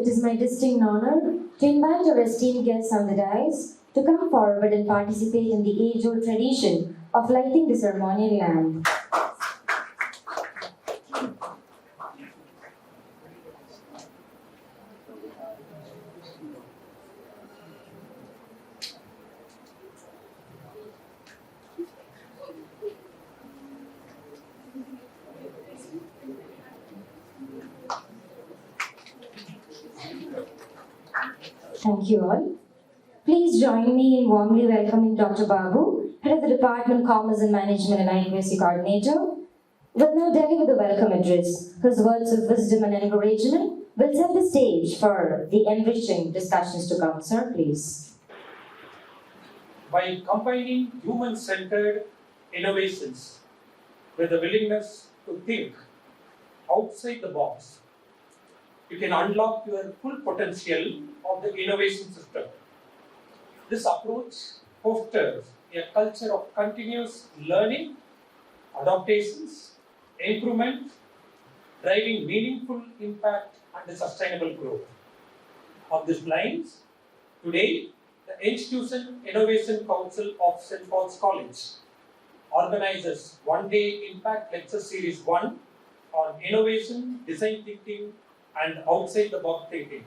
it is my distinct honor to invite our esteemed guests on the dais to come forward and participate in the age-old tradition of lighting the ceremonial lamp. Thank you all. Please join me in warmly welcoming Dr. Babu, Head of the Department Commerce and Management and IQAC Coordinator. Will now deliver the welcome address, whose words of wisdom and encouragement will set the stage for the enriching discussions to come. Sir, please. By combining human-centered innovations with the willingness to think outside the box, you can unlock your full potential of the innovation system. This approach fosters a culture of continuous learning, adaptations, improvement, driving meaningful impact and sustainable growth. On these lines, today, the Institution Innovation Council of St. Paul's College organizes one-day Impact Lecture Series 1 on innovation, design thinking, and outside-the-box thinking.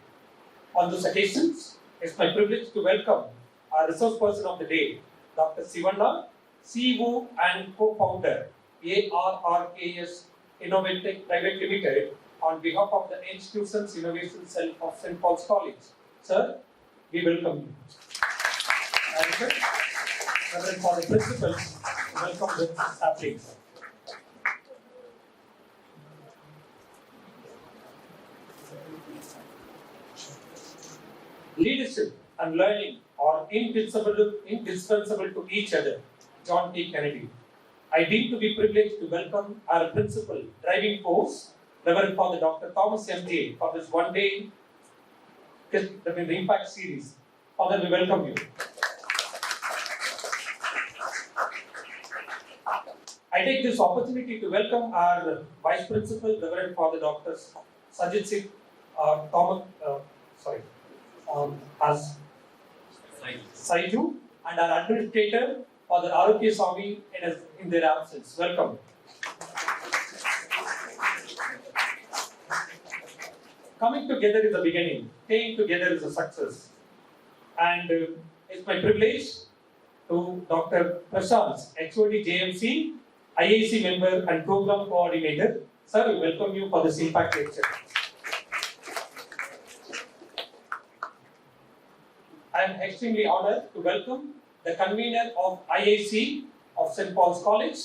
On these occasions, it's my privilege to welcome our resource person of the day, Dr. Sivanna, CEO and co-founder, ARRKS Innovatech Private Limited, on behalf of the Institution's Innovation Cell of St. Paul's College. Sir, we welcome you. And Reverend for the principal, welcome the saplings. Leadership and learning are indispensable to each other. John T. Kennedy. I deem to be privileged to welcome our principal, driving force, Reverend Father Dr. Thomas M.J. for this one-day the Impact Series. Father, we welcome you. I take this opportunity to welcome our Vice Principal, Reverend Father Dr. Sajid Singh as Saiju, and our Administrator, Father Arukya Swami, in their absence. Welcome. Coming together is a beginning, staying together is a success. And it's my privilege to Dr. Prashant, HOD JMC, IAC member and program coordinator. Sir, we welcome you for this impact lecture. I am extremely honored to welcome the convener of IAC of St. Paul's College,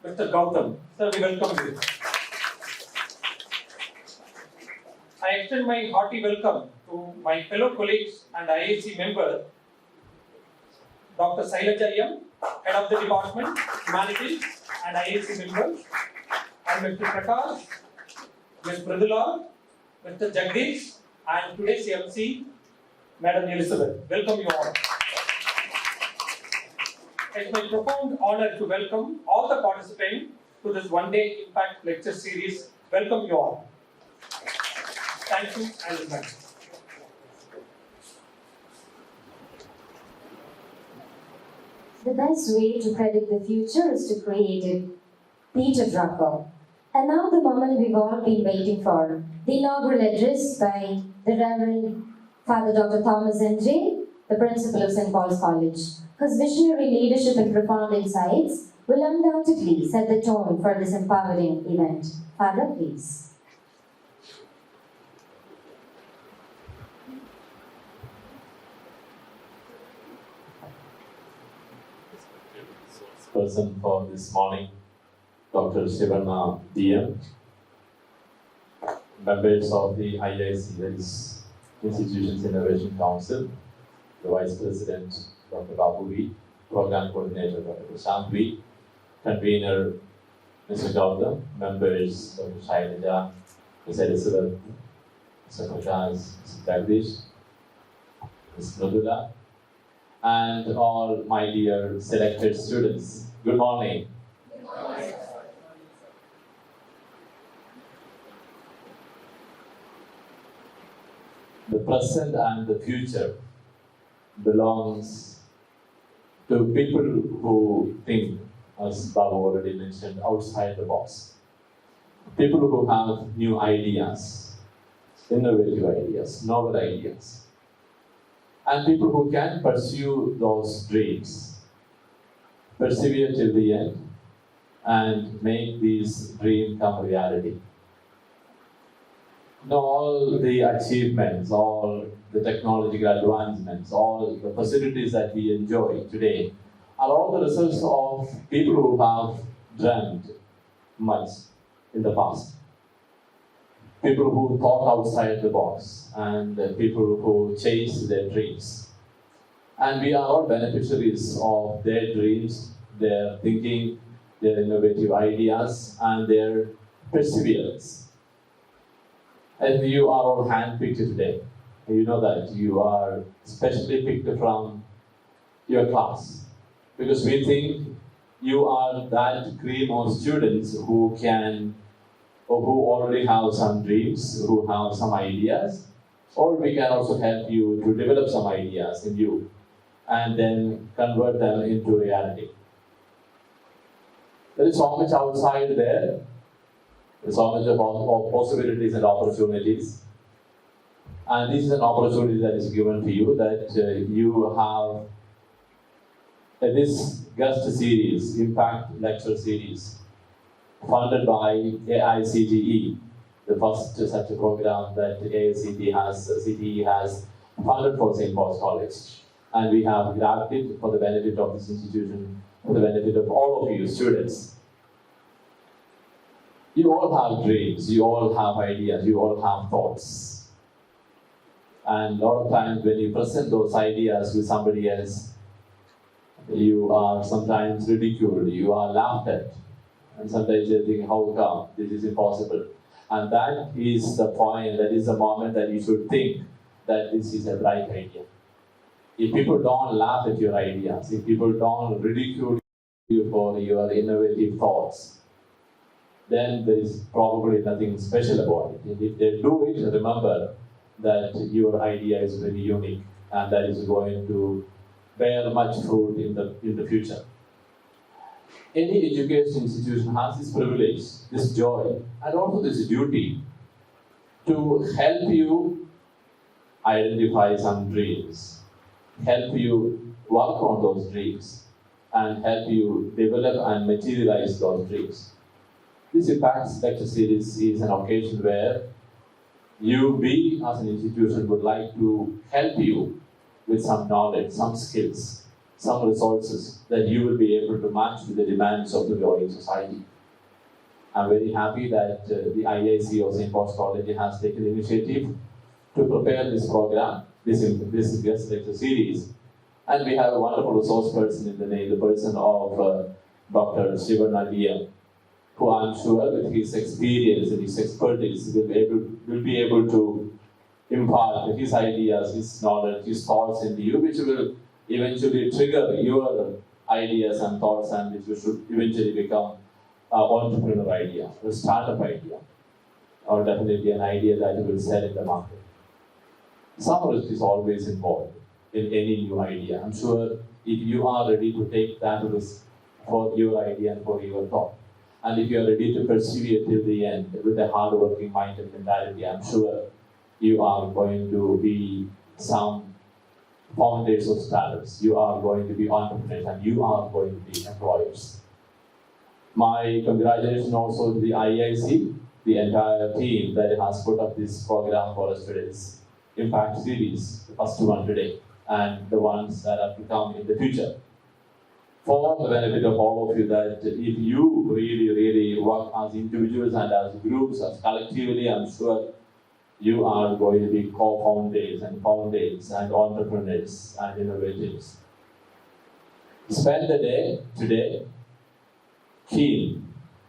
Mr. Gautam. Sir, we welcome you. I extend my hearty welcome to my fellow colleagues and IAC member, Dr. Sailaja M, Head of the Department, Humanities and IAC member, and Mr. Prakash, Ms. Pradula, Mr. Jagdish, and today's MC, Madam Elizabeth. Welcome you all. It's my profound honor to welcome all the participants to this one-day Impact Lecture Series. Welcome you all. Thank you and good night. The best way to predict the future is to create it. Peter Drucker. And now the moment we've all been waiting for, the inaugural address by the Reverend Father Dr. Thomas M.J., the Principal of St. Paul's College, whose visionary leadership and profound insights will undoubtedly set the tone for this empowering event. Father, please. Person for this morning, Dr. Sivanna DM, members of the IIC, that is Institutions Innovation Council, the Vice President, Dr. Babu V, Program Coordinator, Dr. Prashant V, Convener, Mr. Gautam, members, Dr. Shailaja, Ms. Elizabeth, Mr. Prakash, Mr. Jagdish, Ms. Pradula, and all my dear selected students. Good morning. Good morning. the present and the future belongs to people who think, as Babu already mentioned, outside the box. People who have new ideas, innovative ideas, novel ideas, and people who can pursue those dreams, persevere till the end, and make these dreams come reality. All the achievements, all the technological advancements, all the facilities that we enjoy today are all the results of people who have dreamt much in the past. People who thought outside the box and people who chased their dreams. And we are all beneficiaries of their dreams, their thinking, their innovative ideas, and their perseverance. And you are all handpicked today. You know that you are specially picked from your class because we think you are that cream of students who can, or who already have some dreams, who have some ideas, or we can also help you to develop some ideas in you and then convert them into reality. There is so much outside there. There's so much of possibilities and opportunities. And this is an opportunity that is given to you, that you have this guest series, Impact Lecture Series, funded by AICTE, the first such a program that CTE has funded for St. Paul's College. And we have grabbed it for the benefit of this institution, for the benefit of all of you students. You all have dreams, you all have ideas, you all have thoughts. And a lot of times when you present those ideas with somebody else, you are sometimes ridiculed, you are laughed at. And sometimes you think, how come? This is impossible. And that is the point, that is the moment that you should think that this is a bright idea. If people don't laugh at your ideas, if people don't ridicule you for your innovative thoughts, then there is probably nothing special about it. And if they do it, remember that your idea is very unique and that is going to bear much fruit in the future. Any education institution has this privilege, this joy, and also this duty to help you identify some dreams, help you work on those dreams, and help you develop and materialize those dreams. This Impact Lecture Series is an occasion where we as an institution would like to help you with some knowledge, some skills, some resources that you will be able to match with the demands of the growing society. I'm very happy that the IIC of St. Paul's College has taken the initiative to prepare this program, this guest lecture series. And we have a wonderful resource person in the person of Dr. Shiva Nadia, who I'm sure with his experience and his expertise will be able to impart his ideas, his knowledge, his thoughts into you, which will eventually trigger your ideas and thoughts, and which should eventually become an entrepreneur idea, a startup idea, or definitely an idea that you will sell in the market. Some risk is always involved in any new idea. I'm sure if you are ready to take that risk for your idea and for your thought, and if you are ready to persevere till the end with a hard-working mind and mentality, I'm sure you are going to be some founders of startups. You are going to be entrepreneurs, and you are going to be employers. My congratulations also to the IIC, the entire team that has put up this program for us today, this Impact Series, the first one today, and the ones that are to come in the future. For the benefit of all of you, that if you really work as individuals and as groups, as collectively, I'm sure you are going to be co-founders and founders and entrepreneurs and innovators. Spend the day today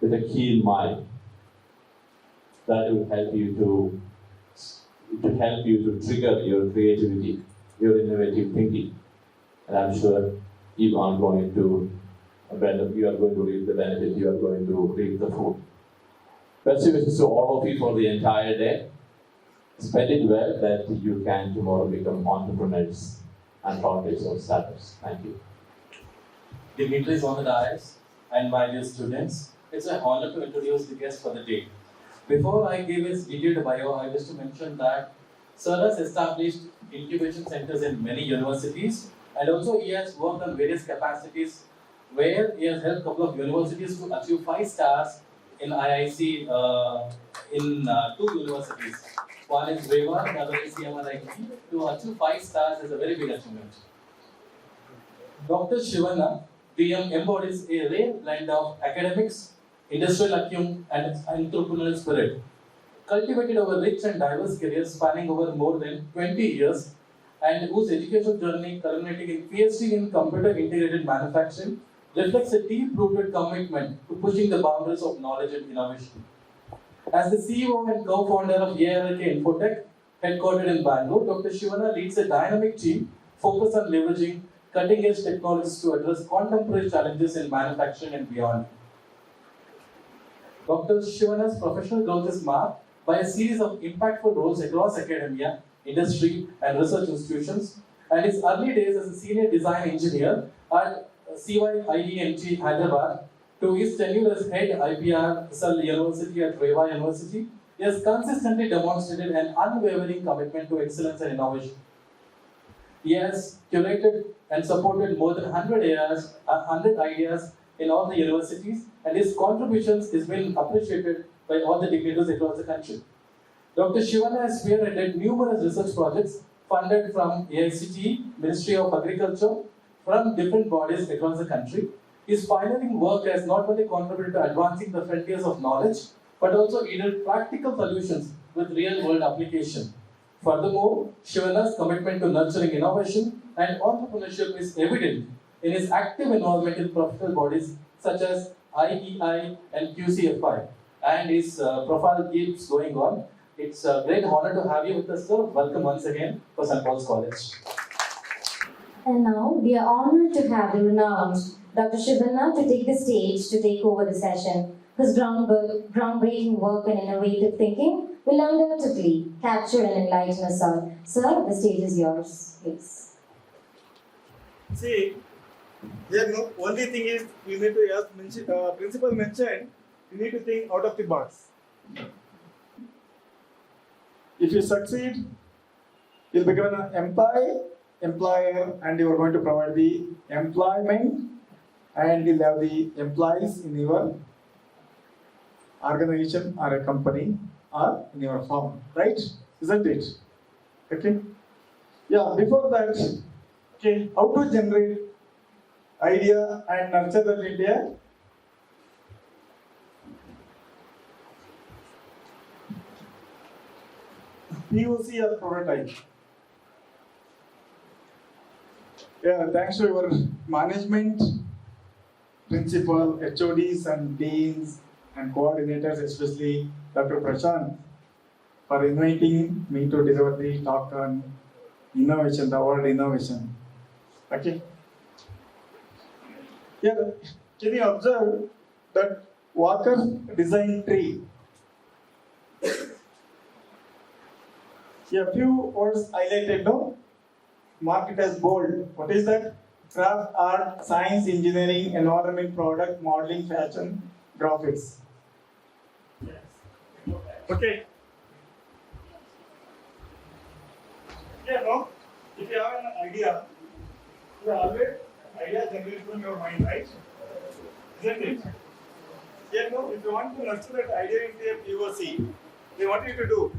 with a keen mind. That will help you to trigger your creativity, your innovative thinking. And I'm sure you are going to reap the benefit, you are going to reap the fruit. Best wishes to all of you for the entire day. spend it well that you can tomorrow become entrepreneurs and founders of startups. Thank you. Dimitris on the dais, and my dear students, it's an honor to introduce the guest for the day. Before I give his detailed bio, I wish to mention that Sir has established incubation centers in many universities, and also he has worked on various capacities where he has helped a couple of universities to achieve 5 stars in IIC in 2 universities. One is Reva, the other is CMRIT. To achieve 5 stars is a very big achievement. Dr. Shivana, DM, embodies a rare blend of academics, industrial acumen, and entrepreneurial spirit. Cultivated over rich and diverse careers spanning over more than 20 years, and whose educational journey culminating in PhD in computer integrated manufacturing reflects a deep-rooted commitment to pushing the boundaries of knowledge and innovation. As the CEO and co-founder of ARK Infotech, headquartered in Bangalore, Dr. Shivana leads a dynamic team focused on leveraging cutting-edge technologies to address contemporary challenges in manufacturing and beyond. Dr. Shivana's professional growth is marked by a series of impactful roles across academia, industry, and research institutions, and his early days as a senior design engineer at CYIENT Hyderabad to his tenure as head IPR Cell University at Reva University, he has consistently demonstrated an unwavering commitment to excellence and innovation. He has curated and supported more than 100 ideas in all the universities, and his contributions has been appreciated by all the dignitaries across the country. Dr. Shivana has spearheaded numerous research projects funded from AICTE, Ministry of Agriculture, from different bodies across the country. His pioneering work has not only contributed to advancing the frontiers of knowledge, but also yielded practical solutions with real-world application. Furthermore, Shivana's commitment to nurturing innovation and entrepreneurship is evident in his active involvement in professional bodies such as IEI and QCFI. And his profile keeps going on. It's a great honor to have you with us, sir. Welcome once again for St. Paul's College. And now we are honored to have the renowned Dr. Shivana to take the stage to take over the session. His groundbreaking work and innovative thinking will undoubtedly capture and enlighten us all. Sir, the stage is yours, please. See, here no only thing is you need to, as principal mentioned, you need to think out of the box. If you succeed, you'll become an employer, and you are going to provide the employment, and you'll have the employees in your organization or a company or in your firm, right? Isn't it? Okay. Yeah. Before that, okay, how to generate idea and nurture that idea? POC or prototype. Yeah, thanks to your management, principal, HODs and deans and coordinators, especially Dr. Prashant, for inviting me to deliver the talk on innovation, the word innovation. Okay. Yeah, can you observe that Walker's design tree? A few words highlighted, no? Mark it as bold. What is that? Craft, art, science, engineering, environment, product, modeling, fashion, graphics. Yes. Okay. Yeah, no? If you have an idea, you always idea generated from your mind, right? Isn't it? Yeah, no? If you want to nurture that idea into a POC, then what you need to do?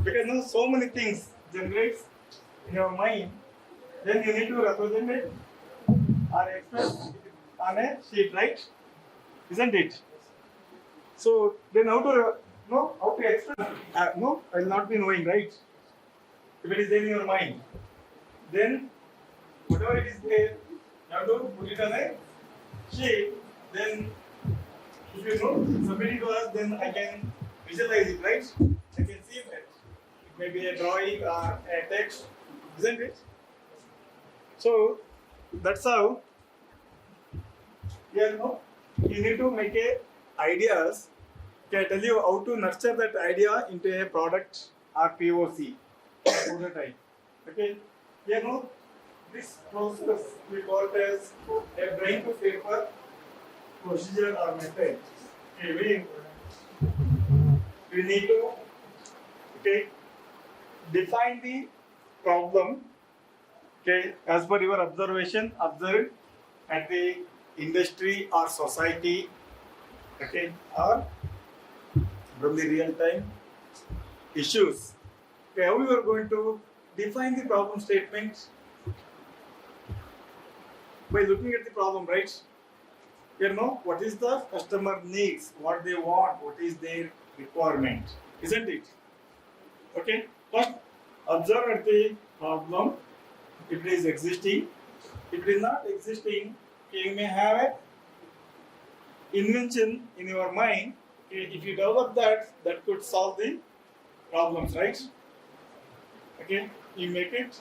Because now so many things generates in your mind, then you need to represent it or express on a sheet, right? Isn't it? So then how to express? No, I will not be knowing, right? If it is there in your mind, then whatever it is there, you have to put it on a sheet. Then if you know, submit it to us, then I can visualize it, right? I can see it. It may be a drawing or a text, isn't it? So that's how you need to make ideas Okay, I tell you how to nurture that idea into a product or POC, prototype. Okay, you know, this process we call it as a brain to paper procedure or method. Okay, very important. We need to define the problem. Okay, as per your observation, observe at the industry or society. Okay, or from the real time issues. Okay, how you are going to define the problem statement? By looking at the problem, right? You know what is the customer needs, what they want, what is their requirement, isn't it? Okay, first observe at the problem. If it is existing, if it is not existing, you may have an invention in your mind. If you develop that, that could solve the problems, right? Okay, you make it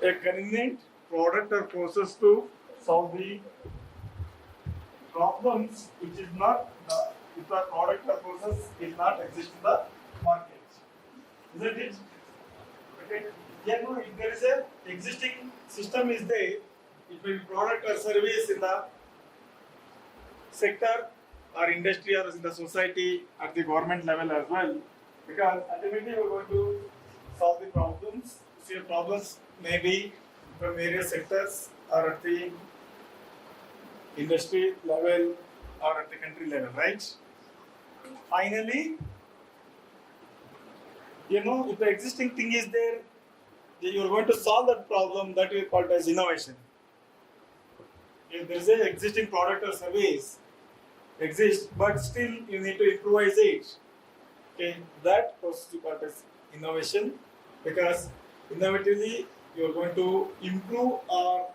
a convenient product or process to solve the problems which is not if the product or process is not exist in the market, isn't it? Okay. Yeah, no, if there is a existing system is there, it may be product or service in the sector or industry or in the society at the government level as well, because ultimately we are going to solve the problems. See, problems may be from various sectors or at the industry level or at the country level, right? Finally, you know, if the existing thing is there, then you are going to solve that problem. That we call as innovation. If there is an existing product or service exists, but still you need to improvise it. Okay, that process is called as innovation, because innovatively you are going to improve or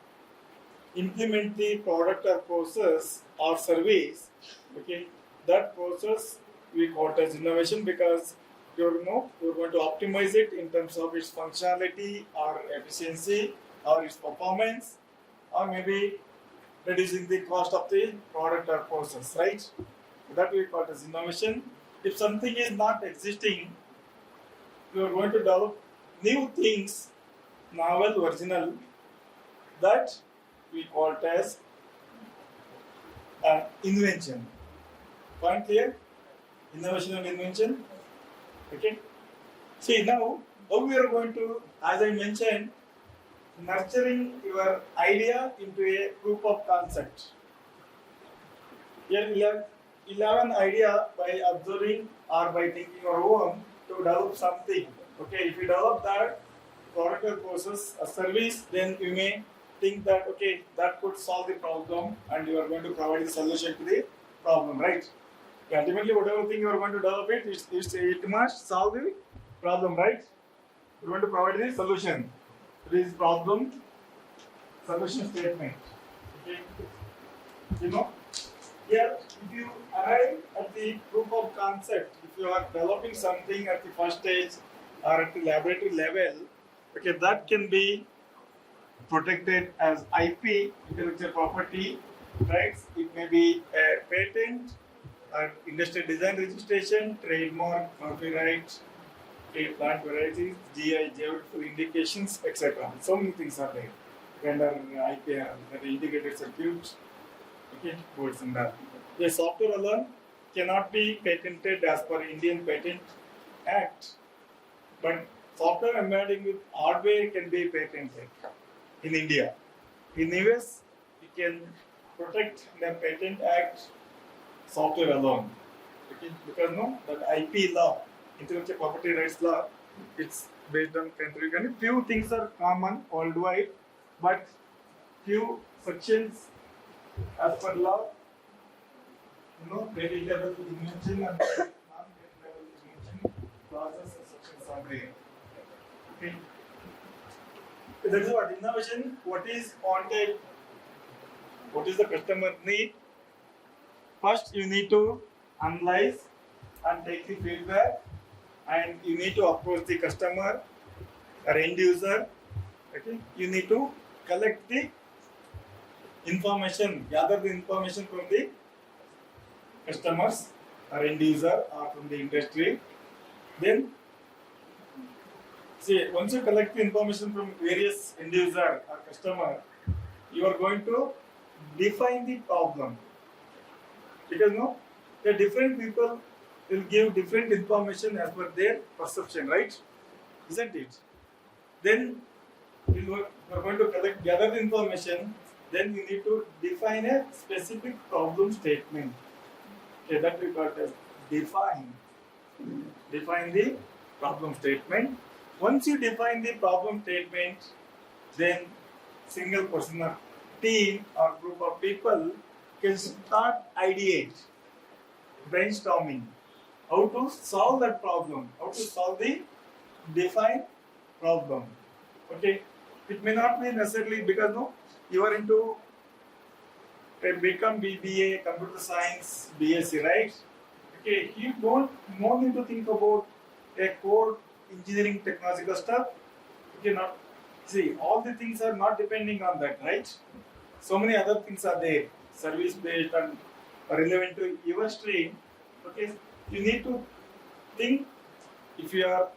implement the product or process or service. Okay, that process we call it as innovation, because you're going to optimize it in terms of its functionality or efficiency or its performance, or maybe reducing the cost of the product or process, right? That we call it as innovation. If something is not existing, you are going to develop new things, novel, original. That we call it as invention. Point clear? Innovation and invention. Okay. See now how we are going to, as I mentioned, nurturing your idea into a proof of concept. Here you'll have an idea by observing or by thinking your own to develop something. Okay, if you develop that product or process, a service, then you may think that okay, that could solve the problem, and you are going to provide the solution to the problem, right? Okay, ultimately, whatever thing you are going to develop it must solve the problem, right? You are going to provide the solution. This problem solution statement. Okay, you know, here if you arrive at the proof of concept, if you are developing something at the first stage or at the laboratory level, okay, that can be protected as IP, intellectual property rights. It may be a patent or industrial design registration, trademark, copyright, plant varieties, GI, geographical indications, etc. So many things are there. Vendor IP, the integrated circuits, okay, boards and that. The software alone cannot be patented as per Indian Patent Act, but software embedding with hardware can be patented in India. In US, we can protect the Patent Act software alone. Okay? Because no, that IP law, intellectual property rights law, it's based on country. And few things are common worldwide, but few sections as per law, you know, patent level invention and non-patent level invention clauses and sections are there. Okay. That is what innovation. What is wanted? What is the customer need? First, you need to analyze and take the feedback, and you need to approach the customer or end user. Okay, you need to collect the information, gather the information from the customers or end user or from the industry. Then, see, once you collect the information from various end user or customer, you are going to define the problem. Because no, the different people will give different information as per their perception, right? Isn't it? Then you are going to gather the information. Then you need to define a specific problem statement. Okay, that we got as define. Define the problem statement. Once you define the problem statement, then single person or team or group of people can start ideate, brainstorming, how to solve that problem, how to solve the defined problem. Okay, it may not be necessarily because no, you are into become BBA, computer science, BSc, right? Okay, you don't no need to think about a core engineering technological stuff. Okay, not see all the things are not depending on that, right? So many other things are there, service based and relevant to your stream. Okay, you need to think if you are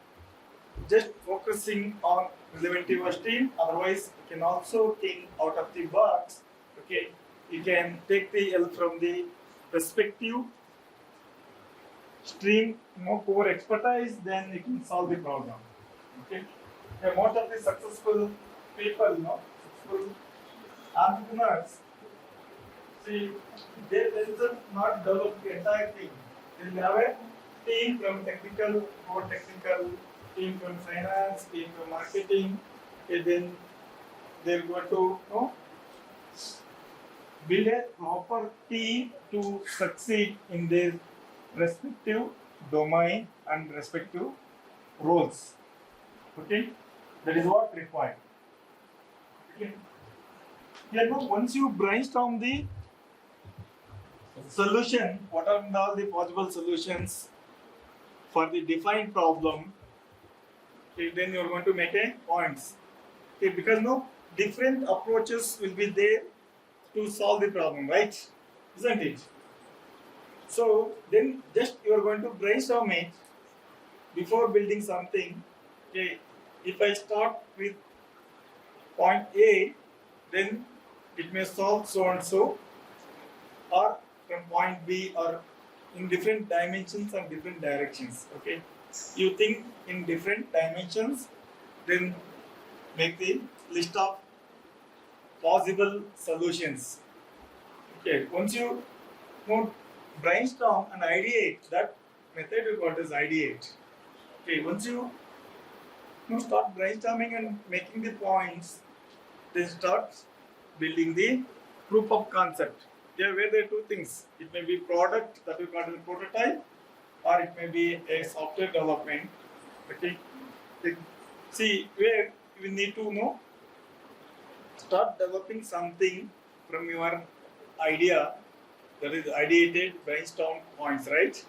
just focusing on relevant to your stream. Otherwise, you can also think out of the box. Okay, you can take the help from the perspective stream, core expertise. Then you can solve the problem. Okay, and most of the successful people, successful entrepreneurs, see, they themselves not develop the entire thing. They will have a team from technical, core technical, team from finance, team from marketing, and then they're going to build a proper team to succeed in their respective domain and respective roles. Okay, that is what required. Okay. Here now, once you brainstorm the solution, what are all the possible solutions for the defined problem? Okay, then you are going to make a points. Okay, because different approaches will be there to solve the problem, right? Isn't it? So then just you are going to brainstorm it before building something. Okay, if I start with point A, then it may solve so and so, or from point B, or in different dimensions and different directions. Okay, you think in different dimensions, then make the list of possible solutions. Okay, once you brainstorm and ideate, that method we got is ideate. Okay, once you start brainstorming and making the points, then start building the proof of concept. Here, where there are two things. It may be product that we call as prototype, or it may be a software development. Okay, see where you need to start developing something from your idea, that is ideated brainstorm points, right?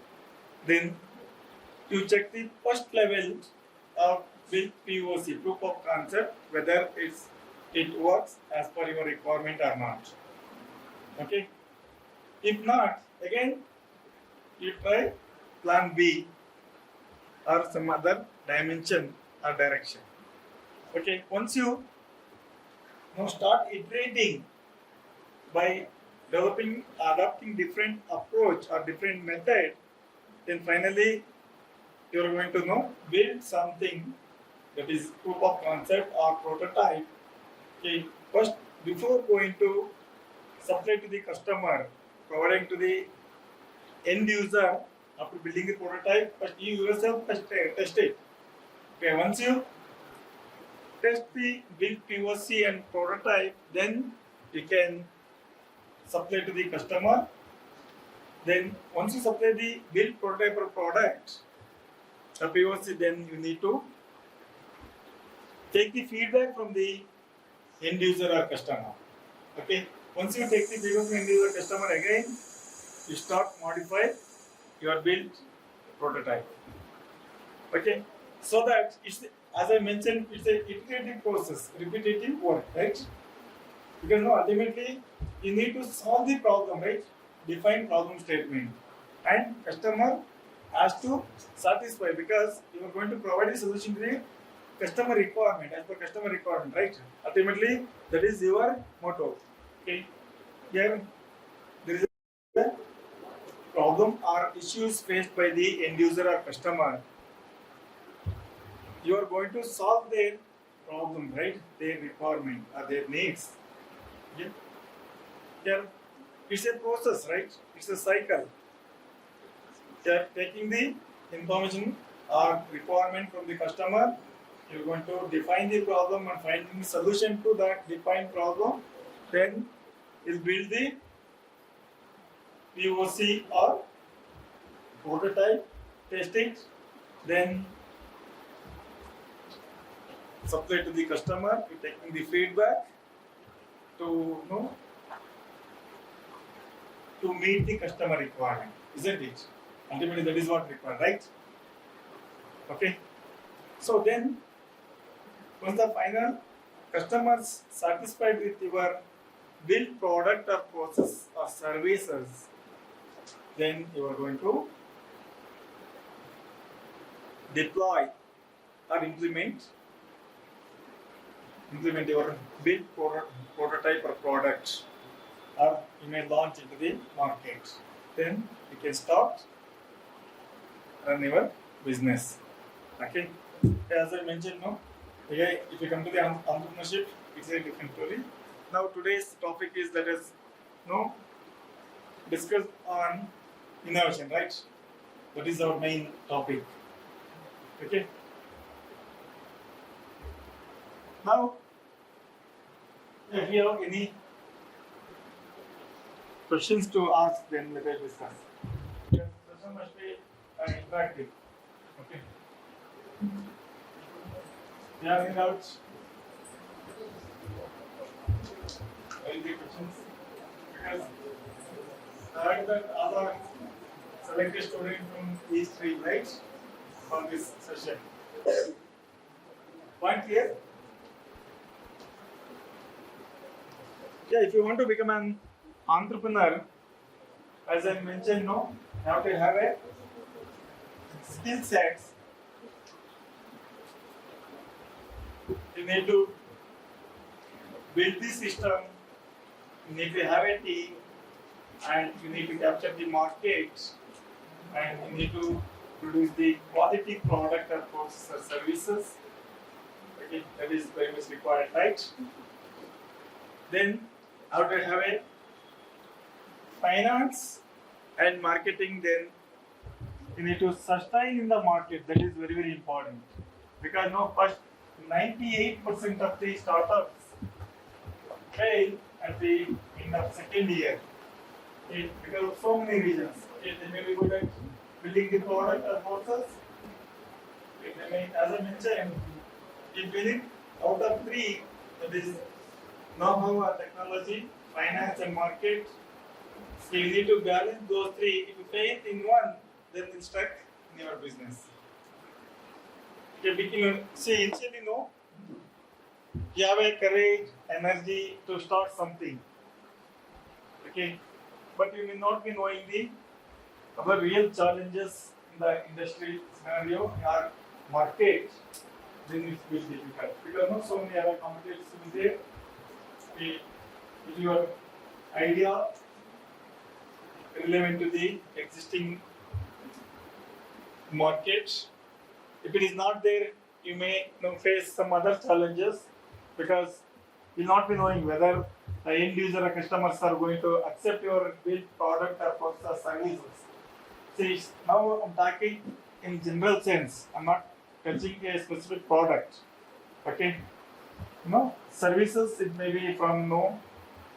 Then you check the first level of build POC, proof of concept, whether it works as per your requirement or not. Okay, if not, again you try plan B or some other dimension or direction. Okay, once you start iterating by adopting different approach or different method, then finally you are going to build something that is proof of concept or prototype. Okay, first before going to supply to the customer, providing to the end user after building the prototype, but you yourself test it. Okay, once you test the build POC and prototype, then you can supply to the customer. Then once you supply the build prototype or product, the POC, then you need to take the feedback from the end user or customer. Okay, once you take the feedback from end user customer, again you start modify your build prototype. Okay, so that it's, as I mentioned, it's a iterative process, repetitive work, right? Because ultimately you need to solve the problem, right? Define problem statement, and customer has to satisfy because you are going to provide a solution to the customer requirement as per customer requirement, right? Ultimately, that is your motto. Okay. Here, there is a problem or issues faced by the end user or customer. You are going to solve their problem, right? Their requirement or their needs. Yeah. Here, it's a process, right? It's a cycle. You are taking the information or requirement from the customer. You're going to define the problem and finding solution to that defined problem. Then you'll build the POC or prototype, test it, then supply to the customer. You're taking the feedback to to meet the customer requirement, isn't it? Ultimately, that is what required, right? Okay. So then, once the final customers satisfied with your built product or process or services, then you are going to deploy or implement your built prototype or product, or you may launch into the market. Then you can start run your business. Okay. As I mentioned, okay, if you come to the entrepreneurship, it's a different story. Now today's topic is let us discuss on innovation, right? That is our main topic. Okay. Now, if you have any questions to ask, then let us discuss. Yes, session must be interactive. Okay. Do you have any doubts? Any questions? Because I heard that other selected student from each stream, right? For this session. Point clear? Yeah, if you want to become an entrepreneur, as I mentioned, you have to have a skill sets. You need to build the system, you need to have a team, and you need to capture the market, and you need to produce the quality product or process or services. Okay, that is very much required, right? Then, how to have a finance and marketing, then you need to sustain in the market. That is very, very important. Because first 98% of the startups fail at the end of second year. Okay, because of so many reasons. Okay, they may be good at building the product or process. Okay, they may, as I mentioned, in building out of three, that is know-how or technology, finance and market. So you need to balance those three. If you fail in one, then you'll stuck in your business. Okay, see, initially, you have a courage, energy to start something. Okay, but you may not be knowing the other real challenges in the industry scenario or market. Then it will be difficult because so many other competitors will be there. If your idea relevant to the existing market, if it is not there, you may face some other challenges because you will not be knowing whether the end user or customers are going to accept your built product or process or services. See, now I'm talking in general sense. I'm not touching a specific product. Okay. Services, it may be from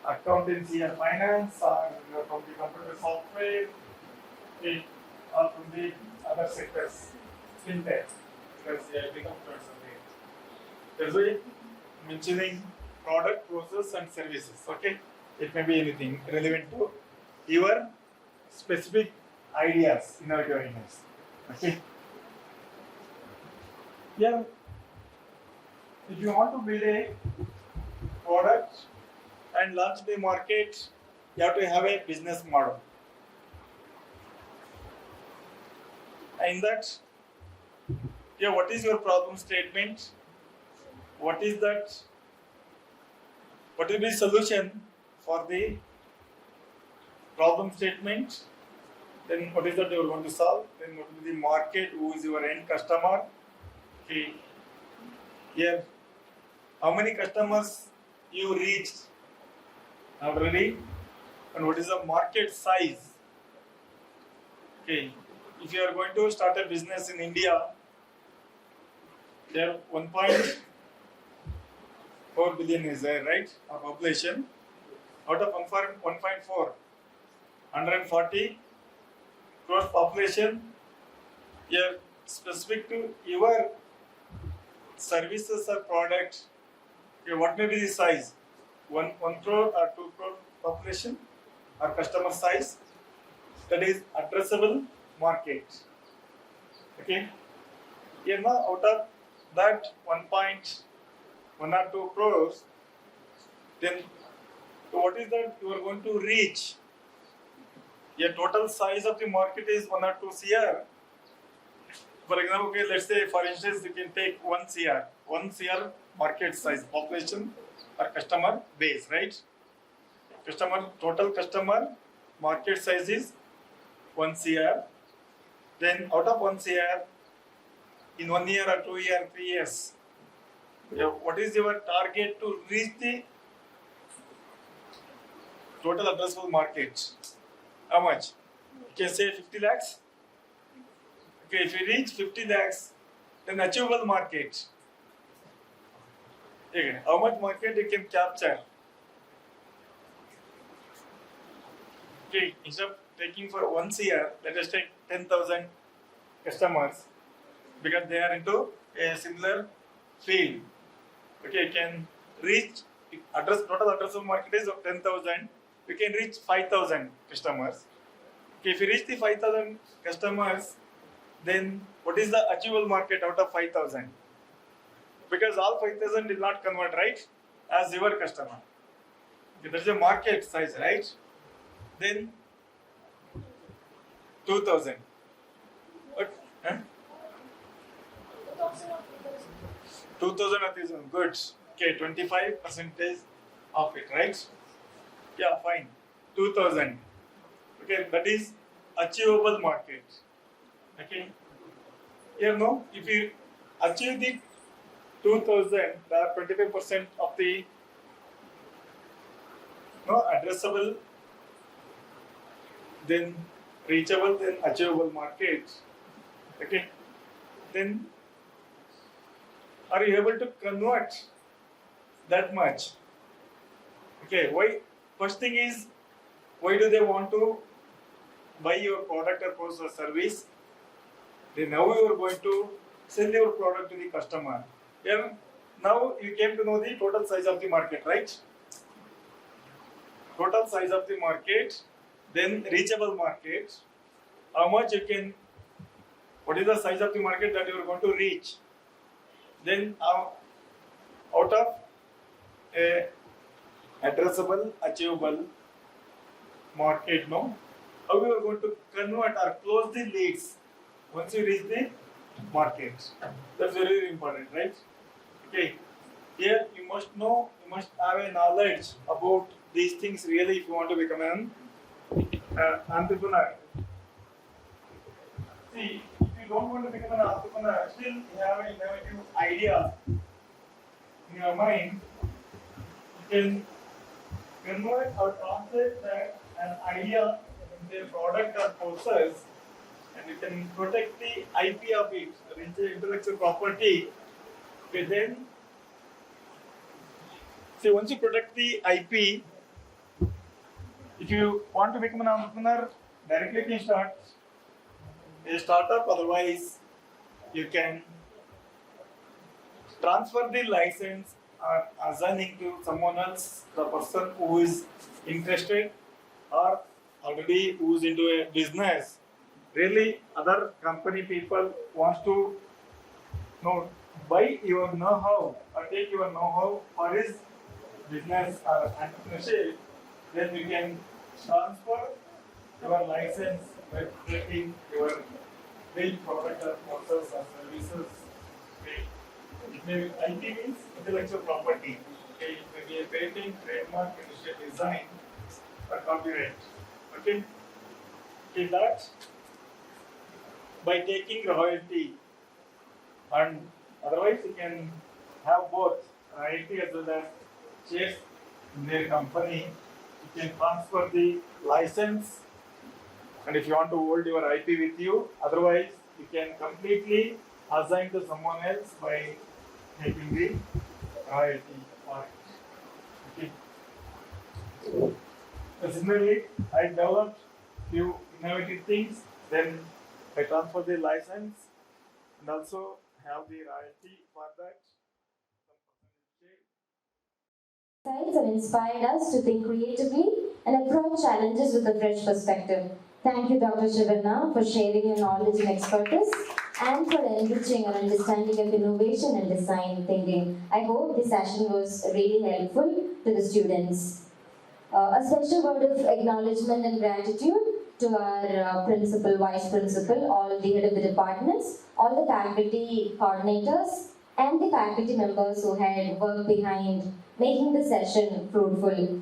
accountancy and finance, or from the computer software, or from the other sectors, fintech, because they are big computers are there. That's why mentioning product, process, and services. Okay, it may be anything relevant to your specific ideas, innovative ideas. Okay. Yeah. If you want to build a product and launch the market, you have to have a business model. in that, yeah, what is your problem statement? What is that? What will be the solution for the problem statement? Then what is that you are going to solve? Then what will be the market? Who is your end customer? Okay. Here, how many customers you reached already? And what is the market size? Okay. If you are going to start a business in India, there 1.4 billion is there, right? Our population. Out of 1.4, 140 crore population, here specific to your services or product, okay, what may be the size? 1 crore or 2 crore population or customer size? That is addressable market. Okay. Here now out of that 1.1 or 2 crores, then what is that you are going to reach? Your total size of the market is 1 or 2 CR. For example, okay, let's say for instance you can take 1 CR, 1 CR market size, population or customer base, right? Total customer market size is 1 CR. Then out of 1 CR, in 1 year or 2 year, 3 years, what is your target to reach the total addressable market? How much? You can say 50 lakhs. Okay, if you reach 50 lakhs, then achievable market. Okay, how much market you can capture? Okay, instead of taking for 1 CR, let us take 10,000 customers because they are into a similar field. Okay, you can reach total addressable market is of 10,000. We can reach 5,000 customers. Okay, if you reach the 5,000 customers, then what is the achievable market out of 5,000? Because all 5,000 did not convert, right? As your customer. Okay, there is a market size, right? Then 2,000. What? Huh? 2,000 or 3,000. Good. Okay, 25% of it, right? Yeah, fine. 2,000. Okay, that is achievable market. Okay. Here no, if you achieve the 2,000, there are 25% of the addressable, then reachable, then achievable market. Okay. Then are you able to convert that much? Okay, why? First thing is, why do they want to buy your product or post or service? Then now you are going to sell your product to the customer. Yeah, now you came to know the total size of the market, right? Total size of the market, then reachable market. How much you can, what is the size of the market that you are going to reach? Then out of a addressable, achievable market, no? How you are going to convert or close the leads once you reach the market? That's very, very important, right? Okay. Here you must know, you must have a knowledge about these things really if you want to become an entrepreneur. See, if you don't want to become an entrepreneur, still you have an innovative idea in your mind, you can convert or translate that an idea into a product or process, and you can protect the IP of it, the intellectual property. Okay, then see, once you protect the IP, if you want to become an entrepreneur, directly you can start a startup. Otherwise, you can transfer the license or assigning to someone else, the person who is interested or already who is into a business. Really, other company people want to buy your know-how or take your know-how for his business or entrepreneurship. Then you can transfer your license by protecting your build product or process or services. Okay. It may be IP means intellectual property. Okay. It may be a patent, trademark, initial design, or copyright. Okay. Okay, that by taking royalty, and otherwise you can have both royalty as well as shares in their company. You can transfer the license, and if you want to hold your IP with you, otherwise you can completely assign to someone else by taking the royalty for it. Okay. So similarly, I developed few innovative things, then I transfer the license and also have the royalty for that. Insights have inspired us to think creatively and approach challenges with a fresh perspective. Thank you, Dr. Shivanna, for sharing your knowledge and expertise and for enriching our understanding of innovation and design thinking. I hope this session was really helpful to the students. A special word of acknowledgement and gratitude to our principal, vice principal, all the head of the departments, all the faculty coordinators, and the faculty members who had worked behind making the session fruitful.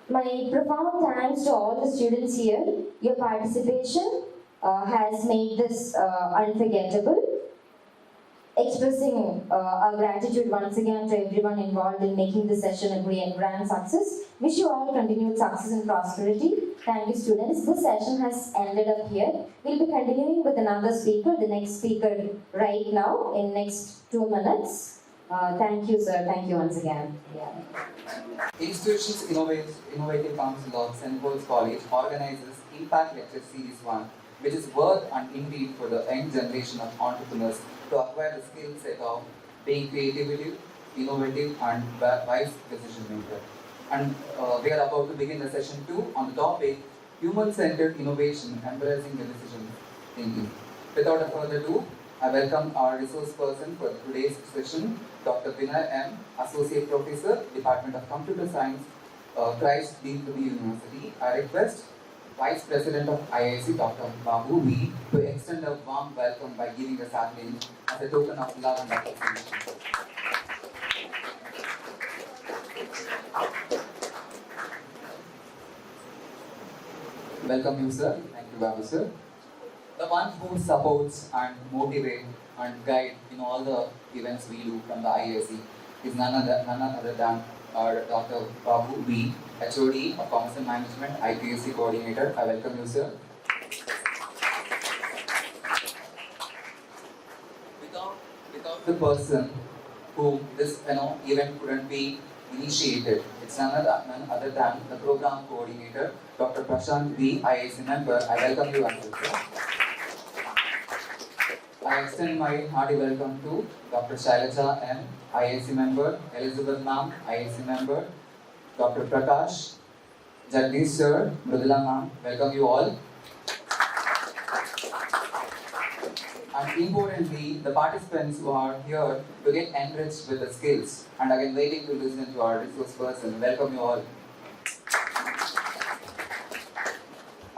My profound thanks to all the students here. Your participation has made this unforgettable. Expressing our gratitude once again to everyone involved in making this session a grand success. Wish you all continued success and prosperity. Thank you, students. This session has ended up here. We'll be continuing with another speaker, the next speaker right now in next 2 minutes. Thank you, sir. Thank you once again. Yeah. Institutions Innovative Council of St. Paul's College organizes Impact Lecture Series 1, which is worth and indeed for the young generation of entrepreneurs to acquire the skill set of being creative, innovative, and wise decision maker. And we are about to begin the session 2 on the topic human-centered innovation, embracing the decision thinking. Without further ado, I welcome our resource person for today's session, Dr. Vinay M., Associate Professor, Department of Computer Science, Christ Dean to the University. I request Vice President of IIC, Dr. Babu V., to extend a warm welcome by giving a sapling as a token of love and appreciation. Welcome you, sir. Thank you, Babu, sir. The one who supports and motivates and guides in all the events we do from the IIC is none other than our Dr. Babu V., HOD of Commerce and Management, IPSC Coordinator. I welcome you, sir. Without the person whom this event couldn't be initiated, it's none other than the Program Coordinator, Dr. Prashant V., IIC member. I welcome you, sir. I extend my hearty welcome to Dr. Shailaja M., IIC member, Elizabeth Ma'am, IIC member, Dr. Prakash, Jagdish sir, Mridula Ma'am, welcome you all. And importantly, the participants who are here to get enriched with the skills and again waiting to listen to our resource person, welcome you all.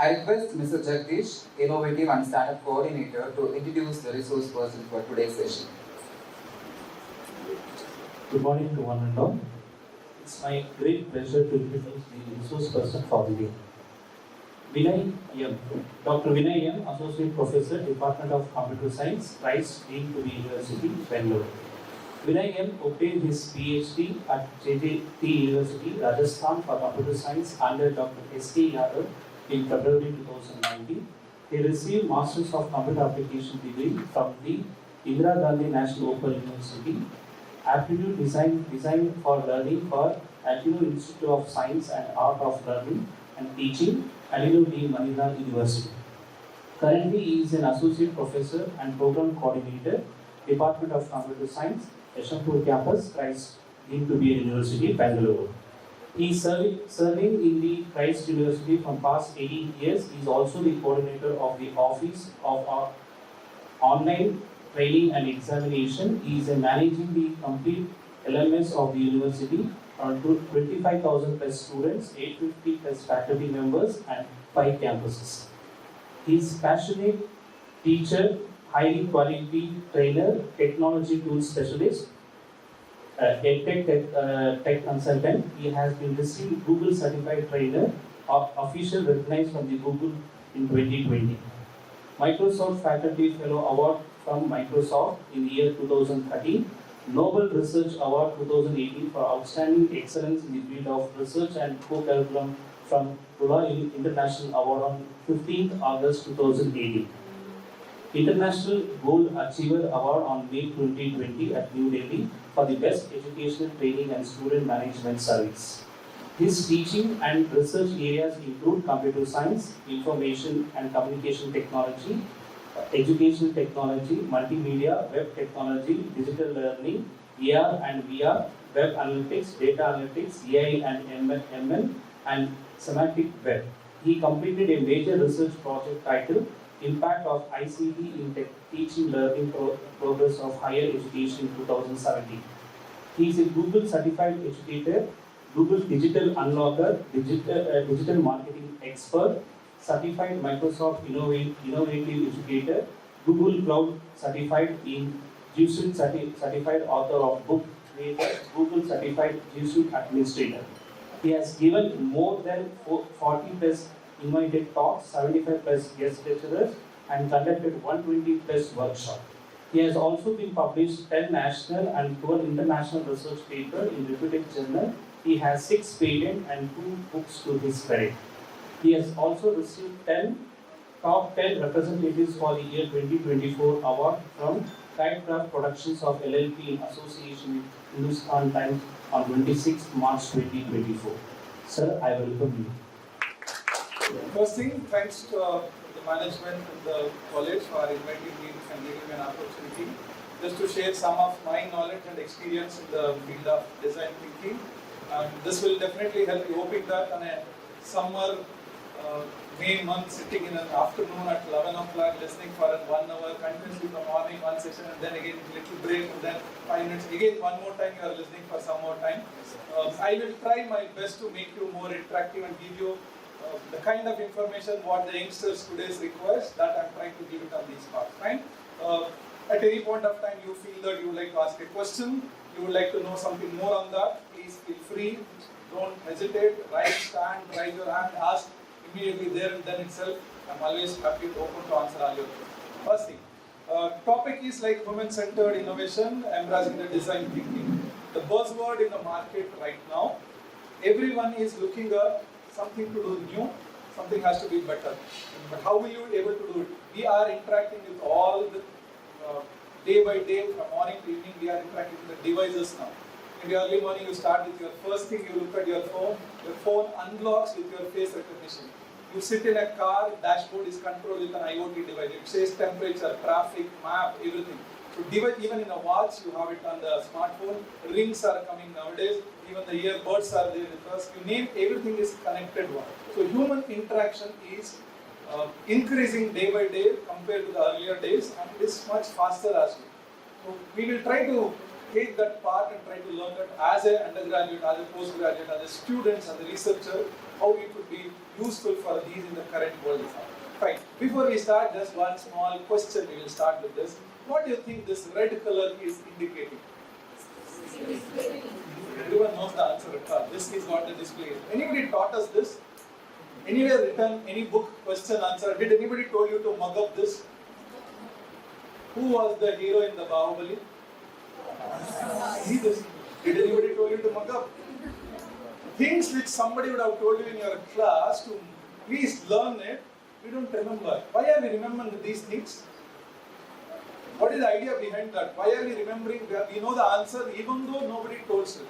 I request Mr. Jagdish, Innovative and Startup Coordinator, to introduce the resource person for today's session. Good morning to one and all. It's my great pleasure to introduce the resource person for the day. Vinay M. Dr. Vinay M., Associate Professor, Department of Computer Science, Christ Dean to the University, Bangalore. Vinay M. obtained his PhD at JJT University, Rajasthan for Computer Science under Dr. S.K. Yadav in February 2019. He received Masters of Computer Application degree from the Indira Gandhi National Open University, Aptitude Design for Learning for Alino Institute of Science and Art of Learning and Teaching, Alino D. Manila University. Currently, he is an Associate Professor and Program Coordinator, Department of Computer Science, Yeshwanthpur Campus, Christ Dean to be University, Bangalore. He is serving in the Christ University from past 18 years. He is also the coordinator of the Office of Online Training and Examination. He is managing the complete LMS of the university on 25,000 plus students, 850 plus faculty members and 5 campuses. He is passionate teacher, highly quality trainer, technology tool specialist, tech consultant. He has been received Google certified trainer of official recognized from the Google in 2020. Microsoft Faculty Fellow Award from Microsoft in the year 2013. Nobel Research Award 2018 for outstanding excellence in the field of research and co-curriculum from Rula International Award on 15th August 2018. International Gold Achiever Award on May 2020 at New Delhi for the Best Educational Training and Student Management Service. His teaching and research areas include computer science, information and communication technology, educational technology, multimedia, web technology, digital learning, AR and VR, web analytics, data analytics, AI and ML, and semantic web. He completed a major research project titled Impact of ICT in Teaching Learning Progress of Higher Education in 2017. He is a Google certified educator, Google Digital Unlocker, digital marketing expert, certified Microsoft Innovative Educator, Google Cloud certified in G Suite certified author of book creator, Google certified G Suite administrator. He has given more than 40 plus invited talks, 75 plus guest lecturers, and conducted 120 plus workshops. He has also been published 10 national and 12 international research papers in reputed journals. He has 6 patents and 2 books to his credit. He has also received top 10 representatives for the year 2024 award from Guidecraft Productions of LLP in association with Hindustan Times on 26 March 2024. Sir, I welcome you. First thing, thanks to the management and the college for inviting me and giving me an opportunity just to share some of my knowledge and experience in the field of design thinking. And this will definitely help you, hoping that on a summer May month, sitting in an afternoon at 11 o'clock, listening for 1 hour, continuously from morning one session, and then again a little break, and then 5 minutes, again one more time you are listening for some more time. I will try my best to make you more interactive and give you the kind of information what the youngsters today requires, that I am trying to give it on these parts. Fine. At any point of time you feel that you would like to ask a question, you would like to know something more on that, please feel free, don't hesitate, stand, raise your hand, ask immediately there and then itself. I am always happy to open to answer all your questions. First thing, topic is like human-centered innovation, embracing the design thinking. The buzzword in the market right now, everyone is looking at something to do new, something has to be better. But how will you be able to do it? We are interacting with all the day by day, from morning to evening, we are interacting with the devices now. In the early morning, you start with your first thing, you look at your phone unlocks with your face recognition. You sit in a car, dashboard is controlled with an IoT device. It says temperature, traffic, map, everything. So even in a watch, you have it on the smartphone. Rings are coming nowadays. Even the earbuds are there with us. You name everything is connected one. So human interaction is increasing day by day compared to the earlier days, and it is much faster as well. So we will try to take that part and try to learn that as an undergraduate, as a postgraduate, as a student, as a researcher, how it would be useful for these in the current world. Fine. Before we start, just one small question. We will start with this. What do you think this red color is indicating? Everyone knows the answer. This is what the display is. Anybody taught us this? Anywhere written, any book, question, answer? Did anybody told you to mug up this? Who was the hero in the Bahubali? See this. Did anybody told you to mug up? Things which somebody would have told you in your class to please learn it, we don't remember. Why are we remembering these things? What is the idea behind that? Why are we remembering? We know the answer even though nobody told us.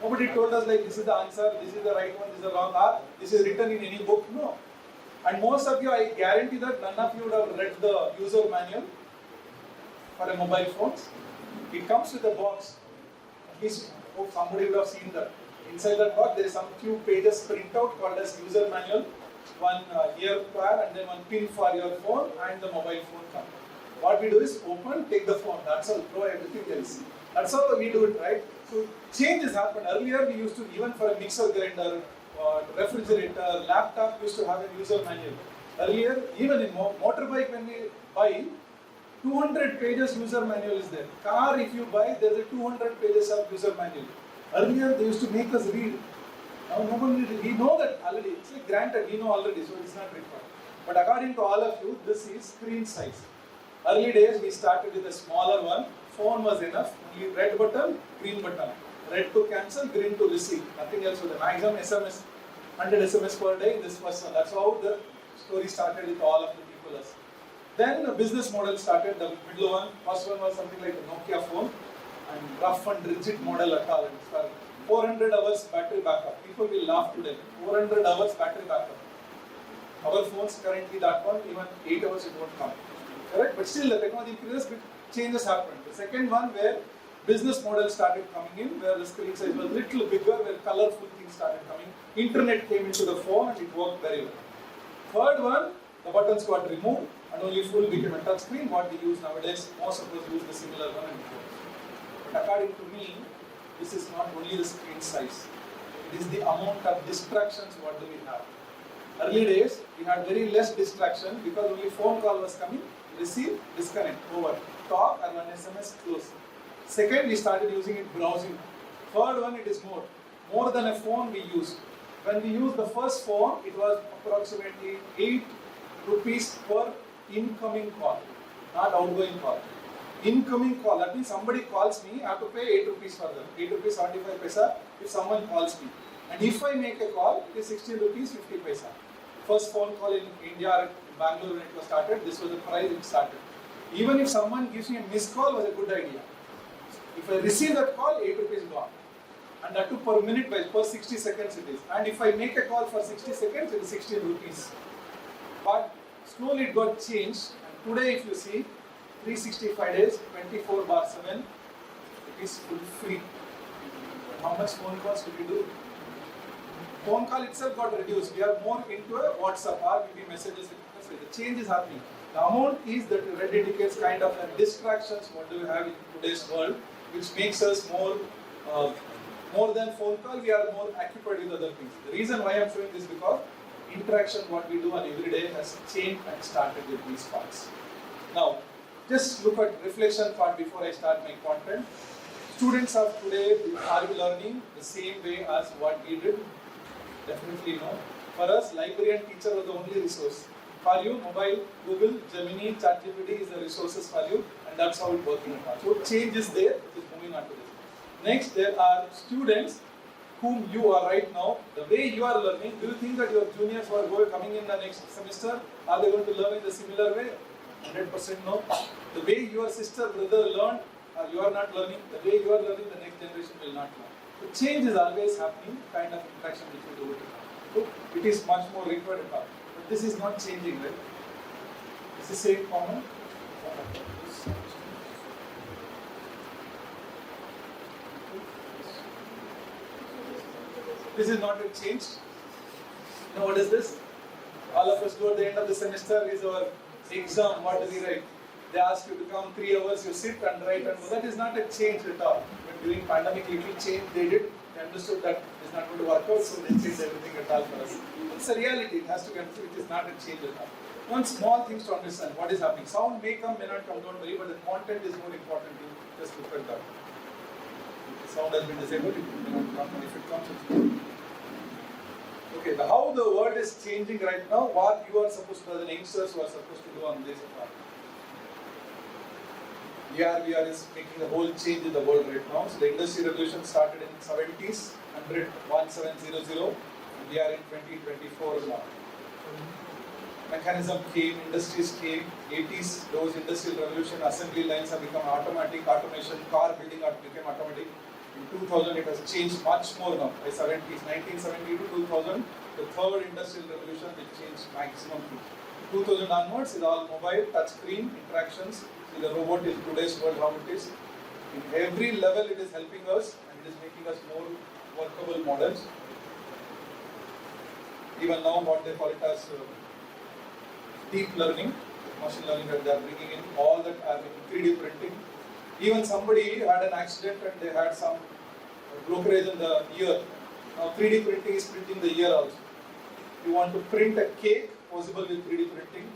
Nobody told us like this is the answer, this is the right one, this is the wrong, or this is written in any book. No. And most of you, I guarantee that none of you would have read the user manual for a mobile phone. It comes with a box. At least somebody would have seen that. Inside that box, there is some few pages printout called as user manual, one ear pair, and then one pin for your phone and the mobile phone comes. What we do is open, take the phone. That's all. Throw everything else. That's how we do it, right? So change has happened. Earlier, we used to, even for a mixer grinder, refrigerator, laptop, used to have a user manual. Earlier, even in motorbike when we buy, 200 pages user manual is there. Car, if you buy, there is a 200 pages of user manual. Earlier, they used to make us read. Now, nobody, we know that already. It's like granted, we know already, so it's not required. But according to all of you, this is screen size. Early days, we started with a smaller one. Phone was enough. Only red button, green button. Red to cancel, green to receive. Nothing else with the maximum SMS, 100 SMS per day. This was that's how the story started with all of the people. Then the business model started. The middle one, first one was something like a Nokia phone, and rough and rigid model at all. 400 hours battery backup. People will laugh today. 400 hours battery backup. Our phones currently that one, even 8 hours it won't come. Correct? But still the technology increases, but changes happened. The second one where business model started coming in, where the screen size was a little bigger, where colorful things started coming. Internet came into the phone and it worked very well. Third one, the buttons got removed and only full became a touch screen. What we use nowadays, most of us use the similar one and it works. But according to me, this is not only the screen size. It is the amount of distractions what do we have. Early days, we had very less distraction because only phone call was coming, receive, disconnect, over, talk and run SMS, close. Second, we started using it browsing. Third one, it is more than a phone we use. When we used the first phone, it was approximately 8 rupees per incoming call, not outgoing call. Incoming call, that means somebody calls me, I have to pay 8 rupees for them, 8 rupees 75 paisa if someone calls me. And if I make a call, it is 16 rupees 50 paisa. First phone call in India, Bangalore when it was started, this was the price it started. Even if someone gives me a missed call, was a good idea. If I receive that call, 8 rupees gone. And that too per minute, per 60 seconds it is. And if I make a call for 60 seconds, it is 16 rupees. But slowly it got changed. And today if you see, 365 days, 24/7, it is full free. How much phone calls do we do? Phone call itself got reduced. We are more into a WhatsApp or maybe messages. The change is happening. The amount is that red indicates kind of a distractions what do we have in today's world, which makes us more than phone call, we are more occupied with other things. The reason why I am showing this because interaction what we do on every day has changed and started with these parts. Now, just look at reflection part before I start my content. Students of today are learning the same way as what we did? Definitely no. For us, library and teacher are the only resource. For you, mobile, Google, Gemini, ChatGPT is the resources for you, and that's how it's working. So change is there, it is moving on to this. Next, there are students whom you are right now. The way you are learning, do you think that your juniors who are coming in the next semester, are they going to learn in the similar way? 100% no. The way your sister, brother learned, you are not learning. The way you are learning, the next generation will not learn. So change is always happening, kind of interaction which you do with it. So it is much more required. But this is not changing, right? Is the same common? This is not a change. You know what is this? All of us do at the end of the semester is our exam. What do we write? They ask you to come 3 hours, you sit and write, and that is not a change at all. But during pandemic, little change they did. They understood that it's not going to work out, so they changed everything at all for us. It's a reality. It has to be understood. It is not a change at all. One small things to understand what is happening. Sound may come, may not come. Don't worry, but the content is more important. You just look at that. If the sound has been disabled, it may not come, and if it comes, it's good. Okay, how the world is changing right now, what you are supposed to do, the youngsters who are supposed to do on this part. VR is making a whole change in the world right now. So the industry revolution started in 70s, 1700, and we are in 2024 now. Mechanism came, industries came, 80s, those industrial revolution, assembly lines have become automatic, automation, car building became automatic. In 2000 it has changed much more now, by 70s, 1970 to 2000, the third industrial revolution which changed maximum things. 2000 onwards is all mobile, touch screen, interactions. See the robot in today's world how it is. In every level it is helping us and it is making us more workable models. Even now what they call it as deep learning, machine learning that they are bringing in, all that are in 3D printing. Even somebody had an accident and they had some brokerage in the ear. Now 3D printing is printing the ear also. You want to print a cake, possible with 3D printing.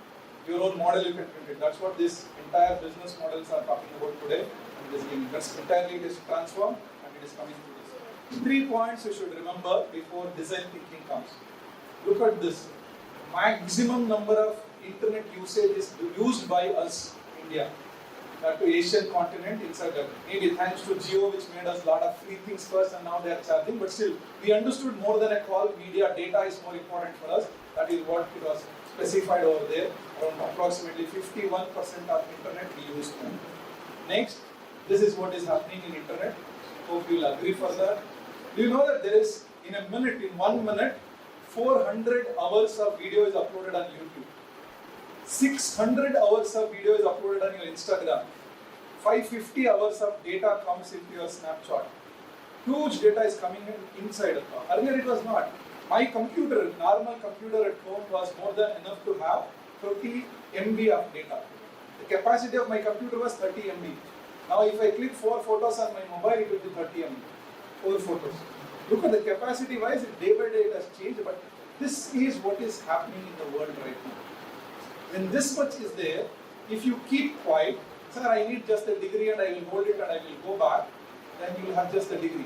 Your own model you can print it. That's what this entire business models are talking about today. And this that's entirely it is transformed and it is coming through this. 3 points you should remember before design thinking comes. Look at this. Maximum number of internet usage is used by us, India. To Asian continent inside that. Maybe thanks to Jio, which made us a lot of free things first and now they are charging, but still, we understood more than a call, media, data is more important for us. That is what it was specified over there. Around approximately 51% of internet we use now. Next, this is what is happening in internet. Hope you will agree for that. Do you know that there is, in 1 minute, 400 hours of video is uploaded on YouTube. 600 hours of video is uploaded on your Instagram. 550 hours of data comes into your Snapchat. Huge data is coming inside. Earlier it was not. My computer, normal computer at home was more than enough to have 30 MB of data. The capacity of my computer was 30 MB. Now if I click 4 photos on my mobile, it will be 30 MB. 4 photos. Look at the capacity wise, day by day it has changed, but this is what is happening in the world right now. When this much is there, if you keep quiet, sir, I need just a degree and I will hold it and I will go back, then you will have just a degree.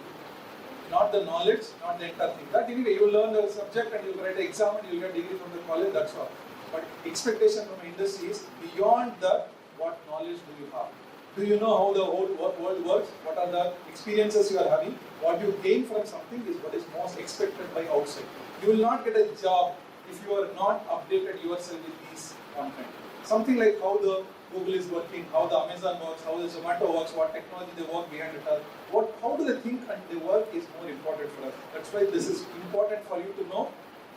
Not the knowledge, not the entire thing. That anyway, you will learn the subject and you will write an exam and you will get a degree from the college, that's all. But expectation from the industry is beyond that, what knowledge do you have? Do you know how the whole world works? What are the experiences you are having? What you gain from something is what is most expected by outside. You will not get a job if you are not updated yourself with these content. Something like how the Google is working, how the Amazon works, how the Zomato works, what technology they work behind it all. How do they think and they work is more important for us. That's why this is important for you to know.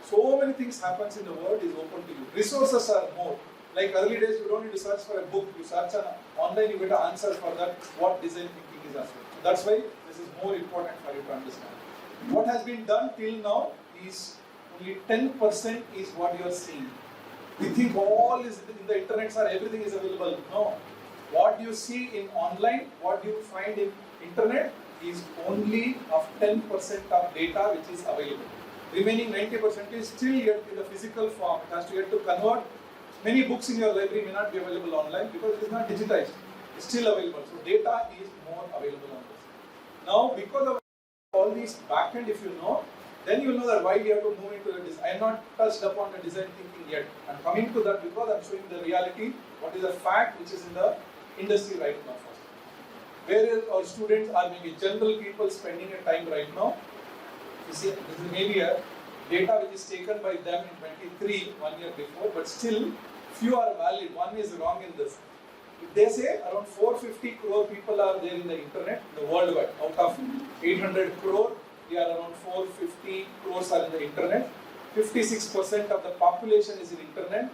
So many things happens in the world is open to you. Resources are more. Like early days, you don't need to search for a book. You search online, you get an answer for that, what design thinking is as well. So that's why this is more important for you to understand. What has been done till now is only 10% is what you are seeing. We think all is in the internet, sir, everything is available. No. What you see in online, what you find in internet is only of 10% of data which is available. Remaining 90% is still yet in the physical form. It has to get to convert. Many books in your library may not be available online because it is not digitized. It's still available. So data is more available on this. Now, because of all these backend, if you know, then you will know that why we have to move into the design. I have not touched upon the design thinking yet. I'm coming to that because I'm showing the reality, what is the fact which is in the industry right now first. Where our students are maybe general people spending a time right now. You see, this is maybe a data which is taken by them in 23, 1 year before, but still few are valid. One is wrong in this. If they say around 450 crore people are there in the internet, the worldwide, out of 800 crore, we are around 450 crores are in the internet. 56% of the population is in internet.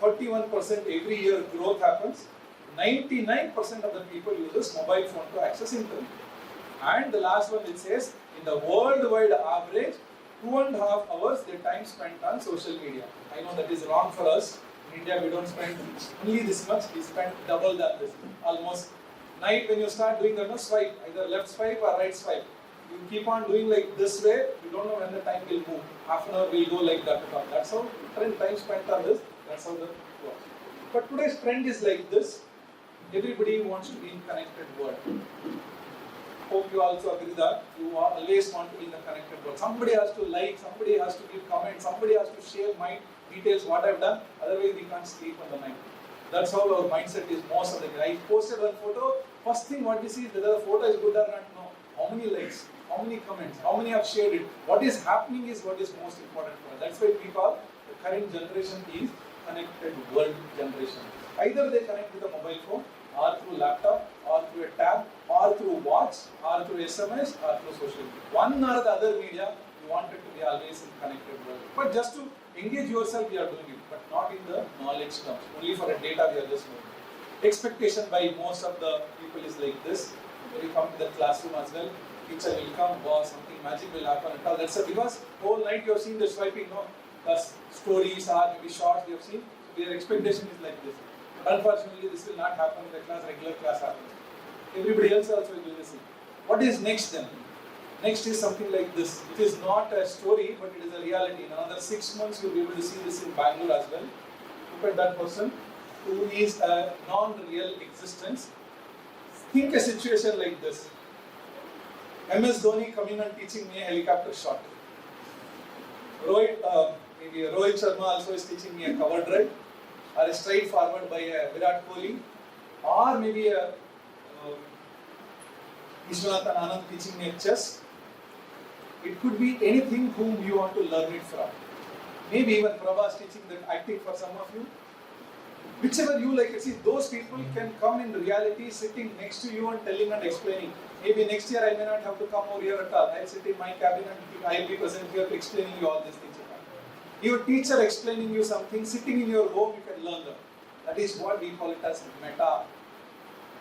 31% every year growth happens. 99% of the people use mobile phone to access internet. And the last one it says, in the worldwide average, 2.5 hours their time spent on social media. I know that is wrong for us. In India, we don't spend only this much, we spend double than this. Almost night when you start doing that, swipe, either left swipe or right swipe. You keep on doing like this way, you don't know when the time will move. Half an hour will go like that. That's how time spent on this, that's how the works. But today's trend is like this. Everybody wants to be in connected world. Hope you also agree that you always want to be in the connected world. Somebody has to like, somebody has to give comments, somebody has to share my details, what I've done. Otherwise, we can't sleep on the night. That's how our mindset is most of the time. I posted one photo. First thing what we see is whether the photo is good or not. No. How many likes? How many comments? How many have shared it? What is happening is what is most important for us. That's why we call the current generation is connected world generation. Either they connect with a mobile phone, or through laptop, or through a tab, or through watch, or through SMS, or through social media. One or the other media, you want it to be always in connected world. But just to engage yourself, we are doing it, but not in the knowledge terms. Only for a data, we are just doing it. Expectation by most of the people is like this. When you come to the classroom as well, teacher will come, wow, something magic will happen and all. That's because whole night you have seen the swiping, no? That's stories or maybe shorts you have seen. So their expectation is like this. But unfortunately, this will not happen in the class, regular class happens. Everybody else also will do the same. What is next then? Next is something like this, which is not a story, but it is a reality. In another 6 months, you'll be able to see this in Bangalore as well. Look at that person who is a non-real existence. Think a situation like this. MS Dhoni coming and teaching me a helicopter shot. Maybe Rohit Sharma also is teaching me a cover drive, or a straight forward by a Virat Kohli, or maybe a Vishwanathan Anand teaching me a chess. It could be anything whom you want to learn it from. Maybe even Prabhas teaching the acting for some of you. Whichever you like, see, those people can come in reality sitting next to you and telling and explaining. Maybe next year I may not have to come over here at all. I'll sit in my cabin and I'll be present here explaining you all these things. Your teacher explaining you something, sitting in your home, you can learn them. That is what we call it as meta.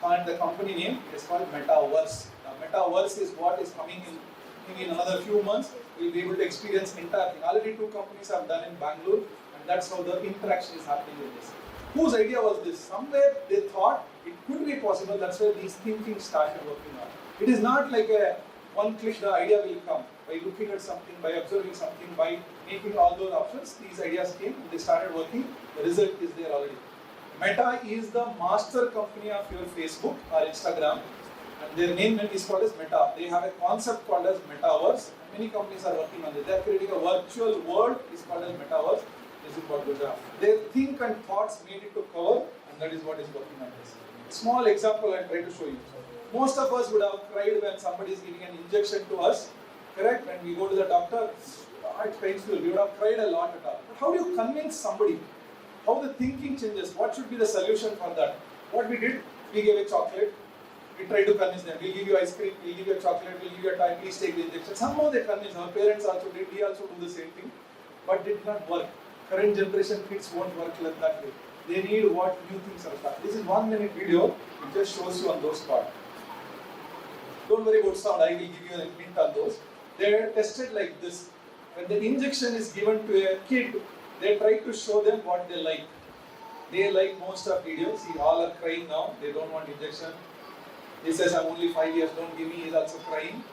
And the company name is called Metaverse. Now, Metaverse is what is coming in. Maybe in another few months, we'll be able to experience entire thing. Already 2 companies have done in Bangalore, and that's how the interaction is happening with this. Whose idea was this? Somewhere they thought it could be possible. That's where these thinking started working on. It is not like a one click the idea will come. By looking at something, by observing something, by making all those options, these ideas came and they started working. The result is there already. Meta is the master company of your Facebook or Instagram, and their name is called as Meta. They have a concept called as Metaverse. Many companies are working on it. They are creating a virtual world, is called as Metaverse. This is what they have. Their think and thoughts made it to cover, and that is what is working on this. Small example I try to show you. Most of us would have cried when somebody is giving an injection to us, correct? When we go to the doctor, it's painful. We would have cried a lot at all. But how do you convince somebody? How the thinking changes? What should be the solution for that? What we did, we gave a chocolate. We tried to convince them. We'll give you ice cream, we'll give you a chocolate, we'll give you a toy, please take the injection. Somehow they convinced. Our parents also did. We also do the same thing. But it did not work. Current generation kids won't work like that way. They need what new things are starting. This is 1 minute video. It just shows you on those parts. Don't worry about sound. I will give you a hint on those. They are tested like this. When the injection is given to a kid, they try to show them what they like. They like most of videos. See, all are crying now. They don't want injection. He says, I'm only 5 years, don't give me. He's also crying.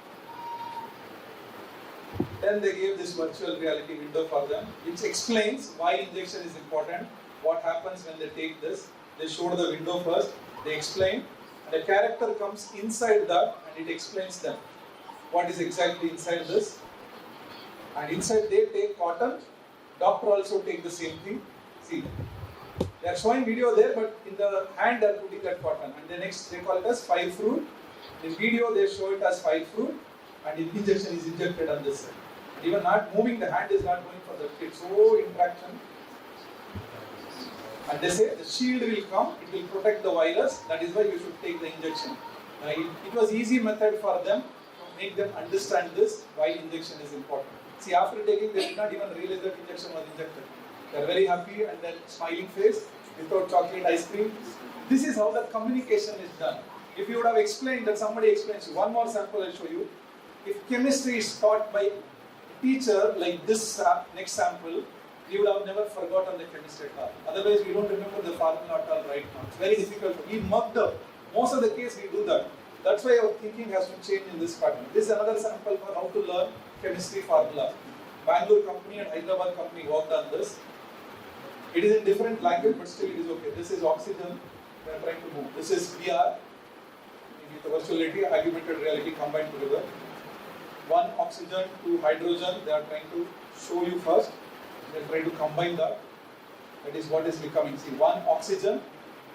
Then they gave this virtual reality window for them, which explains why injection is important, what happens when they take this. They showed the window first, they explain, and a character comes inside that and it explains them what is exactly inside this. And inside they take cotton, doctor also take the same thing. See, they are showing video there, but in the hand they are putting that cotton. And the next they call it as 5 fruit. In video they show it as 5 fruit, and injection is injected on this side. And even not moving, the hand is not going for the kid. So interaction. And they say the shield will come, it will protect the virus. That is why you should take the injection. It was easy method for them to make them understand this, why injection is important. See, after taking, they did not even realize that injection was injected. They are very happy and then smiling face without chocolate ice cream. This is how the communication is done. If you would have explained that somebody explains you, one more sample I'll show you. If chemistry is taught by a teacher like this next sample, we would have never forgotten the chemistry at all. Otherwise, we don't remember the formula at all right now. It's very difficult. We mugged up. Most of the case, we do that. That's why our thinking has to change in this pattern. This is another sample for how to learn chemistry formula. Bangalore company and Hyderabad company worked on this. It is in different language, but still it is okay. This is oxygen. We are trying to move. This is VR. With the virtual reality, augmented reality combined together. 1 oxygen, 2 hydrogen. They are trying to show you first. They are trying to combine that. That is what is becoming. See, 1 oxygen,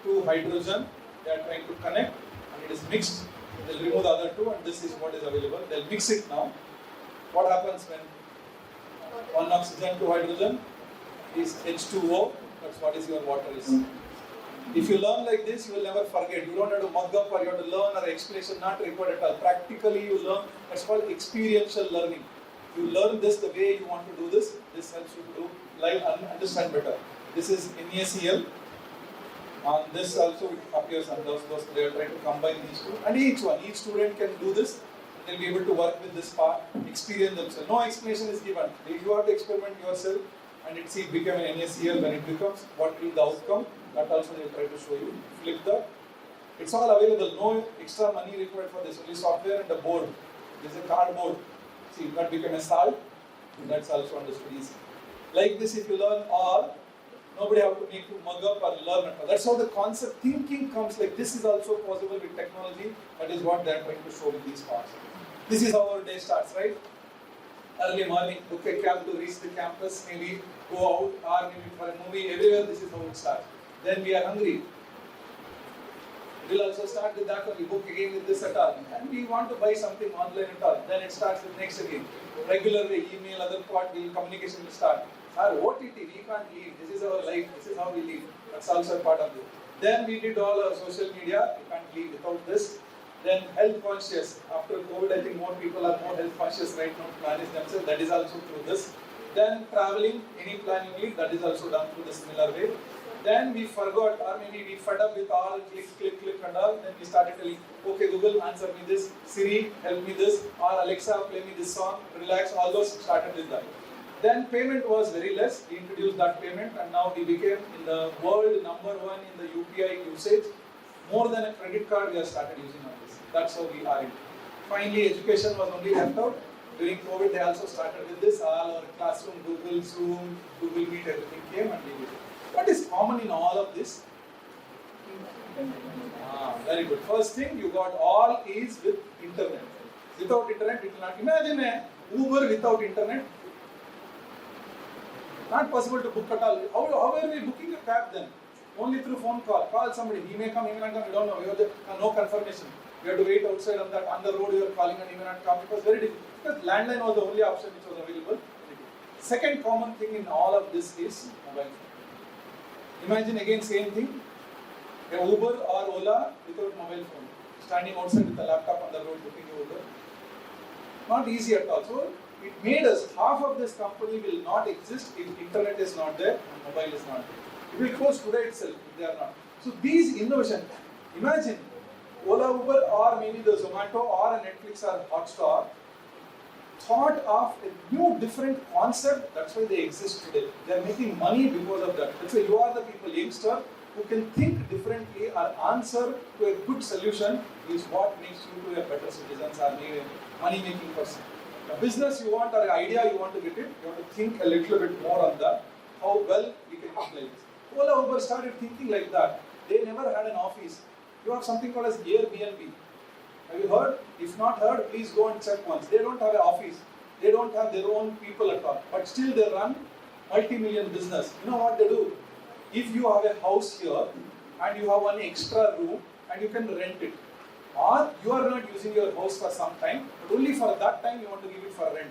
2 hydrogen. They are trying to connect, and it is mixed. They will remove the other 2, and this is what is available. They will mix it now. What happens when 1 oxygen, 2 hydrogen is H2O? That's what is your water is. If you learn like this, you will never forget. You don't have to mug up or you have to learn or explanation not required at all. Practically you learn. That's called experiential learning. You learn this the way you want to do this. This helps you to do live and understand better. This is NaCl. And this also appears on those they are trying to combine these two. And each student can do this. They'll be able to work with this part, experience themselves. No explanation is given. You have to experiment yourself, and it become an NaCl. When it becomes, what will the outcome? That also they will try to show you. Flip that. It's all available. No extra money required for this. Only software and a board. There's a cardboard. See, that became a salt. That's also understood easy. Like this, if you learn all, nobody have to make you mug up or learn it. That's how the concept thinking comes. Like this is also possible with technology. That is what they are trying to show with these parts. This is how our day starts, right? Early morning, book a cab to reach the campus, maybe go out, or maybe for a movie. Everywhere, this is how it starts. Then we are hungry. We'll also start with that one. We book again with this at all. And we want to buy something online at all. Then it starts with next again. Regularly, email, other part, communication will start. Our OTT, we can't leave. This is our life. This is how we live. That's also a part of it. Then we did all our social media. We can't live without this. Then health conscious. After COVID, I think more people are more health conscious right now to manage themselves. That is also through this. Then traveling, any planning leave, that is also done through the similar way. Then we forgot, or maybe we fed up with all click and all. Then we started telling, okay Google, answer me this, Siri, help me this, or Alexa, play me this song, relax, all those started with that. Then payment was very less, we introduced that payment and now we became in the world #1 in the UPI usage. More than a credit card we have started using on this. That's how we are in. Finally, education was only left out. During COVID, they also started with this, all our classroom, Google, Zoom, Google Meet, everything came and we did it. What is common in all of this? Very good. First thing, you got all is with internet. Without internet, it will not. Imagine a Uber without internet. Not possible to book at all. How are we booking a cab then? Only through phone call. Call somebody. He may come, he may not come. We don't know. We have no confirmation. We have to wait outside on that. On the road, you are calling and he may not come. It was very difficult. Because landline was the only option which was available. Second common thing in all of this is mobile phone. Imagine again same thing, a Uber or Ola without mobile phone, standing outside with a laptop on the road booking Uber. Not easy at all. So it made us, half of this company will not exist if internet is not there and mobile is not there. It will close today itself if they are not. So these innovation, imagine Ola, Uber or maybe the Zomato or a Netflix or Hotstar thought of a new different concept, that's why they exist today. They are making money because of that. That's why you are the people, youngster, who can think differently or answer to a good solution is what makes you to a better citizen or maybe a money making person. A business you want or an idea you want to get it, you have to think a little bit more on that, how well we can utilize this. Ola, Uber started thinking like that. They never had an office. You have something called as Airbnb. Have you heard? If not heard, please go and check once. They don't have an office. They don't have their own people at all. But still they run multi-million business. You know what they do? If you have a house here and you have one extra room and you can rent it. Or you are not using your house for some time, but only for that time you want to give it for rent.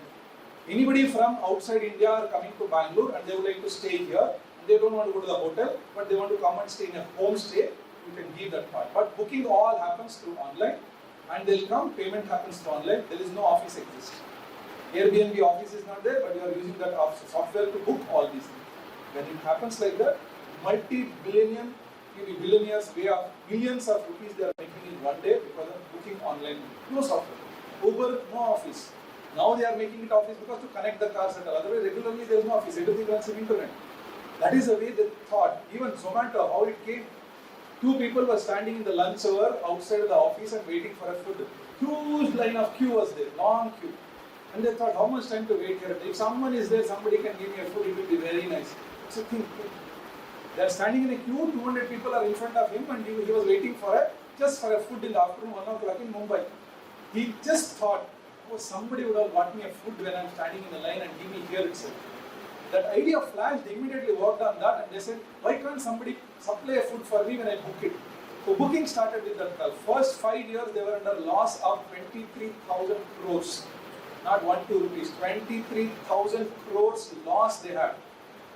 Anybody from outside India are coming to Bangalore and they would like to stay here. And they don't want to go to the hotel, but they want to come and stay in a homestay. You can give that part. But booking all happens through online. And they'll come, payment happens through online, there is no office exists. Airbnb office is not there, but you are using that software to book all these things. When it happens like that, multi-billion, maybe billionaires way of millions of rupees they are making in one day because of booking online. No software. Uber, no office. Now they are making it office because to connect the cars and all. Otherwise, regularly there is no office, everything runs on internet. That is the way they thought. Even Zomato, how it came. 2 people were standing in the lunch hour outside of the office and waiting for a food. Huge line of queue was there, long queue. And they thought, how much time to wait here? If someone is there, somebody can give me a food, it will be very nice. So think, they are standing in a queue, 200 people are in front of him and he was waiting for just for a food in the afternoon, 1 o'clock in Mumbai. He just thought, oh, somebody would have got me a food when I am standing in the line and give me here itself. That idea flashed, they immediately worked on that and they said, why can't somebody supply a food for me when I book it? So booking started with that. First 5 years they were under loss of 23,000 crores. Not 1, 2 rupees, 23,000 crores loss they had.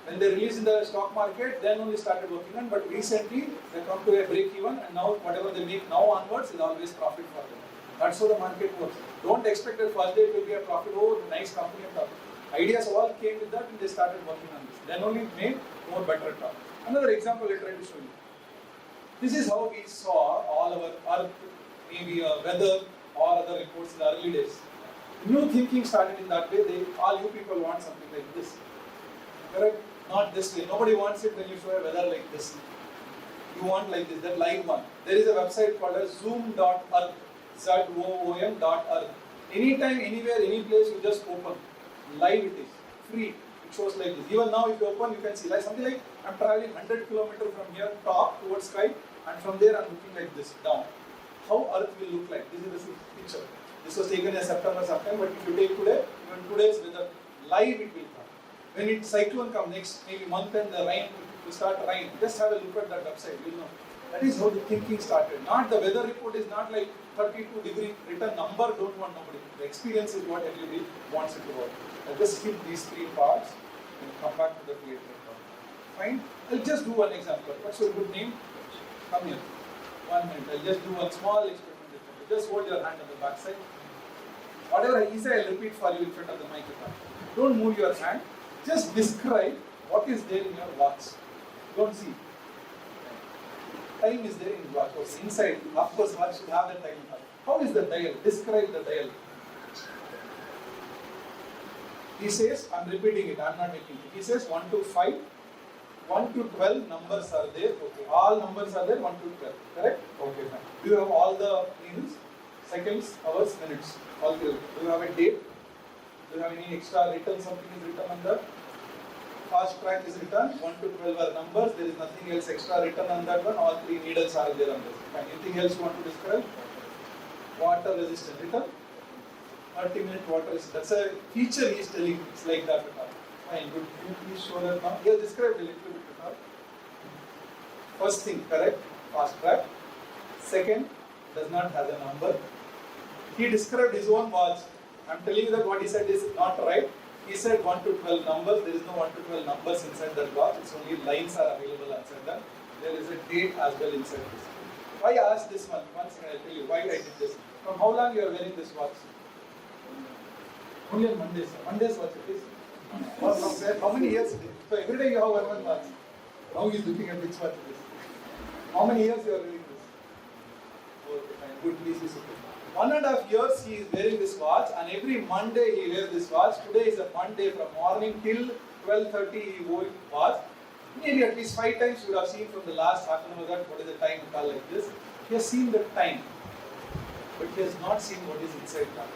When they released in the stock market, then only started working on, but recently they come to a break even and now whatever they make now onwards is always profit for them. That's how the market works. Don't expect that first day it will be a profit, oh, nice company and profit. Ideas all came with that and they started working on this. Then only it made more better talk. Another example I try to show you. This is how we saw all our earth, maybe weather or other reports in the early days. New thinking started in that way. All you people want something like this. Correct? Not this way. Nobody wants it when you show a weather like this. You want like this, that live one. There is a website called as zoom.earth, zoom.earth. Anytime, anywhere, any place, you just open. Live it is. Free. It shows like this. Even now, if you open, you can see like something like I'm traveling 100 kilometers from here, top towards sky, and from there I'm looking like this, down. How Earth will look like. This is the picture. This was taken in September, but if you take today, even today's weather, live it will come. When it cyclone comes next, maybe month and the rain will start rain, just have a look at that website, you'll know. That is how the thinking started. Not the weather report is not like 32 degree written number, don't want nobody. The experience is what everybody wants it to work. I'll just skip these three parts and come back to the creative part. Fine? I'll just do one example. What's your good name? Come here. 1 minute. I'll just do one small experiment with you. Just hold your hand on the back side. Whatever I say, I'll repeat for you in front of the microphone. Don't move your hand. Just describe what is there in your watch. Don't see. Time is there in watch. Inside, of course, watch should have the time. How is the dial? Describe the dial. He says, I'm repeating it, I'm not making it. He says 1 to 5, 1 to 12 numbers are there. Okay, all numbers are there, 1 to 12. Correct? Okay, fine. Do you have all the minutes, seconds, hours, minutes? All three. Do you have a date? Do you have any extra written? Something is written on the fast track is written. 1 to 12 are numbers. There is nothing else extra written on that one. All three needles are there on this. Fine. Anything else you want to describe? Water resistant written. 30-minute water resistant. That's a feature he is telling. It's like that. Fine. Good. Can you please show that now? Here, describe a little bit. First thing, correct. Fast track. Second, does not have a number. He described his own watch. I'm telling you that what he said is not right. He said 1 to 12 numbers. There is no 1 to 12 numbers inside that watch. It's only lines are available inside that. There is a date as well inside this. Why I asked this one? One second, I'll tell you why I did this. From how long you are wearing this watch? Only on Mondays. Mondays watch it is. Or from where? How many years it is? So every day you have one watch. Now he is looking at which watch it is. How many years you are wearing this? Okay, fine. Good, please be seated. 1.5 years he is wearing this watch, and every Monday he wears this watch. Today is a Monday from morning till 12:30 he wore watch. Maybe at least 5 times you would have seen from the last half an hour that what is the time to call like this. He has seen the time, but he has not seen what is inside that.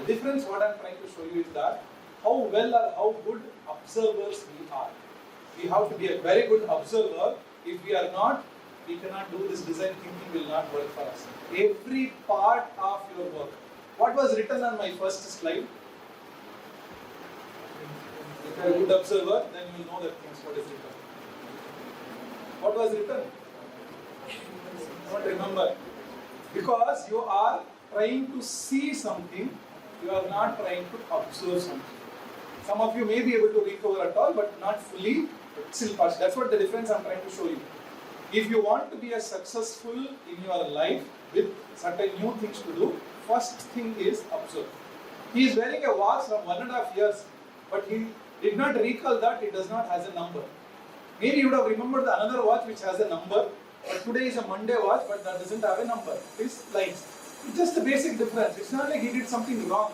The difference what I am trying to show you is that how well or how good observers we are. We have to be a very good observer. If we are not, we cannot do this. Design thinking will not work for us. Every part of your work. What was written on my first slide? If you are a good observer, then you will know that things what is written. What was written? Don't remember. Because you are trying to see something, you are not trying to observe something. Some of you may be able to recover at all, but not fully, but still partial. That's what the difference I'm trying to show you. If you want to be a successful in your life with certain new things to do, first thing is observe. He is wearing a watch from 1.5 years, but he did not recall that it does not has a number. Maybe you would have remembered another watch which has a number, but today is a Monday watch, but that doesn't have a number. It's lines. It's just a basic difference. It's not like he did something wrong,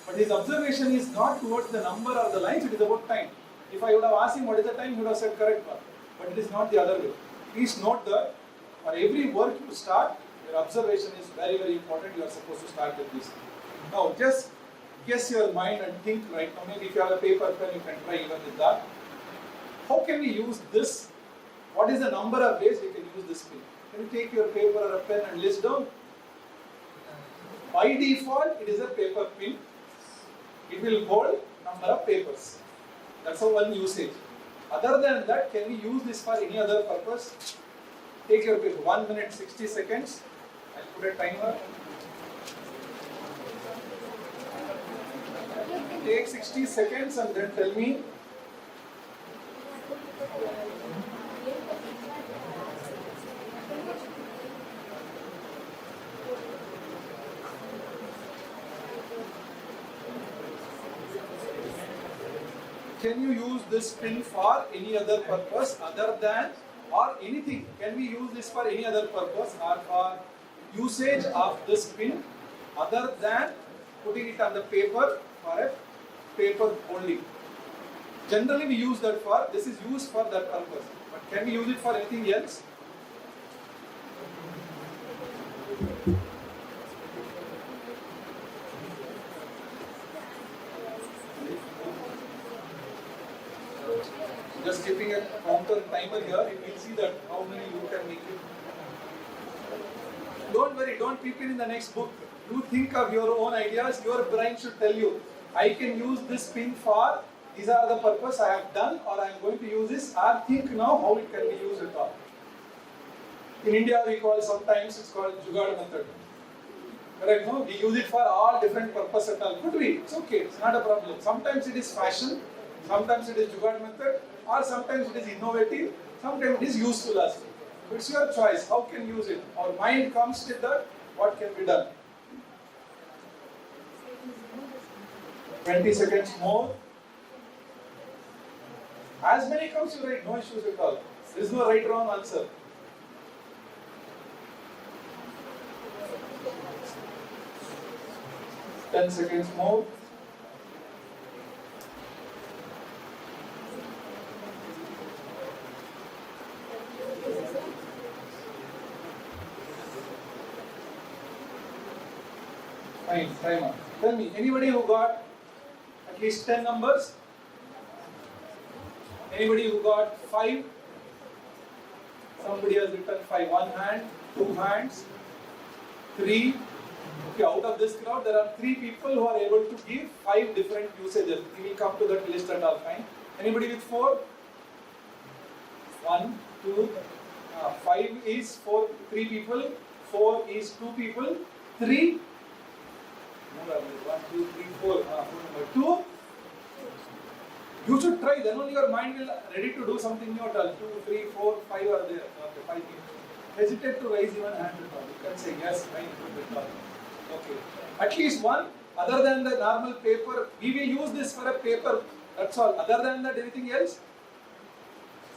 but his observation is not towards the number or the lines, it is about time. If I would have asked him what is the time, he would have said correct one, but it is not the other way. Please note that for every work you start, your observation is very, very important. You are supposed to start with this. Now, just guess your mind and think right now. Maybe if you have a paper pen, you can try even with that. How can we use this? What is the number of ways we can use this pin? Can you take your paper or a pen and list down? By default, it is a paper pin. It will hold number of papers. That's our one usage. Other than that, can we use this for any other purpose? Take your paper, 1 minute 60 seconds. I'll put a timer. Take 60 seconds and then tell me. Can you use this pin for any other purpose other than or anything? Can we use this for any other purpose or for usage of this pin other than putting it on the paper for a paper holding? Generally we use that for, this is used for that purpose. But can we use it for anything else? timer here. You will see that how many you can make it. Don't worry, don't peep in the next book. You think of your own ideas, your brain should tell you, I can use this pin for, these are the purpose I have done, or I am going to use this, or think now how it can be used at all. In India, we call sometimes it's called jugaad method. Correct? No? We use it for all different purpose at all. Could be, it's okay, it's not a problem. Sometimes it is fashion, sometimes it is jugaad method, or sometimes it is innovative, sometimes it is useful as well. It's your choice, how can you use it? Our mind comes with that, what can be done? 20 seconds more. As many comes you write, no issues at all. There is no right wrong answer. Ten seconds more. Fine, timer. Tell me, anybody who got at least 10 numbers? Anybody who got 5? Somebody has written 5. 1 hand, 2 hands, 3. Okay, out of this crowd, there are 3 people who are able to give 5 different usages. We will come to that list at all. Fine. Anybody with 4? 1, 2, 5 is 3 people. 4 is 2 people. 3. 1, 2, 3, 4. 2. You should try, then only your mind will ready to do something new at all. 2, 3, 4, 5 are there. Okay, 5 people. Hesitate to raise even hand at all. You can say yes, fine, good at all. Okay. At least one, other than the normal paper, we will use this for a paper. That's all. Other than that, anything else?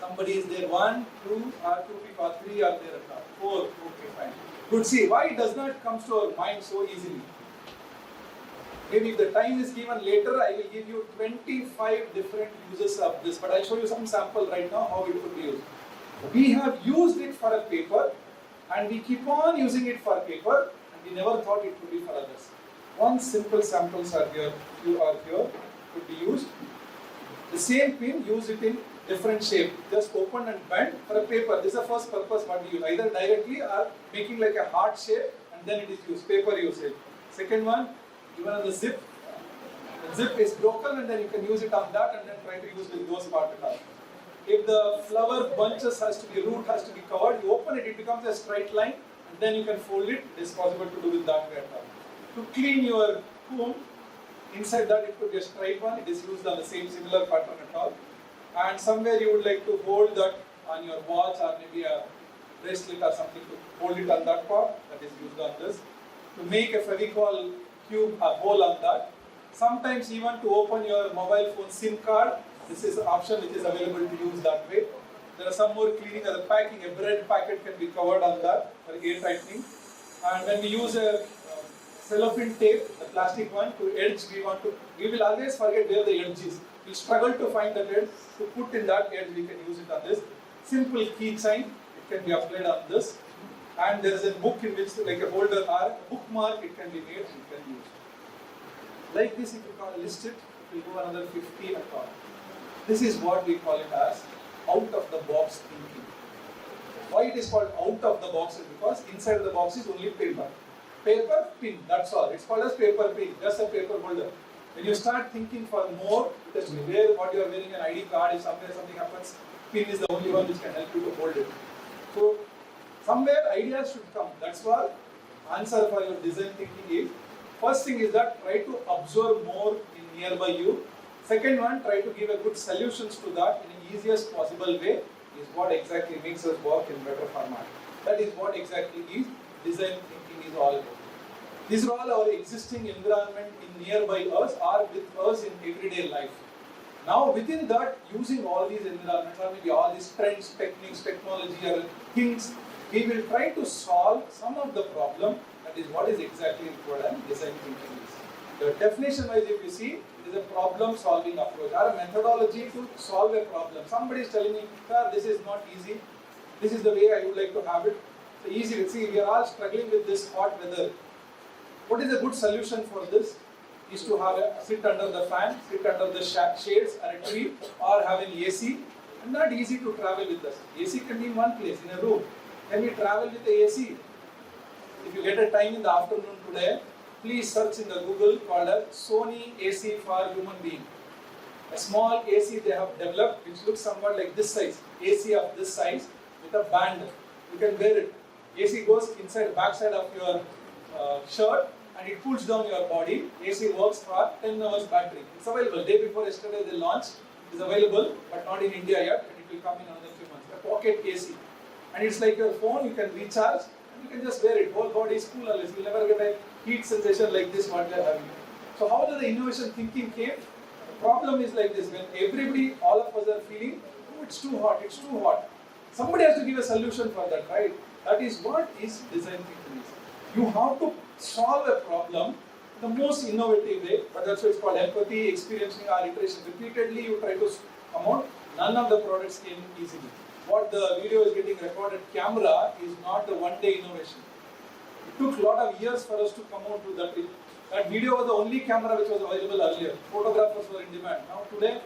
Somebody is there. 1, 2, or 2 people, or 3 are there at all. 4. Okay, fine. Good. See, why it does not come to our mind so easily? Maybe if the time is given later, I will give you 25 different uses of this. But I'll show you some sample right now how it could be used. We have used it for a paper, and we keep on using it for paper, and we never thought it could be for others. One simple samples are here, few are here, could be used. The same pin, use it in different shape. Just open and bend for a paper. This is the first purpose what we use, either directly or making like a heart shape, and then it is used, paper usage. Second one, even on the zip. The zip is broken, and then you can use it on that, and then try to use with those parts at all. If the flower bunches has to be, root has to be covered, you open it, it becomes a straight line, and then you can fold it. It is possible to do with that way at all. To clean your comb, inside that it could be a straight one, it is used on the same similar pattern at all. And somewhere you would like to hold that on your watch or maybe a bracelet or something, to hold it on that part, that is used on this. To make a Fevicol cube, a hole on that. Sometimes even to open your mobile phone SIM card, this is an option which is available to use that way. There are some more cleaning of the packing, a bread packet can be covered on that for air tightening. And when we use a cellophane tape, the plastic one, to edge, we will always forget where the edge is. We struggle to find that edge, to put in that edge, we can use it on this. Simple key sign, it can be applied on this. And there is a book in which, like a holder or bookmark, it can be made, it can be used. Like this, if you can list it, we will go another 50 at all. This is what we call it as out of the box thinking. Why it is called out of the box is because inside the box is only paper. Paper, pin, that's all. It's called as paper pin, just a paper holder. When you start thinking for more, it has to be where what you are wearing an ID card, if somewhere something happens, pin is the only one which can help you to hold it. So, somewhere ideas should come. That's what answer for your design thinking is. First thing is that try to observe more in nearby you. Second one, try to give a good solutions to that in the easiest possible way is what exactly makes us work in better format. That is what exactly is design thinking is all about. These are all our existing environment in nearby us or with us in everyday life. Now within that, using all these environments or maybe all these trends, techniques, technology or things, we will try to solve some of the problem. That is what is exactly what design thinking is. The definition wise, if you see, it is a problem solving approach or a methodology to solve a problem. Somebody is telling me, sir, this is not easy. This is the way I would like to have it. So easy to see, we are all struggling with this hot weather. What is a good solution for this? Is to have sit under the fan, sit under the shades or a tree or have an AC It's not easy to travel with us. AC can be in one place, in a room. Can we travel with the AC? If you get a time in the afternoon today, please search in the Google called as Sony AC for human being. A small AC they have developed which looks somewhat like this size. AC of this size with a band. You can wear it. AC goes inside the backside of your shirt and it cools down your body. AC works for 10 hours battery. It's available. Day before yesterday they launched. It is available but not in India yet, and it will come in another few months. A pocket AC. And it's like your phone, you can recharge and you can just wear it. Whole body is cool always. You'll never get a heat sensation like this what they are having. So how did the innovation thinking came? The problem is like this, when everybody, all of us are feeling, oh, it's too hot, it's too hot. Somebody has to give a solution for that, right? That is what is design thinking is. You have to solve a problem the most innovative way, but that's why it's called empathy, experiencing or iteration. Repeatedly you try to come out, none of the products came easily. What the video is getting recorded, camera is not the one-day innovation. It took a lot of years for us to come out to that. That video was the only camera which was available earlier. Photographers were in demand. Now today,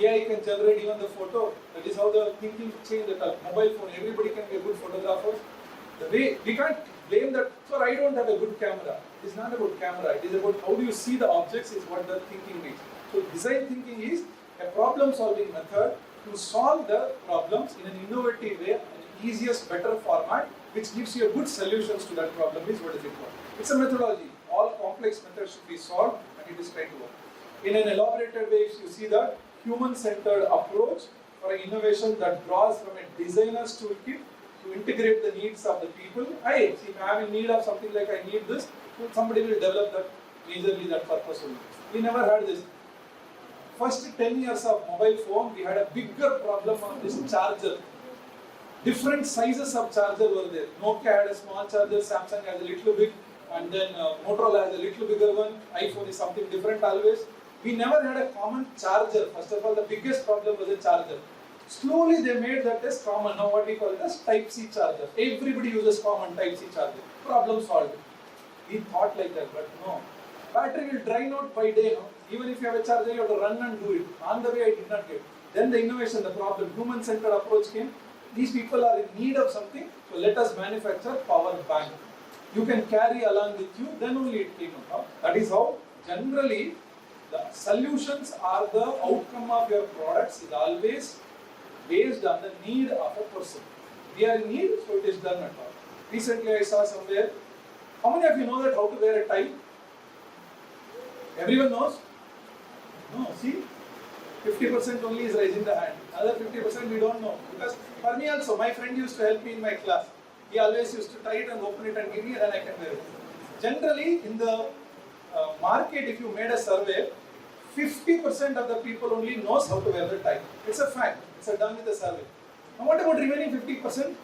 AI can generate even the photo. That is how the thinking changed. That mobile phone, everybody can be a good photographer. The way we can't blame that. So I don't have a good camera. It is not about camera. It is about how do you see the objects is what the thinking means. So design thinking is a problem-solving method to solve the problems in an innovative way, an easiest, better format, which gives you a good solutions to that problem. Is what is it called? It's a methodology. All complex methods should be solved, and it is trying to work. In an elaborated way, you see that human-centered approach for an innovation that draws from a designer's toolkit to integrate the needs of the people. See, if I have a need of something like I need this, somebody will develop that majorly that purpose only. We never had this. First 10 years of mobile phone, we had a bigger problem on this charger. Different sizes of charger were there. Nokia had a small charger, Samsung has a little big, and then Motorola has a little bigger one. iPhone is something different always. We never had a common charger. First of all, the biggest problem was a charger. Slowly they made that as common. Now what we call it as Type-C charger. Everybody uses common Type-C charger. Problem solved. We thought like that, but no. Battery will drain out by day. No? Even if you have a charger, you have to run and do it. On the way, I did not get. Then the innovation, the problem, human-centered approach came. These people are in need of something, so let us manufacture power bank. You can carry along with you, then only it came about. That is how generally the solutions are the outcome of your products is always based on the need of a person. We are in need, so it is done at all. Recently I saw somewhere, how many of you know that how to wear a tie? Everyone knows? No, see? 50% only is raising the hand. Other 50% we don't know. Because for me also, my friend used to help me in my class. He always used to tie it and open it and give me, and then I can wear it. Generally, in the market, if you made a survey, 50% of the people only knows how to wear the tie. It's a fact. It's done with a survey. Now what about remaining 50%?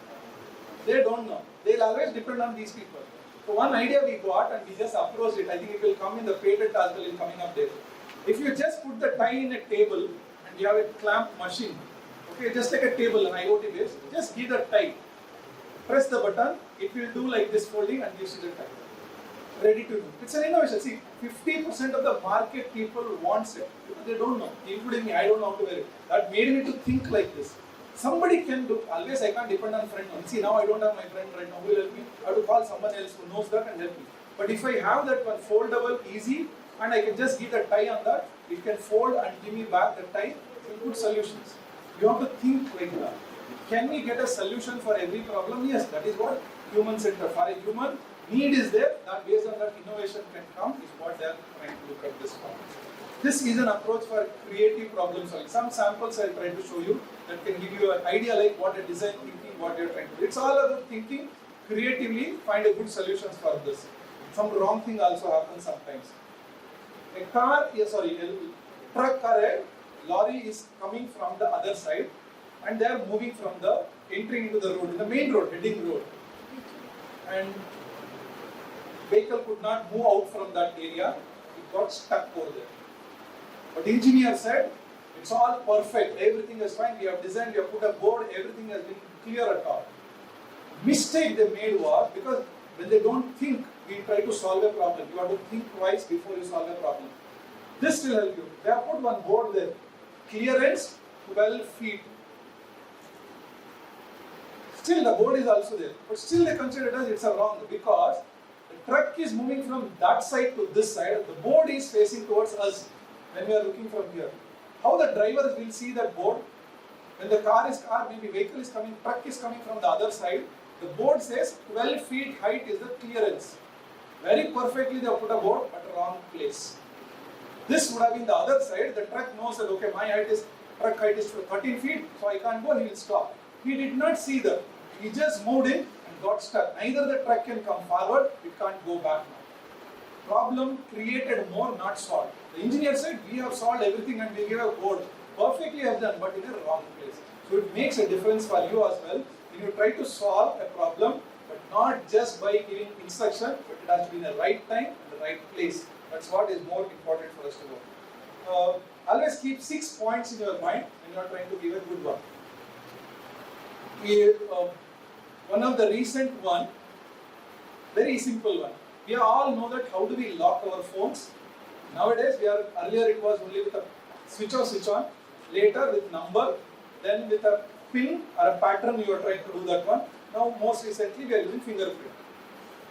They don't know. They'll always depend on these people. So one idea we got and we just approached it. I think it will come in the patent as well in coming up there. If you just put the tie in a table and you have a clamp machine, okay, just like a table, an IoT base, just give the tie. Press the button, it will do like this folding and gives you the tie. Ready to do. It's an innovation. See, 50% of the market people wants it. They don't know. Including me, I don't know how to wear it. That made me to think like this. Somebody can do. Always I can't depend on friend. See, now I don't have my friend right now who will help me. I have to call someone else who knows that and help me. But if I have that one foldable, easy, and I can just give the tie on that, it can fold and give me back the tie. Good solutions. You have to think like that. Can we get a solution for every problem? Yes, that is what human-centered. For a human, need is there, that based on that innovation can come, is what they are trying to look at this one. This is an approach for creative problem solving. Some samples I will try to show you that can give you an idea like what a design thinking, what they are trying to do. It's all about thinking creatively, find a good solutions for this. Some wrong thing also happens sometimes. A truck or a lorry is coming from the other side and they are moving from the entering into the road, in the main road, heading road. And vehicle could not move out from that area, it got stuck over there. But the engineer said, it's all perfect, everything is fine, we have designed, we have put a board, everything has been clear at all. Mistake they made was, because when they don't think, we try to solve a problem. You have to think twice before you solve a problem. This will help you. They have put one board there, clearance 12 feet. Still the board is also there, but still they consider it as it's a wrong because the truck is moving from that side to this side, the board is facing towards us when we are looking from here. How the driver will see that board? When the car, maybe vehicle is coming, truck is coming from the other side, the board says 12 feet height is the clearance. Very perfectly they have put a board at a wrong place. This would have been the other side, the truck knows that okay, my truck height is 13 feet, so I can't go, he will stop. He did not see that. He just moved in and got stuck. Neither the truck can come forward, it can't go back now. Problem created more, not solved. The engineer said, we have solved everything and we gave a code. Perfectly have done, but in a wrong place. So it makes a difference for you as well. When you try to solve a problem, but not just by giving instruction, but it has to be in the right time and the right place. That's what is more important for us to know. Always keep 6 points in your mind when you are trying to give a good one. One of the recent one, very simple one. We all know that how do we lock our phones. Nowadays, earlier it was only with a switch off, switch on. Later with number, then with a pin or a pattern you are trying to do that one. Now most recently we are using fingerprint.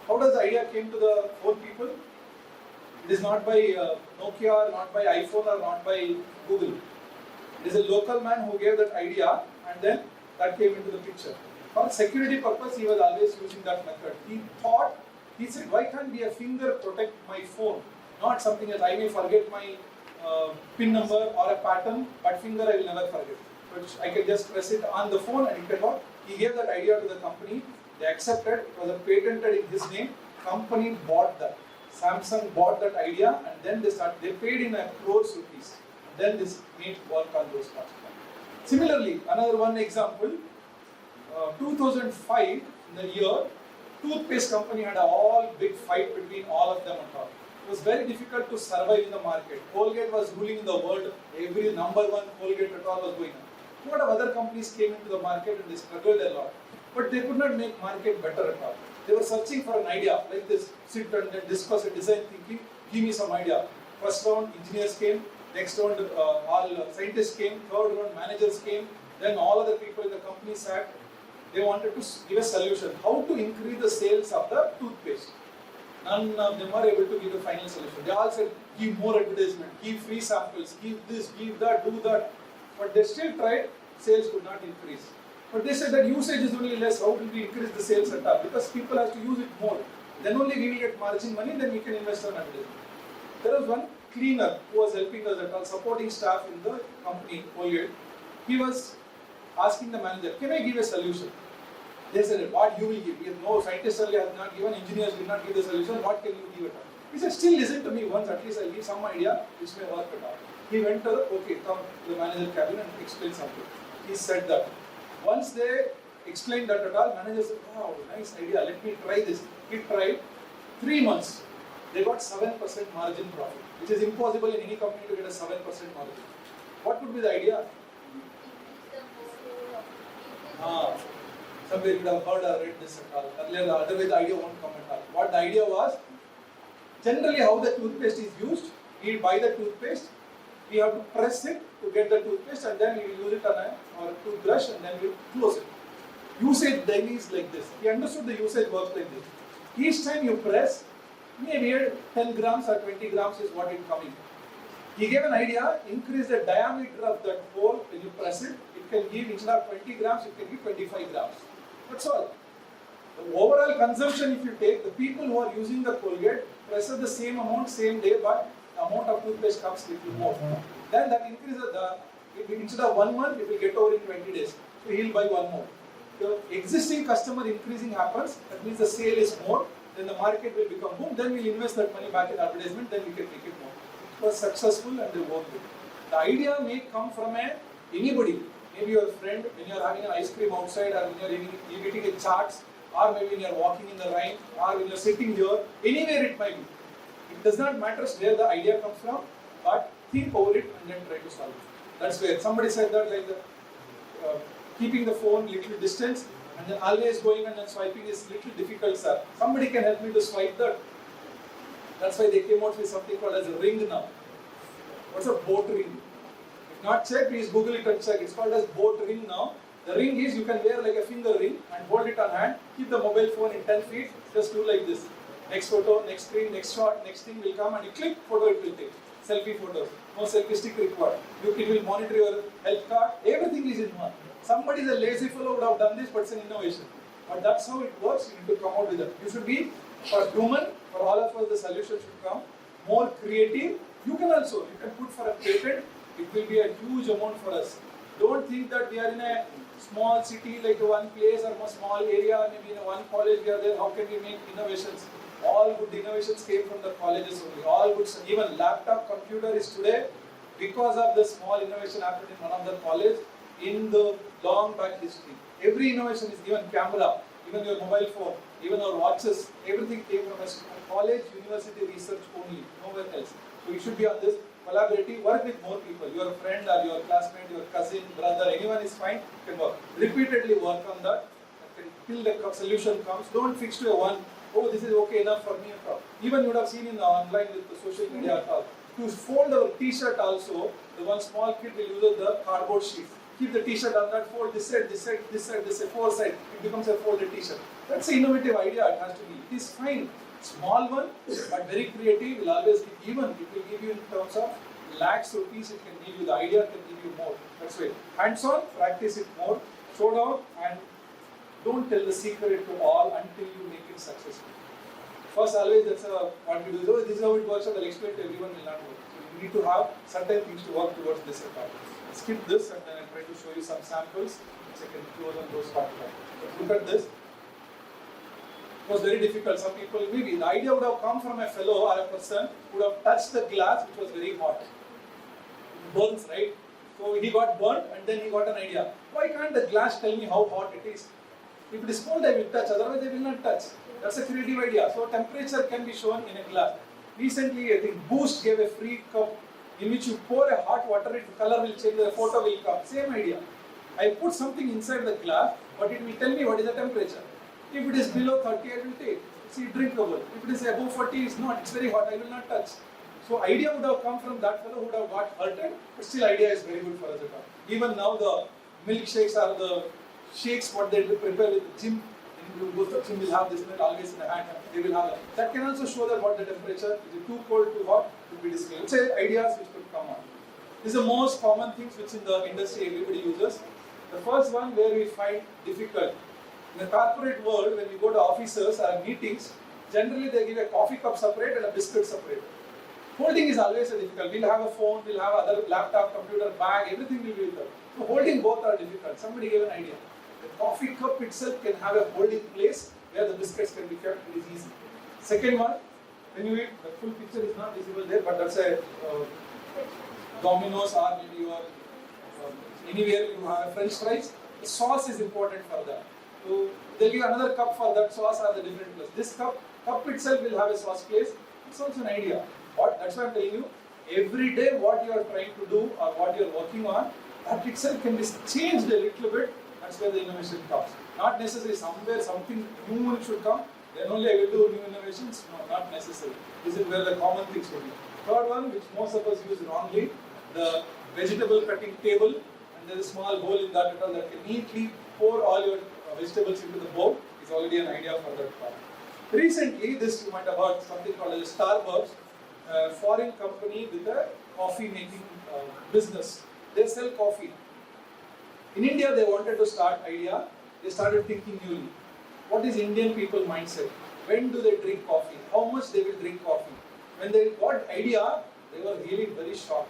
How does the idea came to the phone people? It is not by Nokia, not by iPhone or not by Google. It is a local man who gave that idea and then that came into the picture. For security purpose, he was always using that method. He said, why can't be a finger protect my phone? Not something else. I may forget my pin number or a pattern, but finger I will never forget. But I can just press it on the phone and it can work. He gave that idea to the company. They accepted. It was patented in his name. Company bought that. Samsung bought that idea and then they paid in a crores rupees. And then this made work on those parts. Similarly, another one example, 2005, in the year, toothpaste company had a all big fight between all of them at all. It was very difficult to survive in the market. Colgate was ruling in the world, every number one Colgate at all was going on. A lot of other companies came into the market and they struggled a lot. But they could not make market better at all. They were searching for an idea like this, sit and discuss a design thinking, give me some idea. First round, engineers came, next round, all scientists came, third round, managers came, then all other people in the company sat. They wanted to give a solution, how to increase the sales of the toothpaste. None of them were able to give the final solution. They all said, give more advertisement, give free samples, give this, give that, do that. But they still tried, sales could not increase. But they said that usage is only less, how will we increase the sales at all? Because people have to use it more. Then only we will get margin money, then we can invest on advertisement. There was one cleaner who was helping us at all, supporting staff in the company, Colgate. He was asking the manager, can I give a solution? They said, what you will give? No, scientists earlier have not given, engineers will not give the solution, what can you give at all? He said, still listen to me once, at least I'll give some idea, which may work at all. He went to come to the manager cabin and explain something. He said that. Once they explained that at all, manager said, wow, nice idea, let me try this. He tried, 3 months, they got 7% margin profit, which is impossible in any company to get a 7% margin. What would be the idea? Somebody would have heard or read this at all. Earlier, otherwise the idea won't come at all. What the idea was, generally how the toothpaste is used, we buy the toothpaste, we have to press it to get the toothpaste and then we will use it on a toothbrush and then we will close it. Usage daily is like this. He understood the usage works like this. Each time you press, maybe 10 grams or 20 grams is what is coming. He gave an idea, increase the diameter of that hole when you press it, it can give, instead of 20 grams, it can give 25 grams. That's all. The overall consumption, if you take, the people who are using the Colgate press the same amount, same day, but the amount of toothpaste comes little more. Then that increases instead of 1 month, it will get over in 20 days. So he will buy one more. The existing customer increasing happens, that means the sale is more, then the market will become boom, then we'll invest that money back in advertisement, then we can make it more. It was successful and they worked it. The idea may come from anybody. Maybe your friend, when you are having an ice cream outside, or when you are eating a charts, or maybe when you are walking in the rain, or when you are sitting here, anywhere it might be. It does not matter where the idea comes from, but think over it and then try to solve it. That's where somebody said that like keeping the phone little distance and then always going and then swiping is little difficult, sir. Somebody can help me to swipe that. That's why they came out with something called as a ring now. What's a boat ring? If not check, please Google it and check. It's called as boat ring now. The ring is you can wear like a finger ring and hold it on hand, keep the mobile phone in 10 feet, just do like this. Next photo, next screen, next shot, next thing will come and you click, photo it will take. Selfie photos, no selfie stick required. It will monitor your health card, everything is in one. Somebody is a lazy fellow would have done this, but it's an innovation. But that's how it works, you need to come out with it. You should be, for human, for all of us, the solution should come more creative. You can put for a patent, it will be a huge amount for us. Don't think that we are in a small city like one place or a small area, maybe in one college we are there, how can we make innovations? All good innovations came from the colleges only. All good, even laptop computer is today because of the small innovation happened in one of the college in the long back history. Every innovation is given camera, even your mobile phone, even our watches, everything came from a college, university research only, nowhere else. So you should be on this collaborative, work with more people, your friend or your classmate, your cousin, brother, anyone is fine, you can work. Repeatedly work on that, till the solution comes. Don't fix to a one, oh this is okay enough for me at all. Even you would have seen in the online with the social media at all. To fold our t-shirt also, the one small kid will use the cardboard sheet. Keep the t-shirt on that, fold this side, this side, this side, this side, four side, it becomes a folded t-shirt. That's an innovative idea, it has to be. It is fine. Small one, but very creative, will always be given. It will give you in terms of lakhs rupees, it can give you, the idea can give you more. That's why. Hands-on, practice it more, show down, and don't tell the secret to all until you make it successful. First, always that's what you do. Oh, this is how it works, and I'll explain to everyone will not work. So you need to have certain things to work towards this at all. Skip this and then I'll try to show you some samples which I can close on those parts. Look at this. It was very difficult. Some people, maybe the idea would have come from a fellow or a person who would have touched the glass which was very hot. It burns, right? So he got burnt and then he got an idea. Why can't the glass tell me how hot it is? If it is cold, I will touch, otherwise I will not touch. That's a creative idea. So temperature can be shown in a glass. Recently, I think Boost gave a free cup in which you pour a hot water, its color will change, the photo will come. Same idea. I put something inside the glass, but it will tell me what is the temperature. If it is below 30, I will take. See, drinkable. If it is above 40, it's not. It's very hot. I will not touch. So idea would have come from that fellow who would have got hurted, but still idea is very good for us. Even now the milkshakes are the shakes what they prepare with the gym. You go to the gym, will have this milk always in the hand. They will have that can also show that what the temperature is. It too cold, too hot, will be displayed. Let's say ideas which could come on. This is the most common things which in the industry everybody uses. The first one where we find difficult. In the corporate world, when you go to offices or meetings, generally they give a coffee cup separate and a biscuit separate. Holding is always a difficult. We'll have a phone, we'll have other laptop, computer, bag, everything will be with us. So holding both are difficult. Somebody gave an idea. The coffee cup itself can have a holding place where the biscuits can be kept. It is easy. Second one, when you eat, the full picture is not visible there, but that's a Domino's or maybe you are anywhere you have a French fries. The sauce is important for that. So they'll give another cup for that sauce or the different place. This cup itself will have a sauce place. It's also an idea. That's why I'm telling you. Every day, what you are trying to do or what you are working on, that itself can be changed a little bit. That's where the innovation comes. Not necessarily somewhere something new should come, then only I will do new innovations. No, not necessary. This is where the common things will be. Third one, which most of us use wrongly, the vegetable cutting table, and there is a small bowl in that that can neatly pour all your vegetables into the bowl. Is already an idea for that part. Recently, this you might have heard something called as Starbucks, a foreign company with a coffee making business. They sell coffee. In India, they wanted to start idea. They started thinking newly. What is Indian people mindset? When do they drink coffee? How much they will drink coffee? When they got idea, they were really very shocked.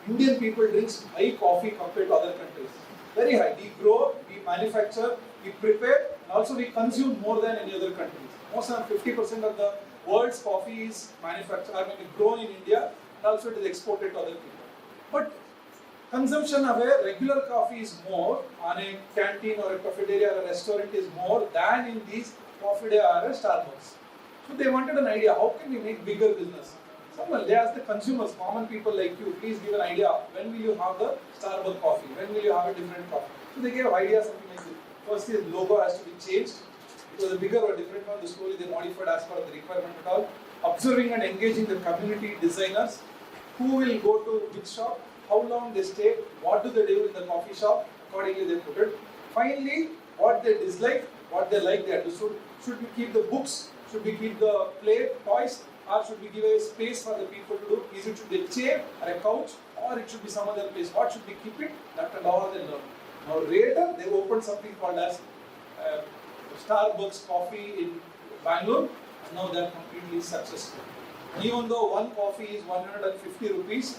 Indian people drink high coffee compared to other countries. Very high. We grow, we manufacture, we prepare, and also we consume more than any other countries. Most than 50% of the world's coffee is manufactured, grown in India, and also it is exported to other people. But consumption of a regular coffee is more on a canteen or a cafeteria or a restaurant is more than in these coffee day or a Starbucks. So they wanted an idea, how can we make bigger business? Someone, they asked the consumers, common people like you, please give an idea, when will you have the Starbucks coffee? When will you have a different coffee? So they gave ideas, something like this. First is logo has to be changed. It was a bigger or different one, slowly they modified as per the requirement at all. Observing and engaging the community designers, who will go to which shop, how long they stay, what do they do in the coffee shop, accordingly they put it. Finally, what they dislike, what they like, they understood. Should we keep the books? Should we keep the play, toys? Or should we give a space for the people to do? Is it should be a chair or a couch, or it should be some other place? What should we keep it? That and all they learn. Now later they opened something called as Starbucks coffee in Bangalore, and now they are completely successful. Even though one coffee is 150 rupees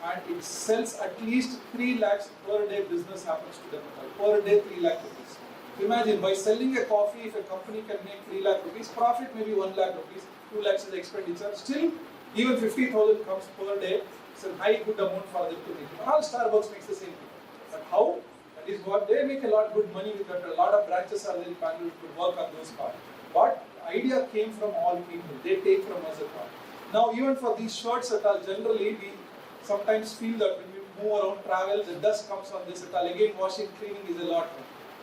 and it sells at least 3 lakhs per day, business happens to them. Per day 3 lakh rupees. Imagine by selling a coffee, if a company can make 3 lakh rupees, profit maybe 1 lakh rupees, 2 lakhs is the expenditure. Still, even 50,000 comes per day. It's a high good amount for them to make. All Starbucks makes the same thing. But how? That is what they make a lot good money with that. A lot of branches are there in Bangalore to work on those parts. But the idea came from all people. They take from us a part. Now, even for these shirts at all, generally we sometimes feel that when we move around, travel, the dust comes on this at all. Again, washing, cleaning is a lot.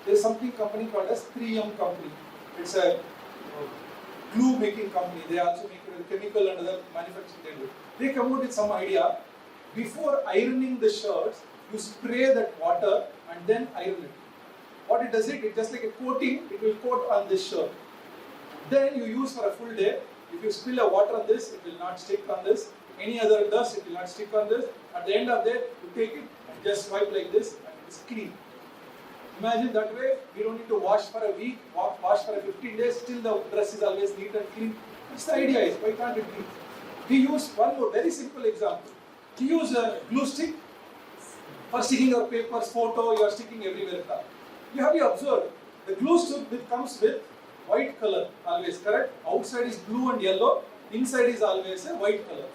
There is something company called as 3M company. It's a glue making company. They also make it with chemical and other manufacturing they do. They come out with some idea. Before ironing the shirts, you spray that water and then iron it. What it does it just like a coating, it will coat on this shirt. Then you use for a full day. If you spill a water on this, it will not stick on this. Any other dust, it will not stick on this. At the end of the day, you take it and just wipe like this and it's clean. Imagine that way, we don't need to wash for a week, wash for 15 days, still the dress is always neat and clean. That's the idea is, why can't it be? We use one more very simple example. We use a glue stick for sticking your papers, photo, you are sticking everywhere. You have you observed, the glue stick comes with white color, always, correct? Outside is blue and yellow, inside is always a white color.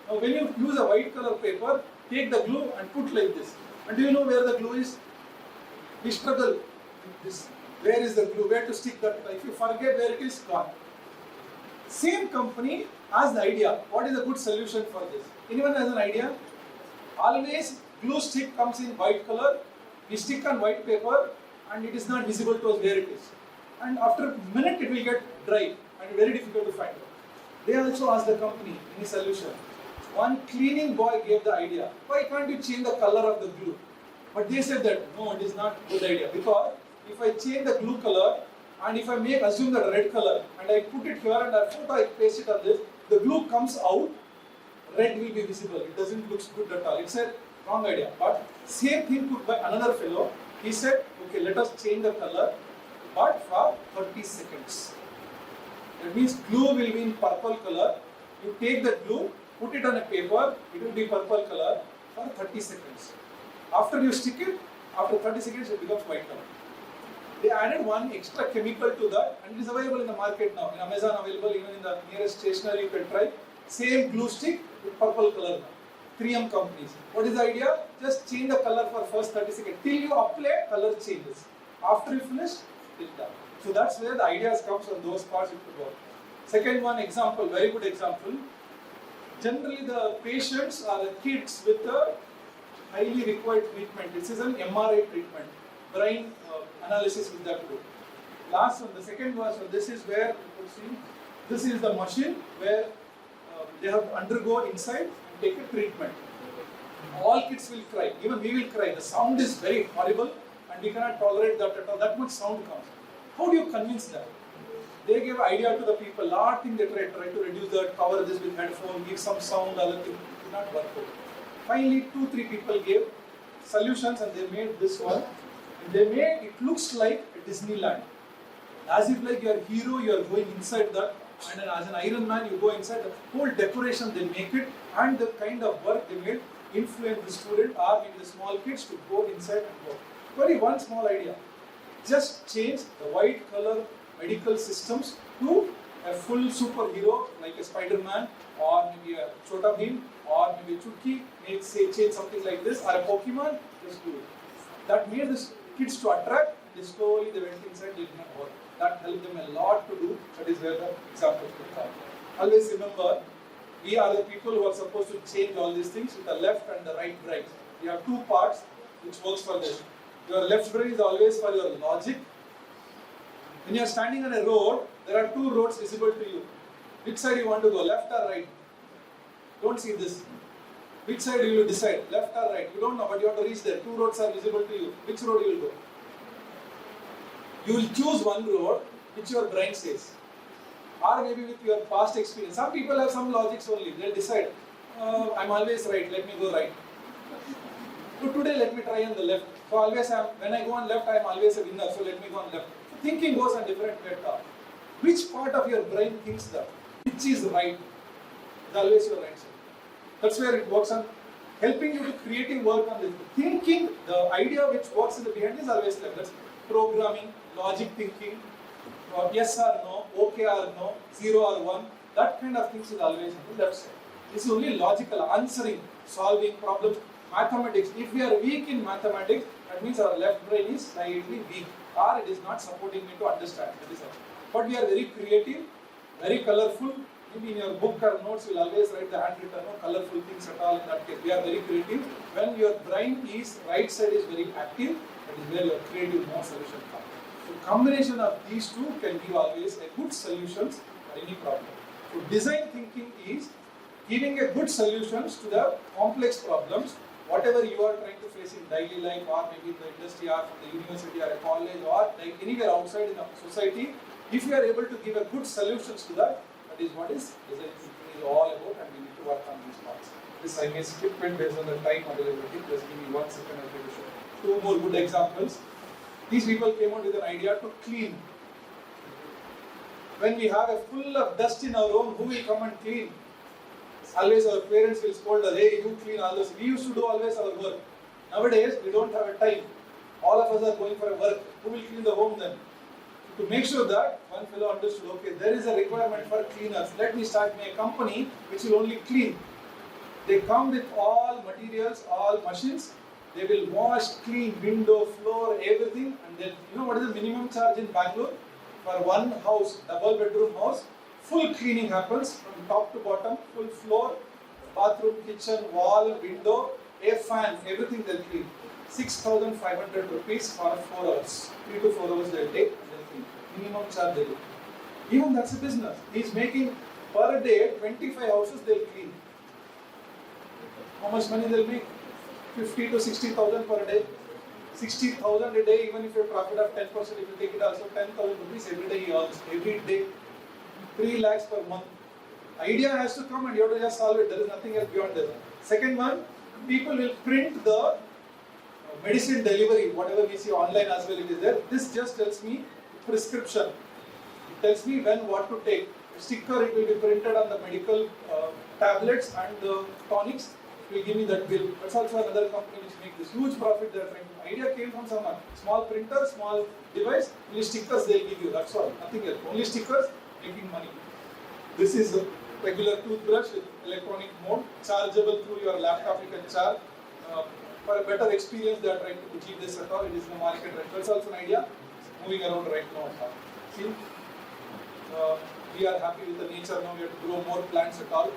Now when you use a white color paper, take the glue and put like this. And do you know where the glue is? We struggle with this. Where is the glue? Where to stick that? If you forget where it is, gone. Same company has the idea. What is a good solution for this? Anyone has an idea? Always glue stick comes in white color. We stick on white paper and it is not visible to us where it is. And after a minute it will get dry and very difficult to find out. They also asked the company any solution. One cleaning boy gave the idea. Why can't you change the color of the glue? But they said that no, it is not a good idea because if I change the glue color and if I assume that red color and I put it here and I paste it on this, the glue comes out, red will be visible. It doesn't look good at all. It's a wrong idea. But same thing put by another fellow. He said, okay, let us change the color, but for 30 seconds. That means glue will be in purple color. You take the glue, put it on a paper, it will be purple color for 30 seconds. After you stick it, after 30 seconds it becomes white color. They added one extra chemical to that and it is available in the market now. In Amazon available, even in the nearest stationery you can try. Same glue stick with purple color now. 3M companies. What is the idea? Just change the color for first 30 seconds. Till you apply, color changes. After you finish, it's done. So that's where the ideas comes on those parts it could work. Second one example, very good example. Generally the patients are the kids with a highly required treatment. This is an MRI treatment, brain analysis with that group. Last one, the second one, so this is where you could see, this is the machine where they have to undergo inside and take a treatment. All kids will cry, even we will cry. The sound is very horrible and we cannot tolerate that at all. That much sound comes. How do you convince them? They gave idea to the people, lot thing they try to reduce that, cover this with headphone, give some sound, other thing. It did not work out. Finally, 2-3 people gave solutions and they made this one. And they made, it looks like a Disneyland. As if like you are a hero, you are going inside that. And then as an Iron Man, you go inside. The whole decoration they make it and the kind of work they made influence the student or maybe the small kids to go inside and work. Only one small idea. Just change the white color medical systems to a full superhero like a Spider-Man or maybe a Chota Bheem or maybe a Chutki, change something like this or a Pokemon, just do it. That made the kids to attract and they slowly they went inside, they did not work. That helped them a lot to do. That is where the examples will come. Always remember, we are the people who are supposed to change all these things with the left and the right brain. We have two parts which works for this. Your left brain is always for your logic. When you are standing on a road, there are two roads visible to you. Which side you want to go, left or right? Don't see this. Which side you will decide, left or right? You don't know, but you have to reach there. Two roads are visible to you. Which road you will go? You will choose one road which your brain says. Or maybe with your past experience. Some people have some logics only. They'll decide, I'm always right, let me go right. So today let me try on the left. So always when I go on left, I'm always a winner, so let me go on left. So thinking goes on different way. Which part of your brain thinks that? Which is right? It's always your right side. That's where it works on helping you to creative work on this. Thinking, the idea which works in the behind is always left. That's programming, logic thinking, yes or no, okay or no, 0 or 1, that kind of things is always on the left side. This is only logical, answering, solving problems. Mathematics, if we are weak in mathematics, that means our left brain is slightly weak, or it is not supporting me to understand. That is all. But we are very creative, very colorful. Maybe in your book or notes, you will always write the handwritten, no colorful things at all in that case. We are very creative. When your brain is, right side is very active, that is where your creative more solution comes. So combination of these two can give always a good solutions for any problem. So design thinking is giving a good solutions to the complex problems, whatever you are trying to face in daily life, or maybe in the industry, or from the university, or a college, or like anywhere outside in the society. If you are able to give a good solutions to that, that is what is design thinking is all about, and we need to work on these parts. This I may skip it based on the time availability. Just give me 1 second, I'll try to show. Two more good examples. These people came out with an idea to clean. When we have a full of dust in our home, who will come and clean? Always our parents will scold us, hey, you clean all this. We used to do always our work. Nowadays, we don't have a time. All of us are going for a work. Who will clean the home then? To make sure that one fellow understood, okay, there is a requirement for cleaners. Let me start my company which will only clean. They come with all materials, all machines. They will wash, clean, window, floor, everything. And then, you know what is the minimum charge in Bangalore? For one house, double bedroom house, full cleaning happens from top to bottom, full floor, bathroom, kitchen, wall, window, a fan, everything they'll clean. 6,500 rupees for 4 hours. 3 to 4 hours they'll take and they'll clean. Minimum charge they do. Even that's a business. He's making per day 25 houses they'll clean. How much money they'll make? 50 to 60,000 per day. 60,000 a day, even if you profit of 10%, if you take it also 10,000 rupees every day he earns. Every day. 3 lakhs per month. Idea has to come and you have to just solve it. There is nothing else beyond that. Second one, people will print the medicine delivery, whatever we see online as well, it is there. This just tells me prescription. It tells me when what to take. A sticker, it will be printed on the medical tablets and the tonics. It will give me that bill. That's also another company which makes this huge profit. They are trying. Idea came from someone. Small printer, small device, only stickers they will give you. That's all. Nothing else. Only stickers making money. This is a regular toothbrush with electronic mode, chargeable through your laptop. You can charge. For a better experience, they are trying to achieve this at all. It is in the market. Right? That's also an idea. Moving around right now. See, we are happy with the nature now. We have to grow more plants at all.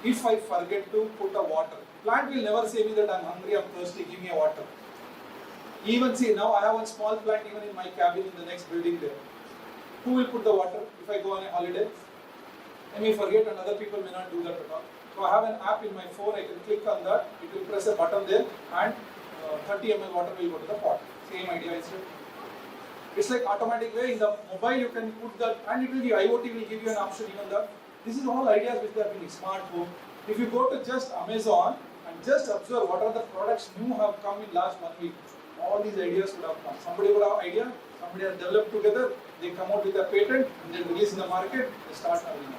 If I forget to put a water, plant will never say me that I'm hungry, I'm thirsty. Give me a water. Even see now I have one small plant even in my cabin in the next building there. Who will put the water if I go on a holiday? I may forget and other people may not do that at all. So I have an app in my phone, I can click on that, it will press a button there and 30 ml water will go to the pot. Same idea is here. It's like automatic way. In the mobile you can put that and it will give, IoT will give you an option even that. This is all ideas which they are being smart home. If you go to just Amazon and just observe what are the products new have come in last 1 week, all these ideas would have come. Somebody would have idea, somebody has developed together, they come out with a patent and then release in the market, they start earning money.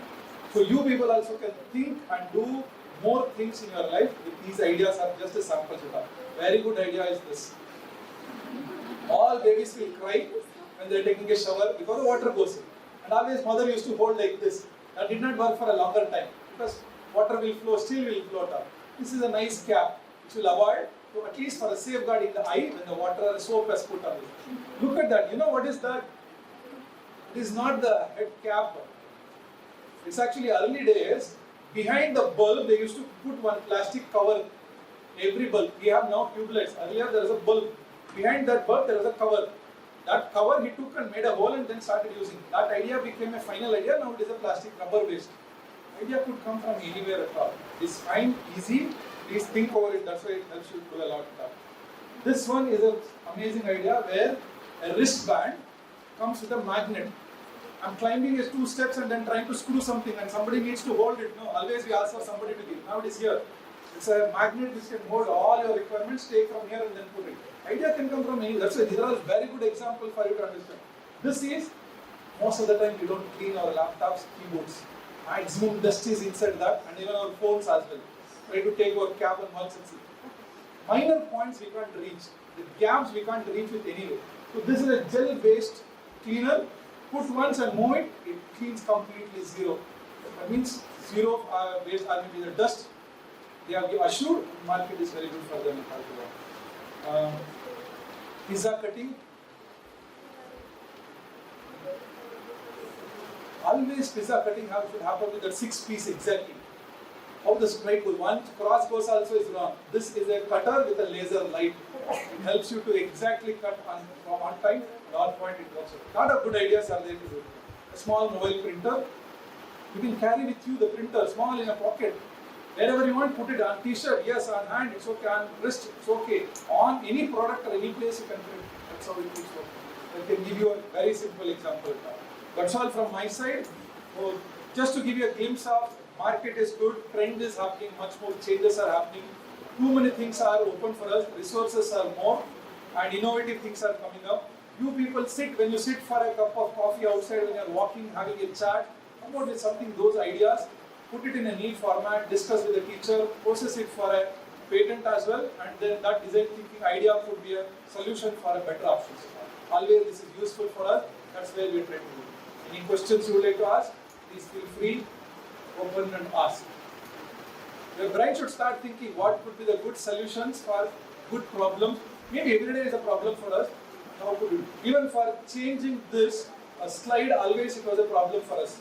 So you people also can think and do more things in your life with these ideas are just a sample. Very good idea is this. All babies will cry when they are taking a shower because the water goes in. And always mother used to hold like this. That did not work for a longer time because water will flow, still will float up. This is a nice cap which will avoid, so at least for a safeguarding the eye when the water or soap has put on it. Look at that. You know what is that? It is not the head cap. It's actually early days. Behind the bulb, they used to put one plastic cover. Every bulb. We have now tubelets. Earlier there was a bulb. Behind that bulb there was a cover. That cover he took and made a hole and then started using. That idea became a final idea. Now it is a plastic rubber based. Idea could come from anywhere at all. It's fine, easy. Please think over it, that's why it helps you do a lot of stuff. This one is an amazing idea where a wristband comes with a magnet. I'm climbing is 2 steps and then trying to screw something and somebody needs to hold it. No, always we ask for somebody to give. Now it is here. It's a magnet which can hold all your requirements, take from here and then put it. Idea can come from any. That's why these are a very good example for you to understand. This is, most of the time we don't clean our laptops, keyboards. Maximum dust is inside that and even our phones as well. Try to take our cap and mugs and see. Minor points we can't reach. The gaps we can't reach with anyway. So this is a gel-based cleaner. Put once and move it, it cleans completely zero. That means zero waste or maybe the dust. They have assured market is very good for them. Pizza cutting. Always pizza cutting should happen with that 6-piece exactly. How the straight goes, one cross goes also is wrong. This is a cutter with a laser light. It helps you to exactly cut on time. All point it works. A lot of good ideas are there to do. A small mobile printer. You can carry with you the printer, small in a pocket. Wherever you want, put it on t-shirt, yes, on hand, it's okay, on wrist, it's okay. On any product or any place you can print. That's how it keeps working. I can give you a very simple example. That's all from my side. So just to give you a glimpse of market is good, trend is happening, much more changes are happening. Too many things are open for us, resources are more, and innovative things are coming up. You people sit, when you sit for a cup of coffee outside, when you are walking, having a chat, come out with something, those ideas, put it in a neat format, discuss with the teacher, process it for a patent as well, and then that design thinking idea could be a solution for a better option. Always this is useful for us, that's where we try to do. Any questions you would like to ask, please feel free, open and ask. Your brain should start thinking what could be the good solutions for good problems. Maybe every day is a problem for us. How could we? Even for changing this, a slide always it was a problem for us.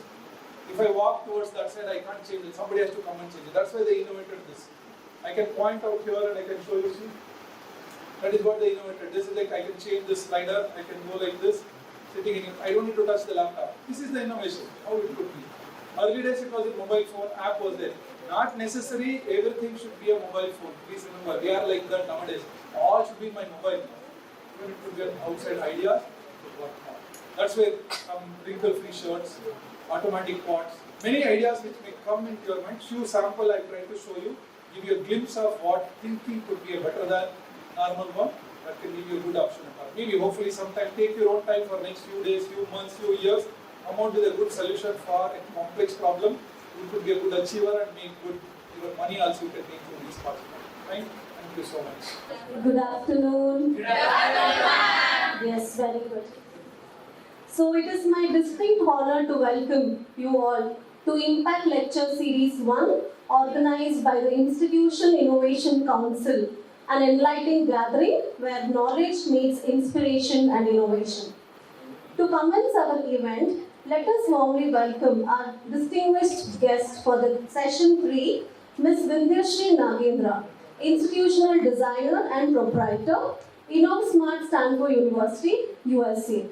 If I walk towards that side, I can't change it. Somebody has to come and change it. That's why they innovated this. I can point out here and I can show you. See, that is what they innovated. This is like I can change this slider. I can go like this, sitting in it. I don't need to touch the laptop. This is the innovation. How it could be. Early days it was a mobile phone. App was there. Not necessary. Everything should be a mobile phone. Please remember, we are like that nowadays. All should be in my mobile. Even it could be an outside idea. That's where some wrinkle-free shirts, automatic pots, many ideas which may come into your mind. Few sample I try to show you, give you a glimpse of what thinking could be a better than normal one. That can give you a good option. Maybe hopefully sometime take your own time for next few days, few months, few years, come out with a good solution for a complex problem. You could be a good achiever and make good your money also you can make from these parts. Fine? Thank you so much. Good afternoon. Good afternoon. Yes, very good. So it is my distinct honor to welcome you all to Impact Lecture Series 1, organized by the Institution Innovation Council, an enlightening gathering where knowledge meets inspiration and innovation. To commence our event, let us warmly welcome our distinguished guest for the session 3, Ms. Vindhyashree Nagendra, Institutional Designer and Proprietor, InnovSmart Stanford University, USA.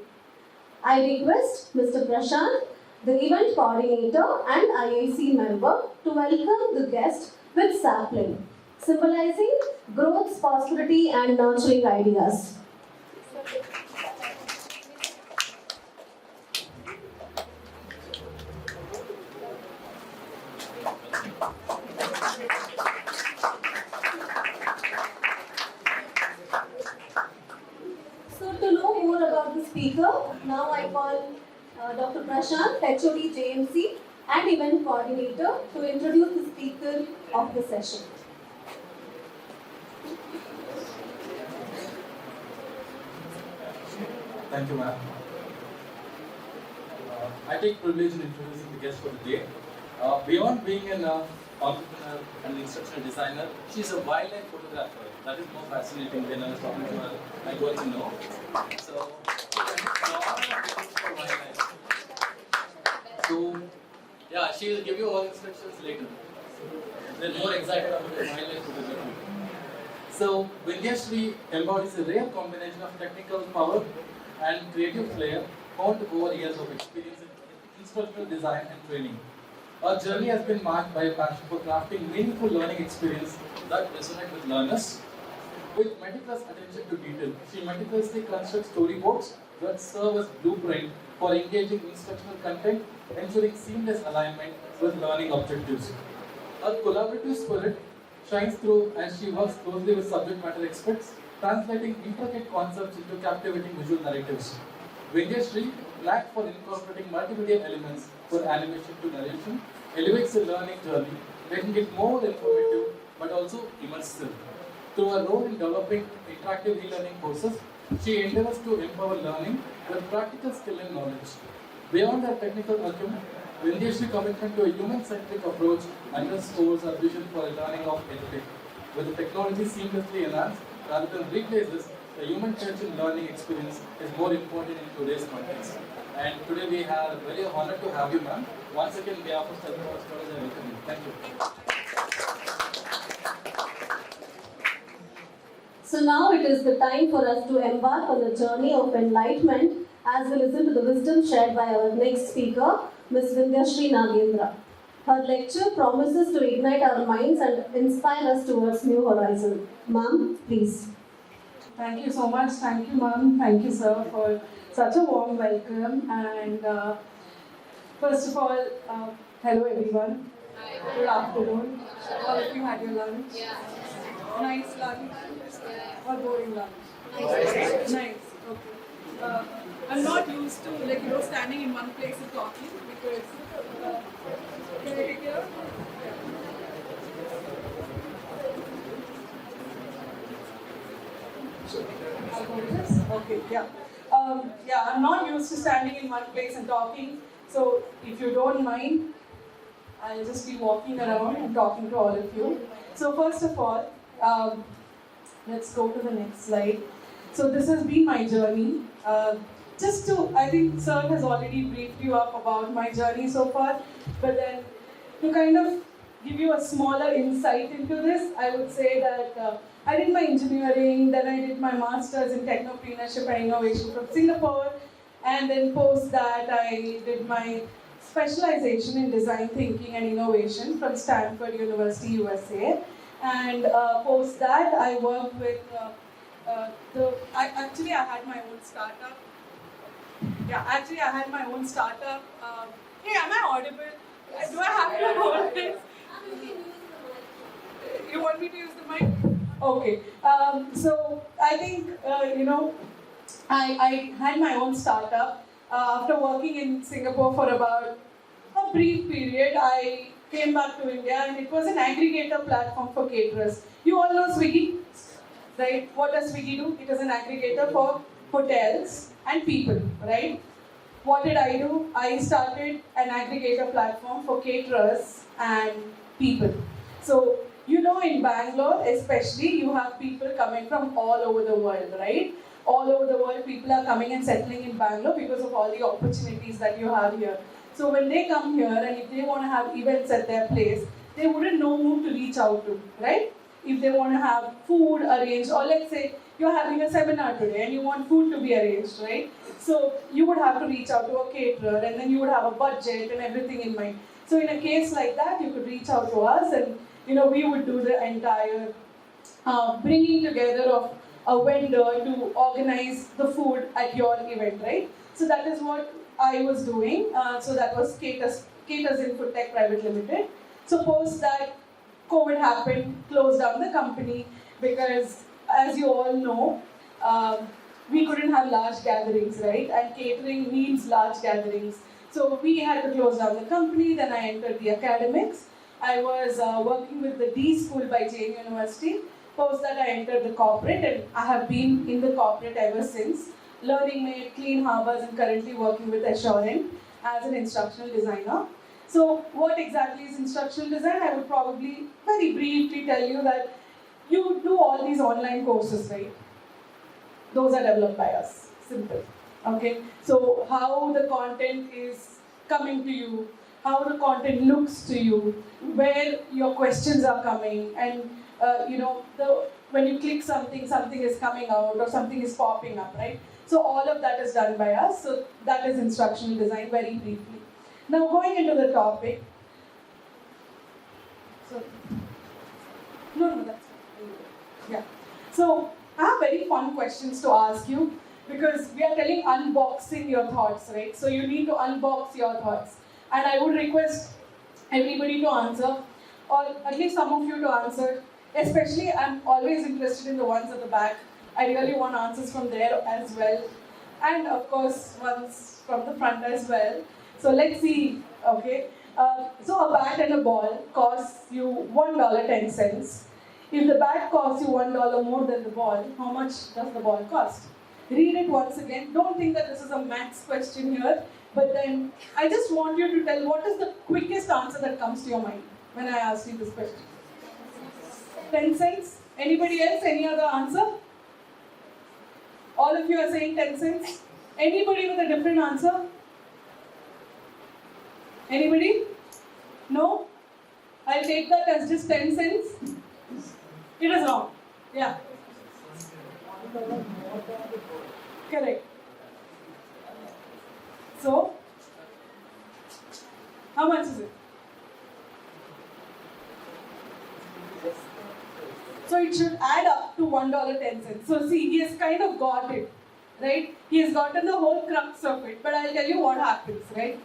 I request Mr. Prashant, the event coordinator and IIC member, to welcome the guest with sapling, symbolizing growth, prosperity and nurturing ideas. So to know more about the speaker, now I call Dr. Prashant, HOD JMC and event coordinator, to introduce the speaker of the session. Thank you, ma'am. I take privilege in introducing the guest for the day. Beyond being an entrepreneur and instructional designer, she's a wildlife photographer. That is more fascinating than I was talking to her. I got to know. So, for wildlife. So, yeah, she will give you all instructions later. They're more excited about the wildlife photography. So, Vindhyashree embodies a rare combination of technical power and creative flair honed over years of experience in instructional design and training. Our journey has been marked by a passion for crafting meaningful learning experience that resonate with learners. With meticulous attention to detail, she meticulously constructs storyboards that serve as blueprint for engaging instructional content, ensuring seamless alignment with learning objectives. Her collaborative spirit shines through as she works closely with subject matter experts, translating intricate concepts into captivating visual narratives. Vidyashree, knack for incorporating multimedia elements for animation to narration, elevates the learning journey, making it more informative but also immersive. Through her role in developing interactive e-learning courses, she endeavors to empower learning with practical skill and knowledge. Beyond her technical acumen, Vidyashree's commitment to a human-centric approach underscores her vision for a learning of edtech, with the technology seamlessly enhanced rather than replaces the human touch in learning experience is more important in today's context. And today we are very honored to have you, ma'am. Once again, on behalf of Telco Scholars, I welcome you. Thank you. So now it is the time for us to embark on the journey of enlightenment as we listen to the wisdom shared by our next speaker, Ms. Vidyashree Nagendra. Her lecture promises to ignite our minds and inspire us towards new horizons. Ma'am, please. Thank you so much. Thank you, ma'am. Thank you, sir, for such a warm welcome. And first of all, hello everyone. Hi. Good afternoon. All of you had your lunch. Yeah. Nice lunch or boring lunch? Nice. Nice. Okay. I'm not used to standing in one place and talking because can I take care? I'll go with this. Okay, yeah. I'm not used to standing in one place and talking. So if you don't mind, I'll just be walking around and talking to all of you. So first of all, let's go to the next slide. So this has been my journey. I think Sir has already briefed you up about my journey so far, but then to kind of give you a smaller insight into this, I would say that I did my engineering, then I did my master's in technopreneurship and innovation from Singapore, and then post that I did my specialization in design thinking and innovation from Stanford University, USA. And post that, I worked with I had my own startup. Yeah, actually, I had my own startup. Hey, am I audible? Do I have to hold this? You want me to use the mic? Okay. So I think I had my own startup. After working in Singapore for about a brief period, I came back to India, and it was an aggregator platform for caterers. You all know Swiggy, right? What does Swiggy do? It is an aggregator for hotels and people, right? What did I do? I started an aggregator platform for caterers and people. So, in Bangalore especially, you have people coming from all over the world, right? All over the world, people are coming and settling in Bangalore because of all the opportunities that you have here. So when they come here and if they want to have events at their place, they wouldn't know who to reach out to, right? If they want to have food arranged, or let's say you're having a seminar today and you want food to be arranged, right? So you would have to reach out to a caterer, and then you would have a budget and everything in mind. So in a case like that, you could reach out to us, and we would do the entire bringing together of a vendor to organize the food at your event, right? So that is what I was doing. So that was Caters in Food Tech Private Limited. So post that, COVID happened, closed down the company because, as you all know, we couldn't have large gatherings, right? And catering needs large gatherings. So we had to close down the company. Then I entered the academics. I was working with the D School by JN University. Post that, I entered the corporate, and I have been in the corporate ever since. Learning Made, Clean Harbors, and currently working with Assurant as an instructional designer. So what exactly is instructional design? I would probably very briefly tell you that you do all these online courses, right? Those are developed by us. Simple. Okay? So how the content is coming to you, how the content looks to you, where your questions are coming, and when you click something, something is coming out or something is popping up, right? So all of that is done by us. So that is instructional design, very briefly. Now going into the topic, So, no, that's fine. Yeah. So, I have very fun questions to ask you because we are telling unboxing your thoughts, right? So, you need to unbox your thoughts. And I would request everybody to answer, or at least some of you to answer. Especially, I'm always interested in the ones at the back. I really want answers from there as well. And of course, ones from the front as well. So let's see, okay. So a bat and a ball costs you $1.10. If the bat costs you $1 more than the ball, how much does the ball cost? Read it once again. Don't think that this is a maths question here, but then I just want you to tell what is the quickest answer that comes to your mind when I ask you this question. 10 cents? Anybody else? Any other answer? All of you are saying 10 cents? Anybody with a different answer? Anybody? No? I'll take that as just 10 cents. It is wrong. Yeah. Correct. So, how much is it? So it should add up to $1.10. So see, he has kind of got it, right? He has gotten the whole crux of it. But I'll tell you what happens, right?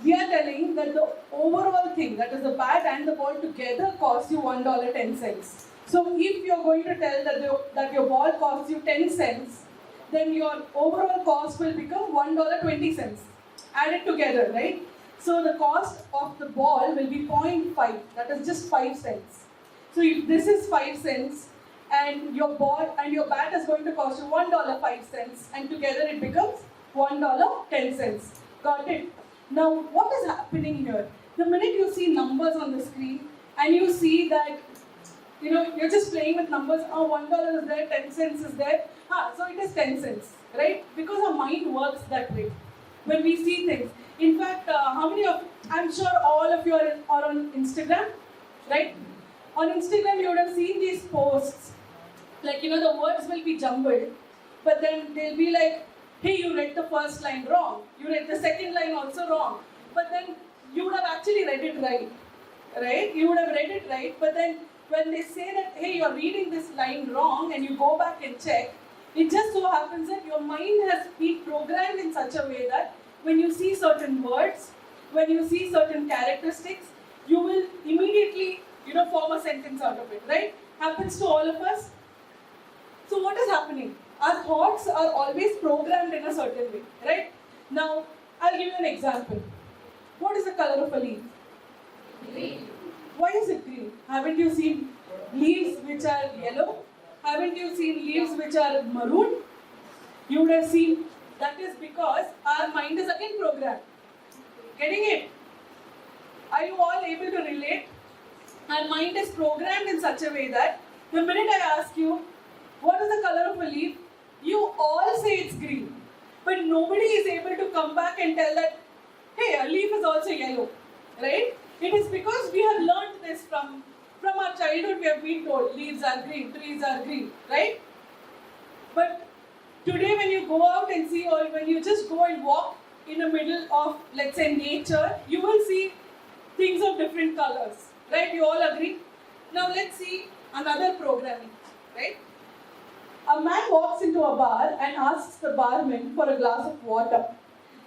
We are telling that the overall thing, that is the bat and the ball together, costs you $1.10. So if you're going to tell that your ball costs you 10 cents, then your overall cost will become $1.20. Add it together, right? So the cost of the ball will be 0.5, that is just 5 cents. So if this is 5 cents, and your ball and your bat is going to cost you $1.05, and together it becomes $1.10. Got it? Now, what is happening here? The minute you see numbers on the screen, and you see that, you're just playing with numbers, $1 is there, 10 cents is there, so it is 10 cents, right? Because our mind works that way when we see things. In fact, I'm sure all of you are on Instagram, right? On Instagram, you would have seen these posts, like, the words will be jumbled, but then they'll be like, hey, you read the first line wrong, you read the second line also wrong, but then you would have actually read it right? You would have read it right, but then when they say that, hey, you're reading this line wrong, and you go back and check, it just so happens that your mind has been programmed in such a way that when you see certain words, when you see certain characteristics, you will immediately, form a sentence out of it, right? Happens to all of us. So what is happening? Our thoughts are always programmed in a certain way, right? Now, I'll give you an example. What is the color of a leaf? Green. Why is it green? Haven't you seen leaves which are yellow? Haven't you seen leaves which are maroon? You would have seen. That is because our mind is again programmed. Getting it? Are you all able to relate? Our mind is programmed in such a way that the minute I ask you, what is the color of a leaf? You all say it's green. But nobody is able to come back and tell that, hey, a leaf is also yellow. Right? It is because we have learned this from our childhood. We have been told leaves are green, trees are green. Right? But today when you go out and see, or when you just go and walk in the middle of, let's say, nature, you will see things of different colors. Right? You all agree? Now let's see another programming. Right? A man walks into a bar and asks the barman for a glass of water.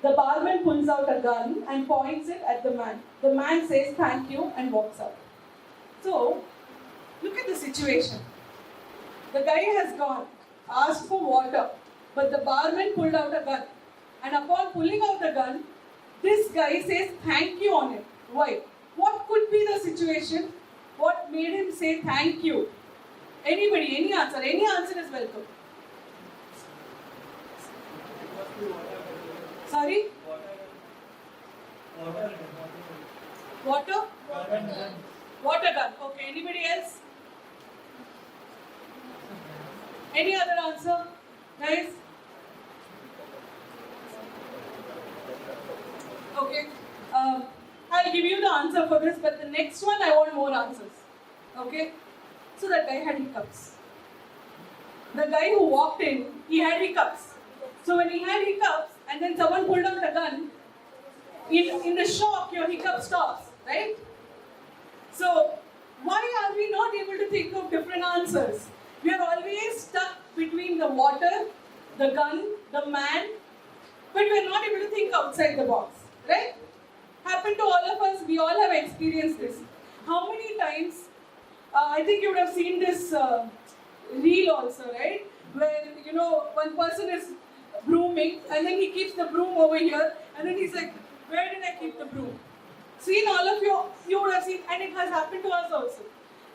The barman pulls out a gun and points it at the man. The man says thank you and walks out. So, look at the situation. The guy has gone, asked for water, but the barman pulled out a gun. And upon pulling out the gun, this guy says thank you on it. Why? What could be the situation? What made him say thank you? Anybody, any answer? Any answer is welcome. Sorry? Water? Water gun. Okay, anybody else? Any other answer? Guys? Okay. I'll give you the answer for this, but the next one I want more answers. Okay? So that guy had hiccups. The guy who walked in, he had hiccups. So when he had hiccups, and then someone pulled out the gun, in the shock, your hiccup stops, right? So, why are we not able to think of different answers? We are always stuck between the water, the gun, the man, but we are not able to think outside the box, right? Happened to all of us, we all have experienced this. How many times, I think you would have seen this reel also, right? Where, one person is brooming and then he keeps the broom over here and then he's like, where did I keep the broom? Seen all of you would have seen, and it has happened to us also.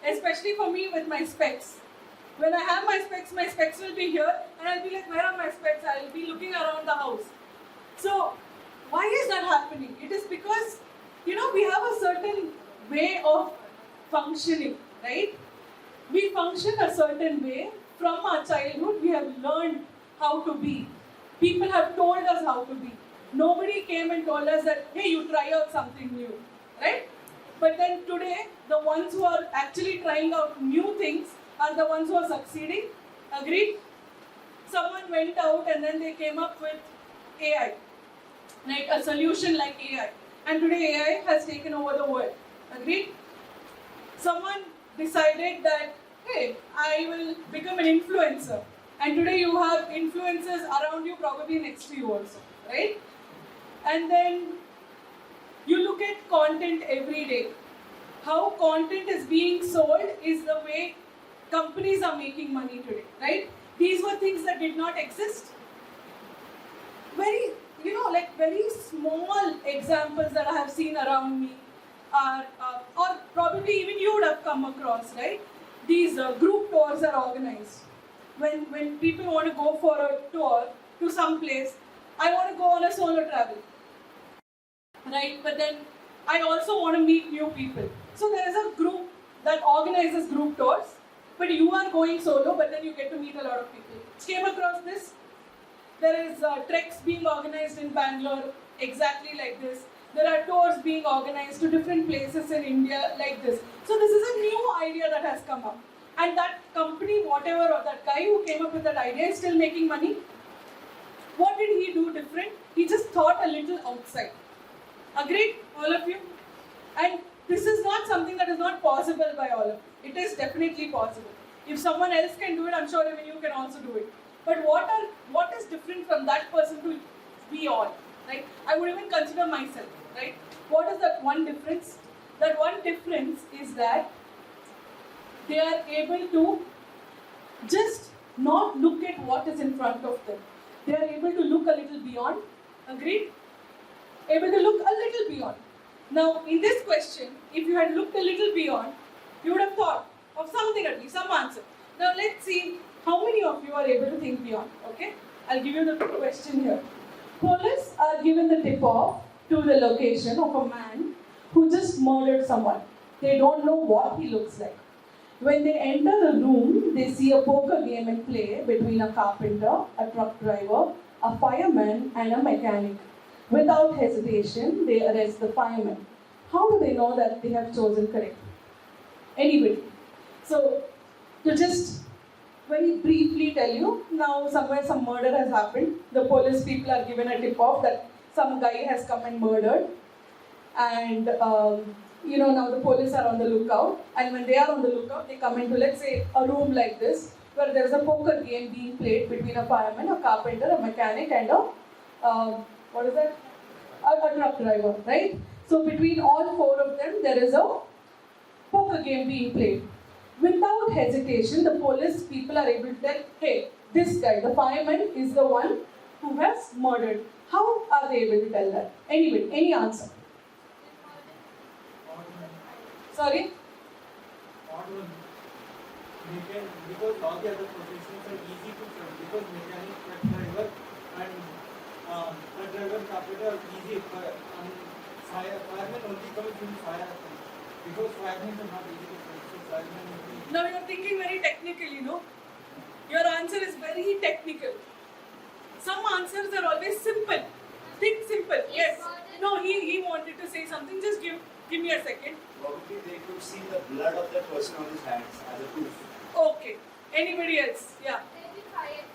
Especially for me with my specs. When I have my specs will be here and I'll be like, where are my specs? I'll be looking around the house. So, why is that happening? It is because, we have a certain way of functioning, right? We function a certain way. From our childhood, we have learned how to be. People have told us how to be. Nobody came and told us that, hey, you try out something new, right? But then today, the ones who are actually trying out new things are the ones who are succeeding. Agreed? Someone went out and then they came up with AI, right? A solution like AI. And today AI has taken over the world. Agreed? Someone decided that, hey, I will become an influencer. And today you have influencers around you, probably next to you also, right? And then you look at content every day. How content is being sold is the way companies are making money today, right? These were things that did not exist. Very small examples that I have seen around me are, or probably even you would have come across, right? These group tours are organized. When people want to go for a tour to some place, I want to go on a solo travel, right? But then I also want to meet new people. So there is a group that organizes group tours, but you are going solo, but then you get to meet a lot of people. Came across this? There is treks being organized in Bangalore, exactly like this. There are tours being organized to different places in India like this. So this is a new idea that has come up. And that company, whatever, or that guy who came up with that idea is still making money. What did he do different? He just thought a little outside. Agreed, all of you? And this is not something that is not possible by all of you. It is definitely possible. If someone else can do it, I'm sure even you can also do it. But what is different from that person to we all, right? I would even consider myself, right? What is that one difference? That one difference is that they are able to just not look at what is in front of them. They are able to look a little beyond. Agreed? Able to look a little beyond. Now, in this question, if you had looked a little beyond, you would have thought of something at least, some answer. Now, let's see how many of you are able to think beyond, okay? I'll give you the question here. Police are given the tip-off to the location of a man who just murdered someone. They don't know what he looks like. When they enter the room, they see a poker game in play between a carpenter, a truck driver, a fireman, and a mechanic. Without hesitation, they arrest the fireman. How do they know that they have chosen correct? Anybody? So, to just very briefly tell you, now somewhere some murder has happened. The police people are given a tip-off that some guy has come and murdered. And now the police are on the lookout. And when they are on the lookout, they come into, let's say, a room like this, where there's a poker game being played between a fireman, a carpenter, a mechanic, and a truck driver, right? So between all four of them, there is a poker game being played. Without hesitation, the police people are able to tell, hey, this guy, the fireman, is the one who has murdered. How are they able to tell that? Anybody, any answer? Sorry? Because all the other professions are easy to serve, because mechanic, truck driver, and truck driver, carpenter are easy. Firemen only comes in fire, because firemen are not easy to serve. So firemen will be. Now you're thinking very technically, no? Your answer is very technical. Some answers are always simple. Think simple. Yes. No, he wanted to say something. Just give me a second. Probably they could see the blood of that person on his hands as a proof. Okay. Anybody else? Yeah. Maybe fire.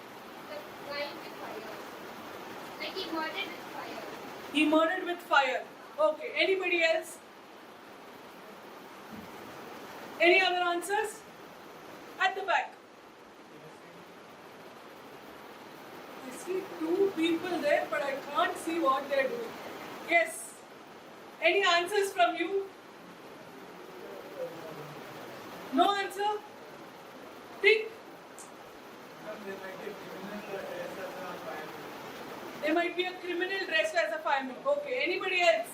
The guy with fire. Like he murdered with fire. He murdered with fire. Okay. Anybody else? Any other answers? At the back. I see two people there, but I can't see what they're doing. Yes. Any answers from you? No answer? Think. There might be a criminal dressed as a fireman. Okay. Anybody else?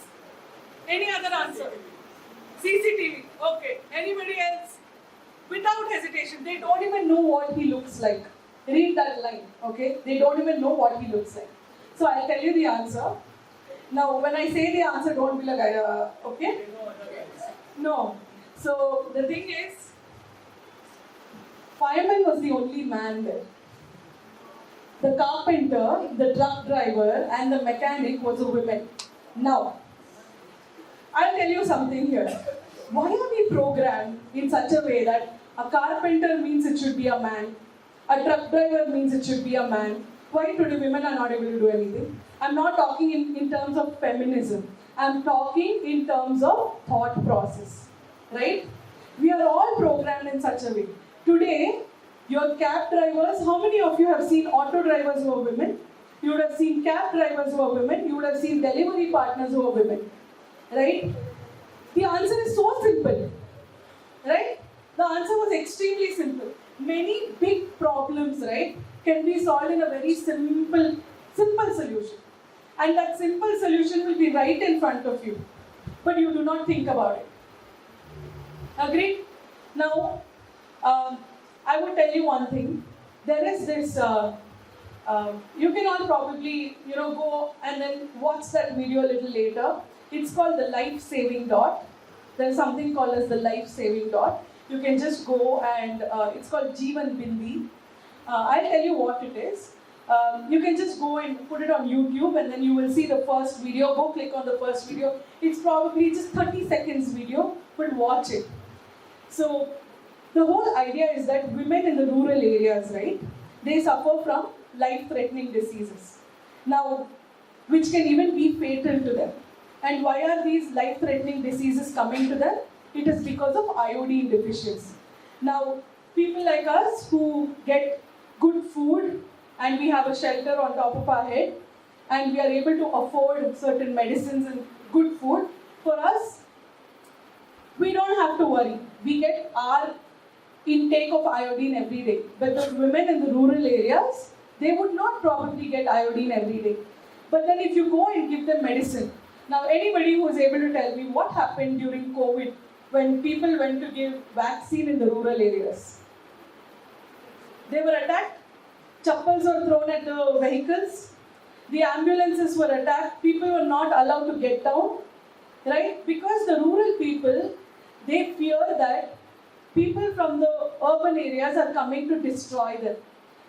Any other answer? CCTV. Okay. Anybody else? Without hesitation. They don't even know what he looks like. Read that line. Okay. They don't even know what he looks like. So I'll tell you the answer. Now, when I say the answer, don't be like, okay? No. So the thing is, fireman was the only man there. The carpenter, the truck driver, and the mechanic was a woman. Now, I'll tell you something here. Why are we programmed in such a way that a carpenter means it should be a man, a truck driver means it should be a man? Why today women are not able to do anything? I'm not talking in terms of feminism. I'm talking in terms of thought process. Right? We are all programmed in such a way. Today, your cab drivers, how many of you have seen auto drivers who are women? You would have seen cab drivers who are women. You would have seen delivery partners who are women. Right? The answer is so simple. Right? The answer was extremely simple. Many big problems, right, can be solved in a very simple solution. And that simple solution will be right in front of you. But you do not think about it. Agreed? Now, I would tell you one thing. There is this, you can all probably, go and then watch that video a little later. It's called the life-saving dot. There's something called as the life-saving dot. You can just go and, it's called Jeevan Bindi. I'll tell you what it is. You can just go and put it on YouTube and then you will see the first video. Go click on the first video. It's probably just 30 seconds video, but watch it. So, the whole idea is that women in the rural areas, right, they suffer from life-threatening diseases. Now, which can even be fatal to them. And why are these life-threatening diseases coming to them? It is because of iodine deficiency. Now, people like us who get good food and we have a shelter on top of our head and we are able to afford certain medicines and good food, for us, we don't have to worry. We get our intake of iodine every day. But the women in the rural areas, they would not probably get iodine every day. But then if you go and give them medicine, now anybody who is able to tell me what happened during COVID when people went to give vaccine in the rural areas? They were attacked, chappals were thrown at the vehicles, the ambulances were attacked, people were not allowed to get down, right? Because the rural people, they fear that people from the urban areas are coming to destroy them.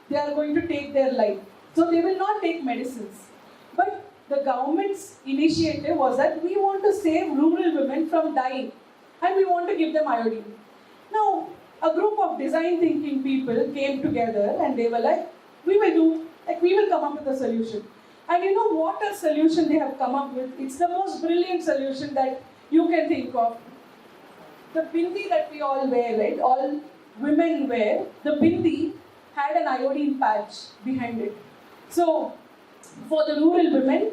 They are going to take their life. So they will not take medicines. But the government's initiative was that we want to save rural women from dying and we want to give them iodine. Now, a group of design thinking people came together and they were like, we will come up with a solution. And you know what a solution they have come up with? It's the most brilliant solution that you can think of. The bindi that we all wear, right? All women wear, the bindi had an iodine patch behind it. So, for the rural women,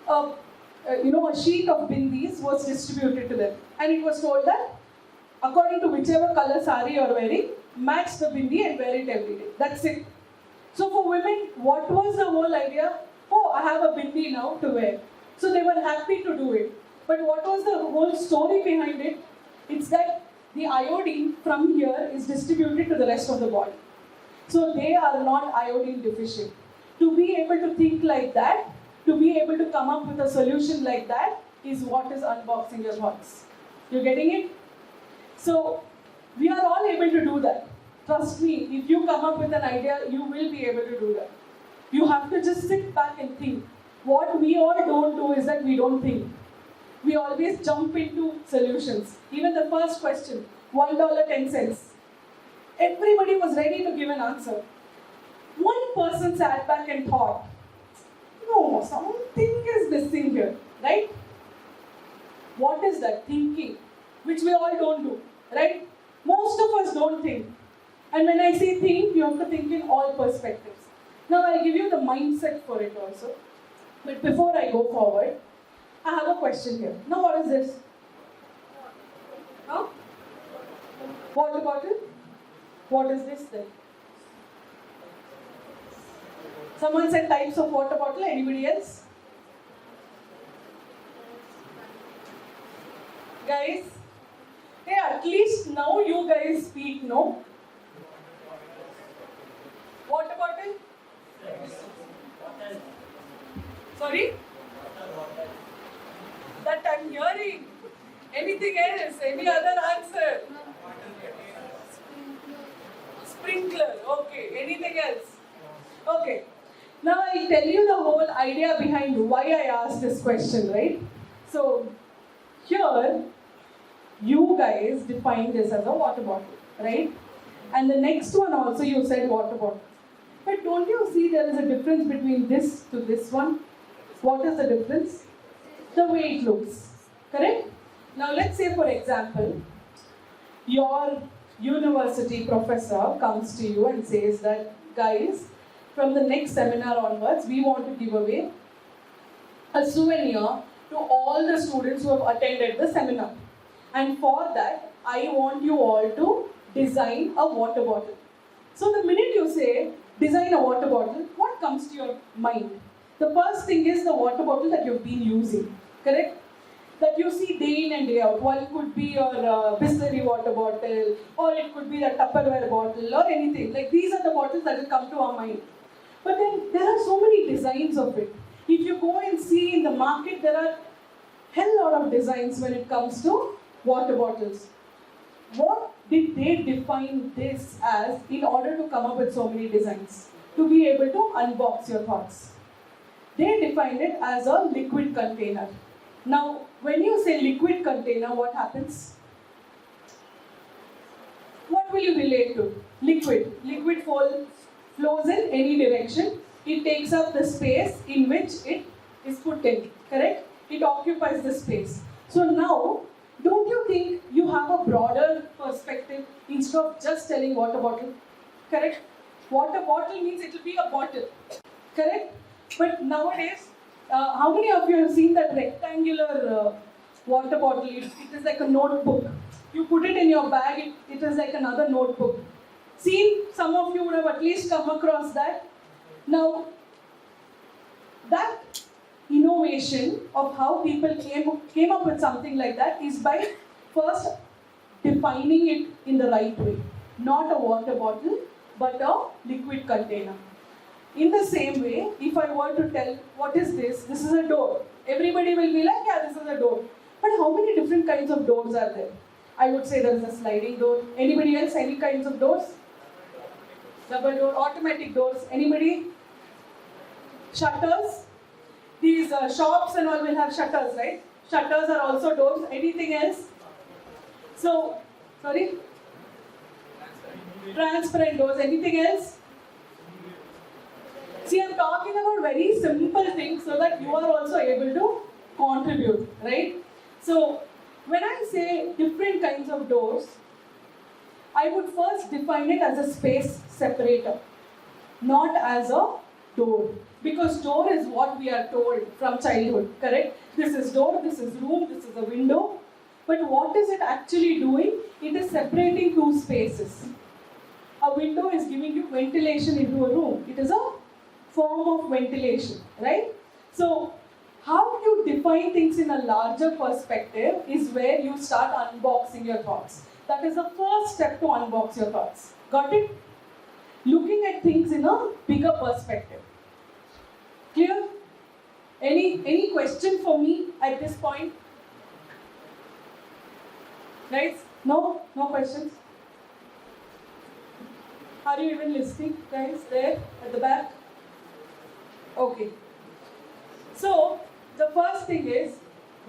a sheet of bindis was distributed to them. And it was told that, according to whichever color sari you are wearing, match the bindi and wear it every day. That's it. So for women, what was the whole idea? Oh, I have a bindi now to wear. So they were happy to do it. But what was the whole story behind it? It's that the iodine from here is distributed to the rest of the body. So they are not iodine deficient. To be able to think like that, to be able to come up with a solution like that is what is unboxing your thoughts. You're getting it? So we are all able to do that. Trust me, if you come up with an idea, you will be able to do that. You have to just sit back and think. What we all don't do is that we don't think. We always jump into solutions. Even the first question, $1.10. Everybody was ready to give an answer. One person sat back and thought, no, something is missing here, right? What is that? Thinking, which we all don't do, right? Most of us don't think. And when I say think, you have to think in all perspectives. Now I'll give you the mindset for it also. But before I go forward, I have a question here. Now what is this? Huh? Water bottle? What is this then? Someone said types of water bottle. Anybody else? Guys? Hey, at least now you guys speak, no? Water bottle? Sorry? That I'm hearing. Anything else? Any other answer? Sprinkler. Okay. Anything else? Okay. Now I'll tell you the whole idea behind why I asked this question, right? So, here, you guys defined this as a water bottle, right? And the next one also you said water bottle. But don't you see there is a difference between this to this one? What is the difference? The way it looks, correct? Now let's say for example, your university professor comes to you and says that, guys, from the next seminar onwards, we want to give away a souvenir to all the students who have attended the seminar. And for that, I want you all to design a water bottle. So the minute you say, design a water bottle, what comes to your mind? The first thing is the water bottle that you've been using, correct? That you see day in and day out. One could be your Bisleri water bottle, or it could be a Tupperware bottle, or anything. Like these are the bottles that will come to our mind. But then there are so many designs of it. If you go and see in the market, there are hell lot of designs when it comes to water bottles. What did they define this as in order to come up with so many designs? To be able to unbox your thoughts. They defined it as a liquid container. Now, when you say liquid container, what happens? What will you relate to? Liquid. Liquid flows in any direction. It takes up the space in which it is put in, correct? It occupies the space. So now, don't you think you have a broader perspective instead of just telling water bottle? Correct? Water bottle means it will be a bottle. Correct? But nowadays, how many of you have seen that rectangular water bottle? It is like a notebook. You put it in your bag, it is like another notebook. Seen, some of you would have at least come across that. Now, that innovation of how people came up with something like that is by first defining it in the right way. Not a water bottle, but a liquid container. In the same way, if I were to tell, what is this? This is a door. Everybody will be like, yeah, this is a door. But how many different kinds of doors are there? I would say there is a sliding door. Anybody else? Any kinds of doors? Double door, automatic doors. Anybody? Shutters. These shops and all will have shutters, right? Shutters are also doors. Anything else? So, sorry? Transparent doors. Anything else? See, I'm talking about very simple things so that you are also able to contribute, right? So, when I say different kinds of doors, I would first define it as a space separator, not as a door. Because door is what we are told from childhood, correct? This is door, this is room, this is a window. But what is it actually doing? It is separating two spaces. A window is giving you ventilation into a room. It is a form of ventilation, right? So, how you define things in a larger perspective is where you start unboxing your thoughts. That is the first step to unbox your thoughts. Got it? Looking at things in a bigger perspective. Clear? Any question for me at this point? Guys? No? No questions? Are you even listening, guys, there at the back? Okay. So, the first thing is,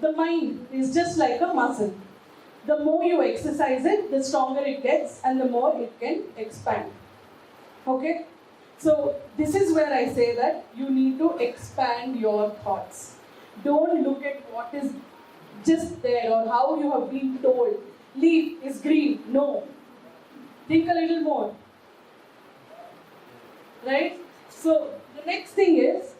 the mind is just like a muscle. The more you exercise it, the stronger it gets and the more it can expand. Okay? So, this is where I say that you need to expand your thoughts. Don't look at what is just there or how you have been told. Leaf is green. No. Think a little more. Right? So the next thing is,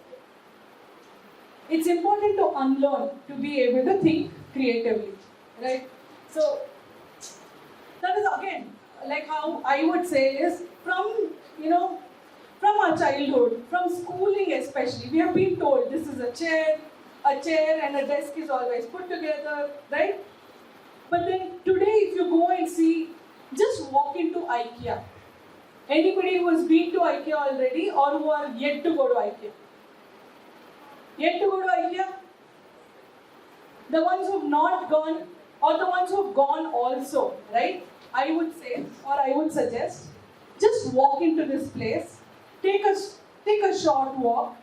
it's important to unlearn to be able to think creatively. Right? So that is again, like how I would say is from, from our childhood, from schooling especially, we have been told this is a chair and a desk is always put together, right? But then today if you go and see, just walk into IKEA. Anybody who has been to IKEA already or who are yet to go to IKEA? Yet to go to IKEA? The ones who have not gone or the ones who have gone also, right? I would say or I would suggest, just walk into this place, take a short walk.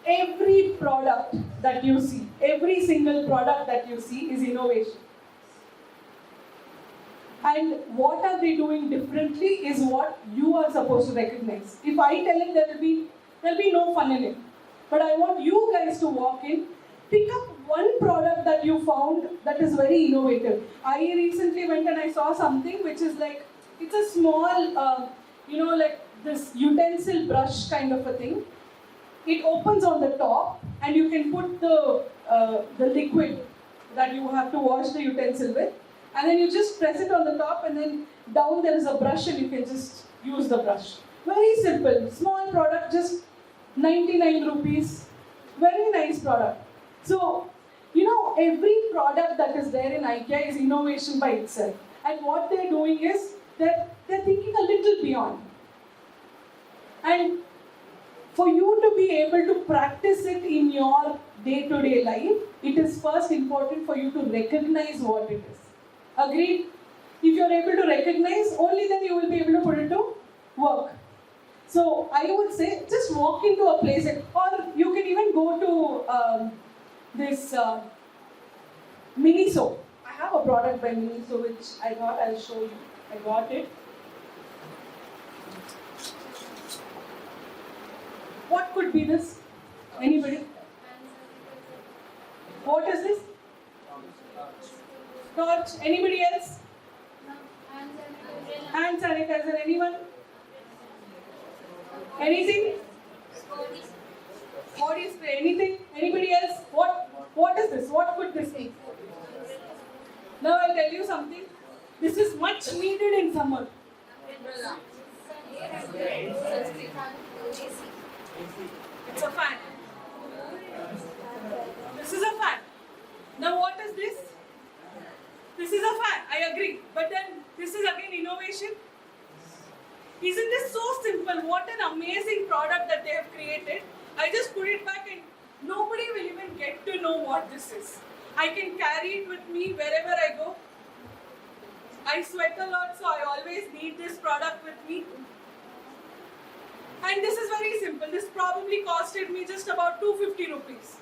Every product that you see, every single product that you see is innovation. And what are they doing differently is what you are supposed to recognize. If I tell it, there'll be no fun in it. But I want you guys to walk in, pick up one product that you found that is very innovative. I recently went and I saw something which is like, it's a small, like this utensil brush kind of a thing. It opens on the top and you can put the liquid that you have to wash the utensil with. And then you just press it on the top and then down there is a brush and you can just use the brush. Very simple, small product, just 99 rupees. Very nice product. So, every product that is there in IKEA is innovation by itself. And what they're doing is, they're thinking a little beyond. And for you to be able to practice it in your day-to-day life, it is first important for you to recognize what it is. Agreed? If you're able to recognize, only then you will be able to put it to work. So I would say, just walk into a place, or you can even go to this Miniso. I have a product by Miniso which I thought I'll show you. I got it. What could be this? Anybody? What is this? Torch. Anybody else? Hand sanitizer. Anyone? Anything? Body spray. Anything? Anybody else? What is this? What could this be? Now I'll tell you something. This is much needed in summer. It's a fan. This is a fan. Now what is this? This is a fan, I agree. But then this is again innovation. Isn't this so simple? What an amazing product that they have created. I just put it back and nobody will even get to know what this is. I can carry it with me wherever I go. I sweat a lot, so I always need this product with me. And this is very simple. This probably costed me just about 250 rupees.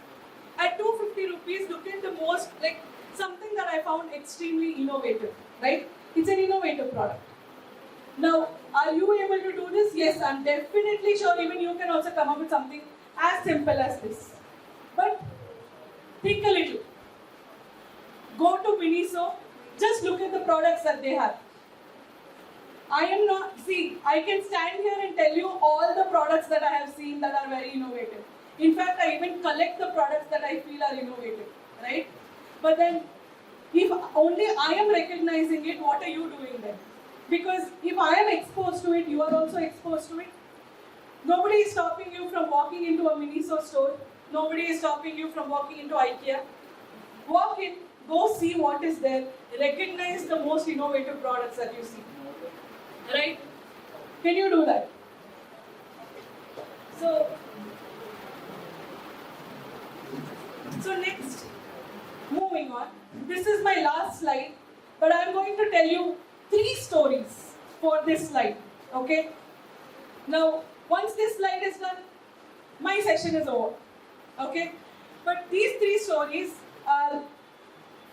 At 250 rupees, look at the most, like something that I found extremely innovative, right? It's an innovative product. Now, are you able to do this? Yes, I'm definitely sure even you can also come up with something as simple as this. But think a little. Go to Miniso, just look at the products that they have. I can stand here and tell you all the products that I have seen that are very innovative. In fact, I even collect the products that I feel are innovative, right? But then, if only I am recognizing it, what are you doing then? Because if I am exposed to it, you are also exposed to it. Nobody is stopping you from walking into a Miniso store. Nobody is stopping you from walking into IKEA. Walk in, go see what is there. Recognize the most innovative products that you see. Right? Can you do that? So next, moving on. This is my last slide, but I'm going to tell you 3 stories for this slide. Okay? Now, once this slide is done, my session is over. Okay? But these 3 stories are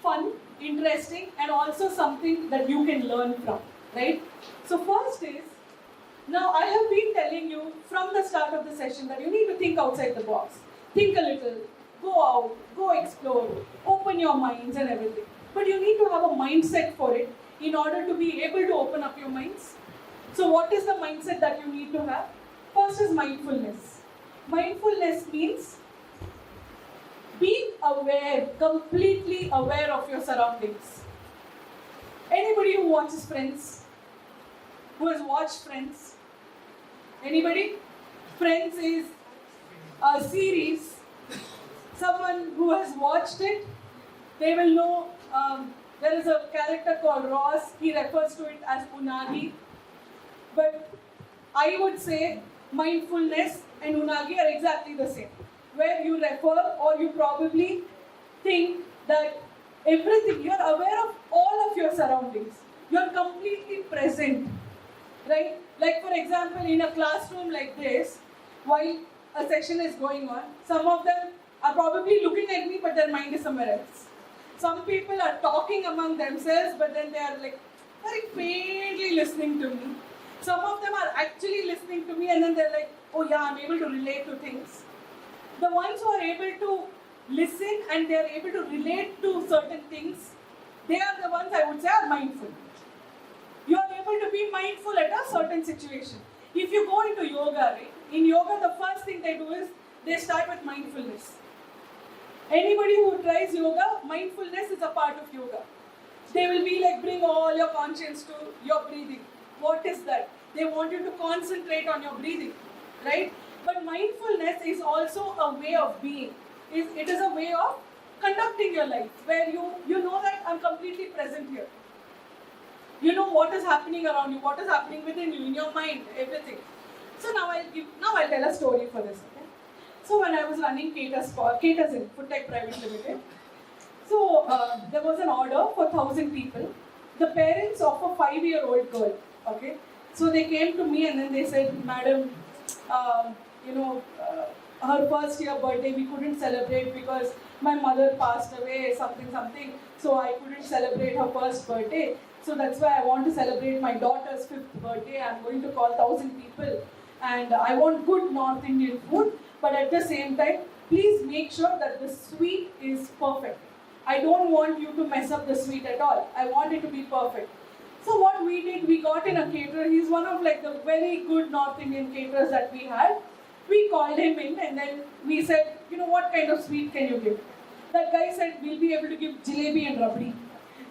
fun, interesting, and also something that you can learn from. Right? So first is, now I have been telling you from the start of the session that you need to think outside the box. Think a little, go out, go explore, open your minds and everything. But you need to have a mindset for it. in order to be able to open up your minds. So what is the mindset that you need to have? First is mindfulness. Mindfulness means being aware, completely aware of your surroundings. Anybody who watches Friends? Who has watched Friends? Anybody? Friends is a series. Someone who has watched it, they will know there is a character called Ross. He refers to it as Unagi. But I would say mindfulness and Unagi are exactly the same. Where you refer or you probably think that everything, you are aware of all of your surroundings. You are completely present. Right? Like for example, in a classroom like this, while a session is going on, some of them are probably looking at me but their mind is somewhere else. Some people are talking among themselves but then they are like very faintly listening to me. Some of them are actually listening to me and then they're like, oh yeah, I'm able to relate to things. The ones who are able to listen and they are able to relate to certain things, they are the ones I would say are mindful. You are able to be mindful at a certain situation. If you go into yoga, right? In yoga, the first thing they do is they start with mindfulness. Anybody who tries yoga, mindfulness is a part of yoga. They will be like, bring all your conscience to your breathing. What is that? They want you to concentrate on your breathing, right? But mindfulness is also a way of being. It is a way of conducting your life, where you know that I'm completely present here. You know what is happening around you, what is happening within you, in your mind, everything. So now I'll tell a story for this. Okay? So when I was running Caters in Food Tech Private Limited, so there was an order for 1,000 people. The parents of a 5-year-old girl. Okay, so they came to me and then they said, Madam, her first year birthday we couldn't celebrate because my mother passed away, something. So I couldn't celebrate her first birthday. So that's why I want to celebrate my daughter's 5th birthday. I'm going to call 1,000 people and I want good North Indian food. But at the same time, please make sure that the sweet is perfect. I don't want you to mess up the sweet at all. I want it to be perfect. So what we did, we got in a caterer. He's one of like the very good North Indian caterers that we had. We called him in and then we said, what kind of sweet can you give? That guy said, we'll be able to give jalebi and rabdi.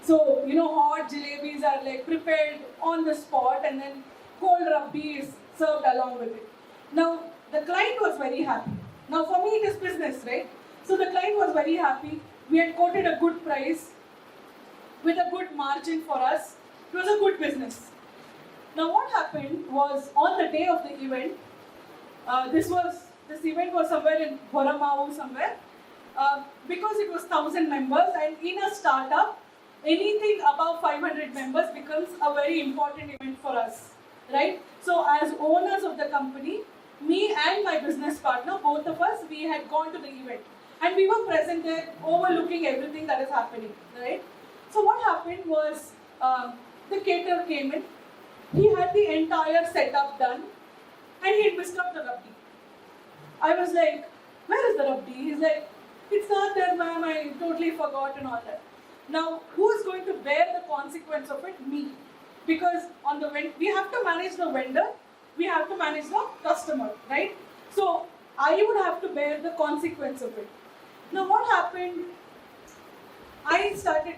So, hot jalebis are like prepared on the spot and then cold rabdi is served along with it. Now, the client was very happy. Now, for me, it is business, right? So, the client was very happy. We had quoted a good price with a good margin for us. It was a good business. Now, what happened was on the day of the event, this event was somewhere in Horamau somewhere, because it was 1,000 members and in a startup, anything above 500 members becomes a very important event for us, right? So as owners of the company, me and my business partner, both of us, we had gone to the event and we were present there overlooking everything that is happening, right? So what happened was, the caterer came in, he had the entire setup done and he had missed out the rabdi. I was like, where is the rabdi? He's like, it's not there, ma'am, I totally forgot and all that. Now, who is going to bear the consequence of it? Me. Because on the we have to manage the vendor, we have to manage the customer, right? So, I would have to bear the consequence of it. Now, what happened? I started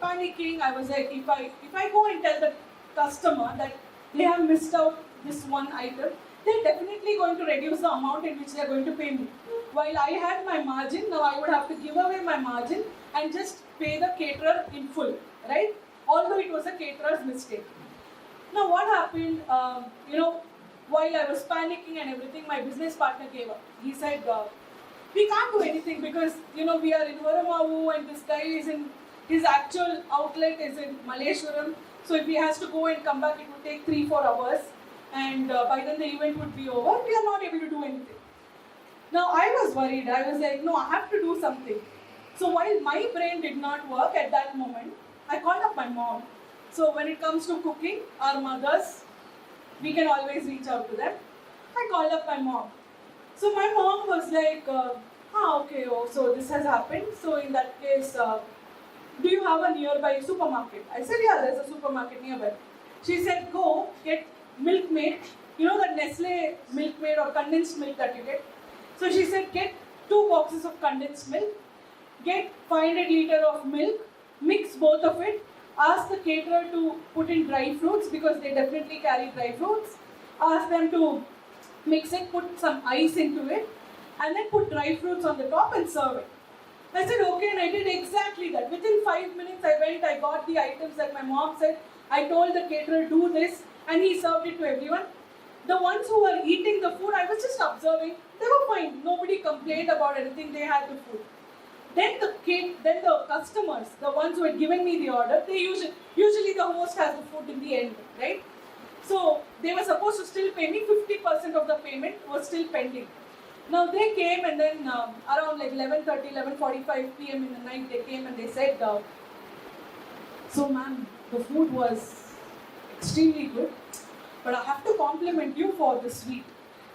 panicking. I was like, if I go and tell the customer that they have missed out this one item, they're definitely going to reduce the amount in which they're going to pay me. While I had my margin, now I would have to give away my margin and just pay the caterer in full, right? Although it was a caterer's mistake. Now what happened, while I was panicking and everything, my business partner gave up. He said, we can't do anything because, we are in Varamavu and this guy is in, his actual outlet is in Malleshwaram. So if he has to go and come back, it would take 3-4 hours. And by then the event would be over. We are not able to do anything. Now I was worried. I was like, no, I have to do something. So while my brain did not work at that moment, I called up my mom. So when it comes to cooking, our mothers, we can always reach out to them. I called up my mom. So my mom was like, okay, so this has happened. So in that case, do you have a nearby supermarket? I said, yeah, there's a supermarket nearby. She said, go get Milkmaid, you know that Nestle Milkmaid or condensed milk that you get. So she said, get 2 boxes of condensed milk, get 500 liters of milk, mix both of it, ask the caterer to put in dry fruits because they definitely carry dry fruits, ask them to mix it, put some ice into it, and then put dry fruits on the top and serve it. I said, okay, and I did exactly that. Within 5 minutes, I went, I got the items that my mom said. I told the caterer, do this, and he served it to everyone. The ones who were eating the food, I was just observing. They were fine. Nobody complained about anything. They had the food. Then the customers, the ones who had given me the order, they usually the host has the food in the end, right? So they were supposed to still pay me. 50% of the payment was still pending. Now they came, and then around like 11:30, 11:45 p.m. in the night, they came and they said, so ma'am, the food was extremely good, but I have to compliment you for the sweet.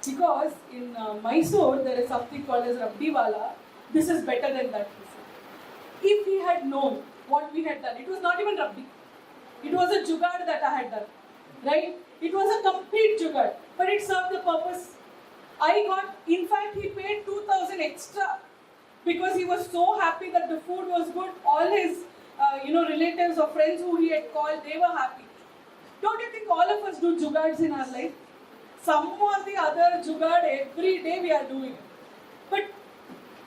Because in Mysore, there is something called as Rabdiwala. This is better than that. If he had known what we had done, it was not even Rabdi. It was a jugaad that I had done, right? It was a complete jugaad, but it served the purpose. In fact, he paid 2,000 extra because he was so happy that the food was good. All his, relatives or friends who he had called, they were happy. Don't you think all of us do jugaads in our life? Some or the other jugaad every day we are doing it. But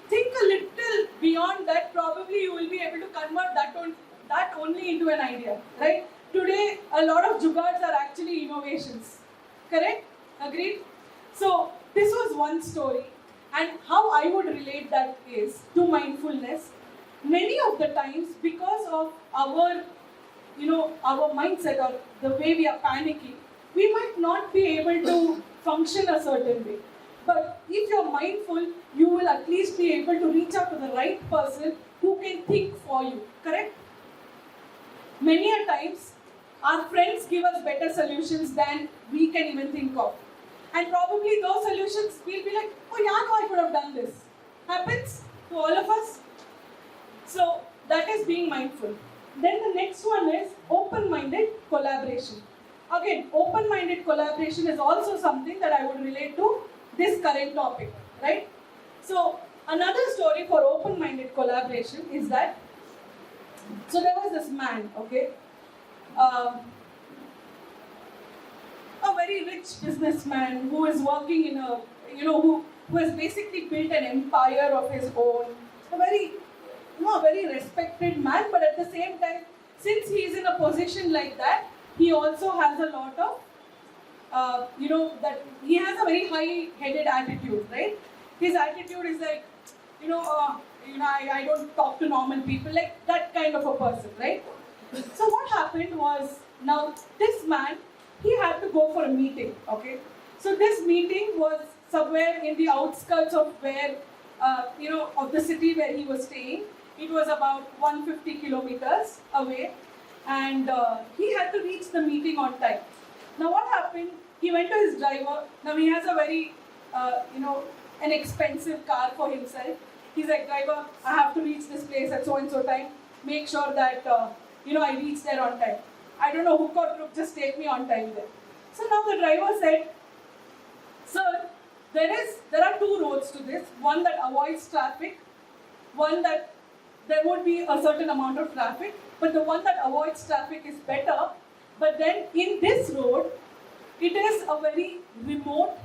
think a little beyond that. Probably you will be able to convert that only into an idea, right? Today, a lot of jugaads are actually innovations. Correct? Agreed? So this was one story, and how I would relate that is to mindfulness. Many of the times, because of our mindset or the way we are panicking, we might not be able to function a certain way. But if you're mindful, you will at least be able to reach out to the right person who can think for you. Correct? Many a times, our friends give us better solutions than we can even think of. And probably those solutions, we'll be like, oh yeah, no, I could have done this. Happens to all of us. So that is being mindful. Then the next one is open-minded collaboration. Again, open-minded collaboration is also something that I would relate to this current topic, right? So another story for open-minded collaboration is that, so there was this man, okay, a very rich businessman who is working in a, who has basically built an empire of his own. A very respected man, but at the same time, since he is in a position like that, he also has a lot of, that he has a very high-headed attitude, right? His attitude is like, I don't talk to normal people, like that kind of a person, right? So what happened was, now this man, he had to go for a meeting, okay? So this meeting was somewhere in the outskirts of where, of the city where he was staying. It was about 150 kilometers away, and he had to reach the meeting on time. Now what happened, he went to his driver. Now he has a very, an expensive car for himself. He's like, driver, I have to reach this place at so-and-so time. Make sure that, I reach there on time. I don't know, hook or crook, just take me on time there. So now the driver said, sir, there are 2 roads to this. One that avoids traffic, one that there would be a certain amount of traffic, but the one that avoids traffic is better. But then in this road, it is a very remote,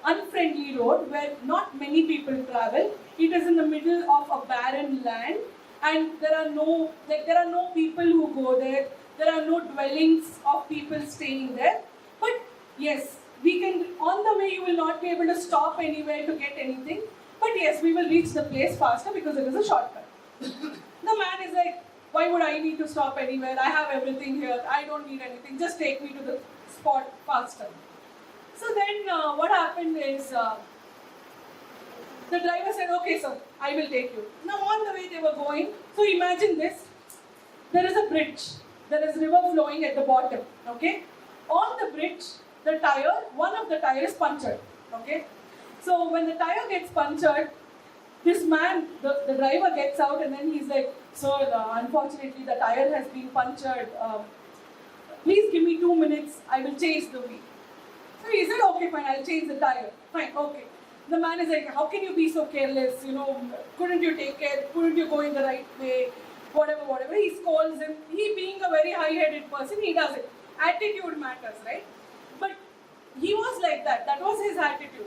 unfriendly road where not many people travel. It is in the middle of a barren land, and there are no people who go there. There are no dwellings of people staying there. But yes, on the way you will not be able to stop anywhere to get anything. But yes, we will reach the place faster because it is a shortcut. The man is like, why would I need to stop anywhere? I have everything here. I don't need anything. Just take me to the spot faster. So then what happened is, the driver said, okay sir, I will take you. Now on the way they were going, so imagine this. There is a bridge. There is river flowing at the bottom. Okay? On the bridge, one of the tires is punctured. Okay? So when the tire gets punctured, this man, the driver gets out and then he's like, So unfortunately, the tire has been punctured. Please give me 2 minutes. I will change the wheel. So he said, okay, fine, I'll change the tire. Fine, okay. The man is like, how can you be so careless? You know, couldn't you take care? Couldn't you go in the right way? Whatever, whatever. He scolds him. He being a very high-headed person, he does it. Attitude matters, right? But he was like that. That was his attitude.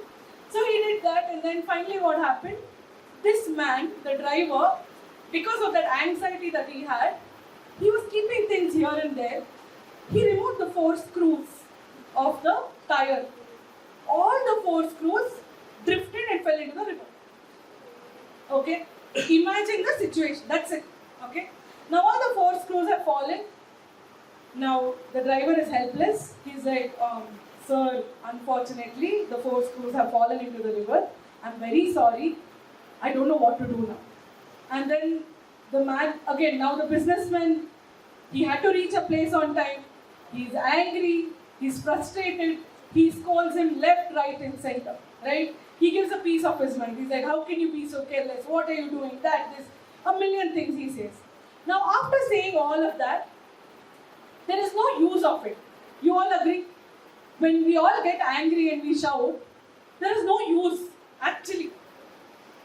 So he did that, and then finally what happened? This man, the driver, because of that anxiety that he had, he was keeping things here and there. He removed the 4 screws of the tire. All the 4 screws drifted and fell into the river. Okay? Imagine the situation. That's it. Okay? Now all the 4 screws have fallen. Now the driver is helpless. He's like, sir, unfortunately, the 4 screws have fallen into the river. I'm very sorry. I don't know what to do now. And then the man, again, now the businessman, he had to reach a place on time. He's angry. He's frustrated. He scolds him left, right, and center. Right? He gives a piece of his mind. He's like, how can you be so careless? What are you doing? That, this, a million things he says. Now, after saying all of that, there is no use of it. You all agree? When we all get angry and we shout, there is no use, actually.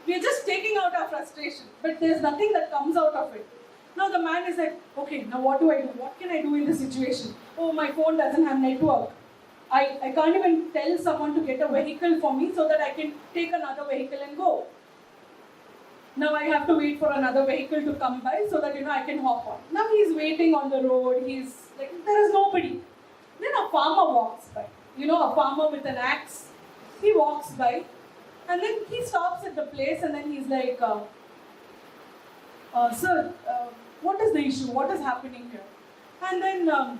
We are just taking out our frustration, but there's nothing that comes out of it. Now the man is like, okay, now what do I do? What can I do in this situation? Oh, my phone doesn't have network. I can't even tell someone to get a vehicle for me so that I can take another vehicle and go. Now I have to wait for another vehicle to come by so that, I can hop on. Now he's waiting on the road. He's like, there is nobody. Then a farmer walks by. A farmer with an axe. He walks by. And then he stops at the place and then he's like, sir, what is the issue? What is happening here? And then,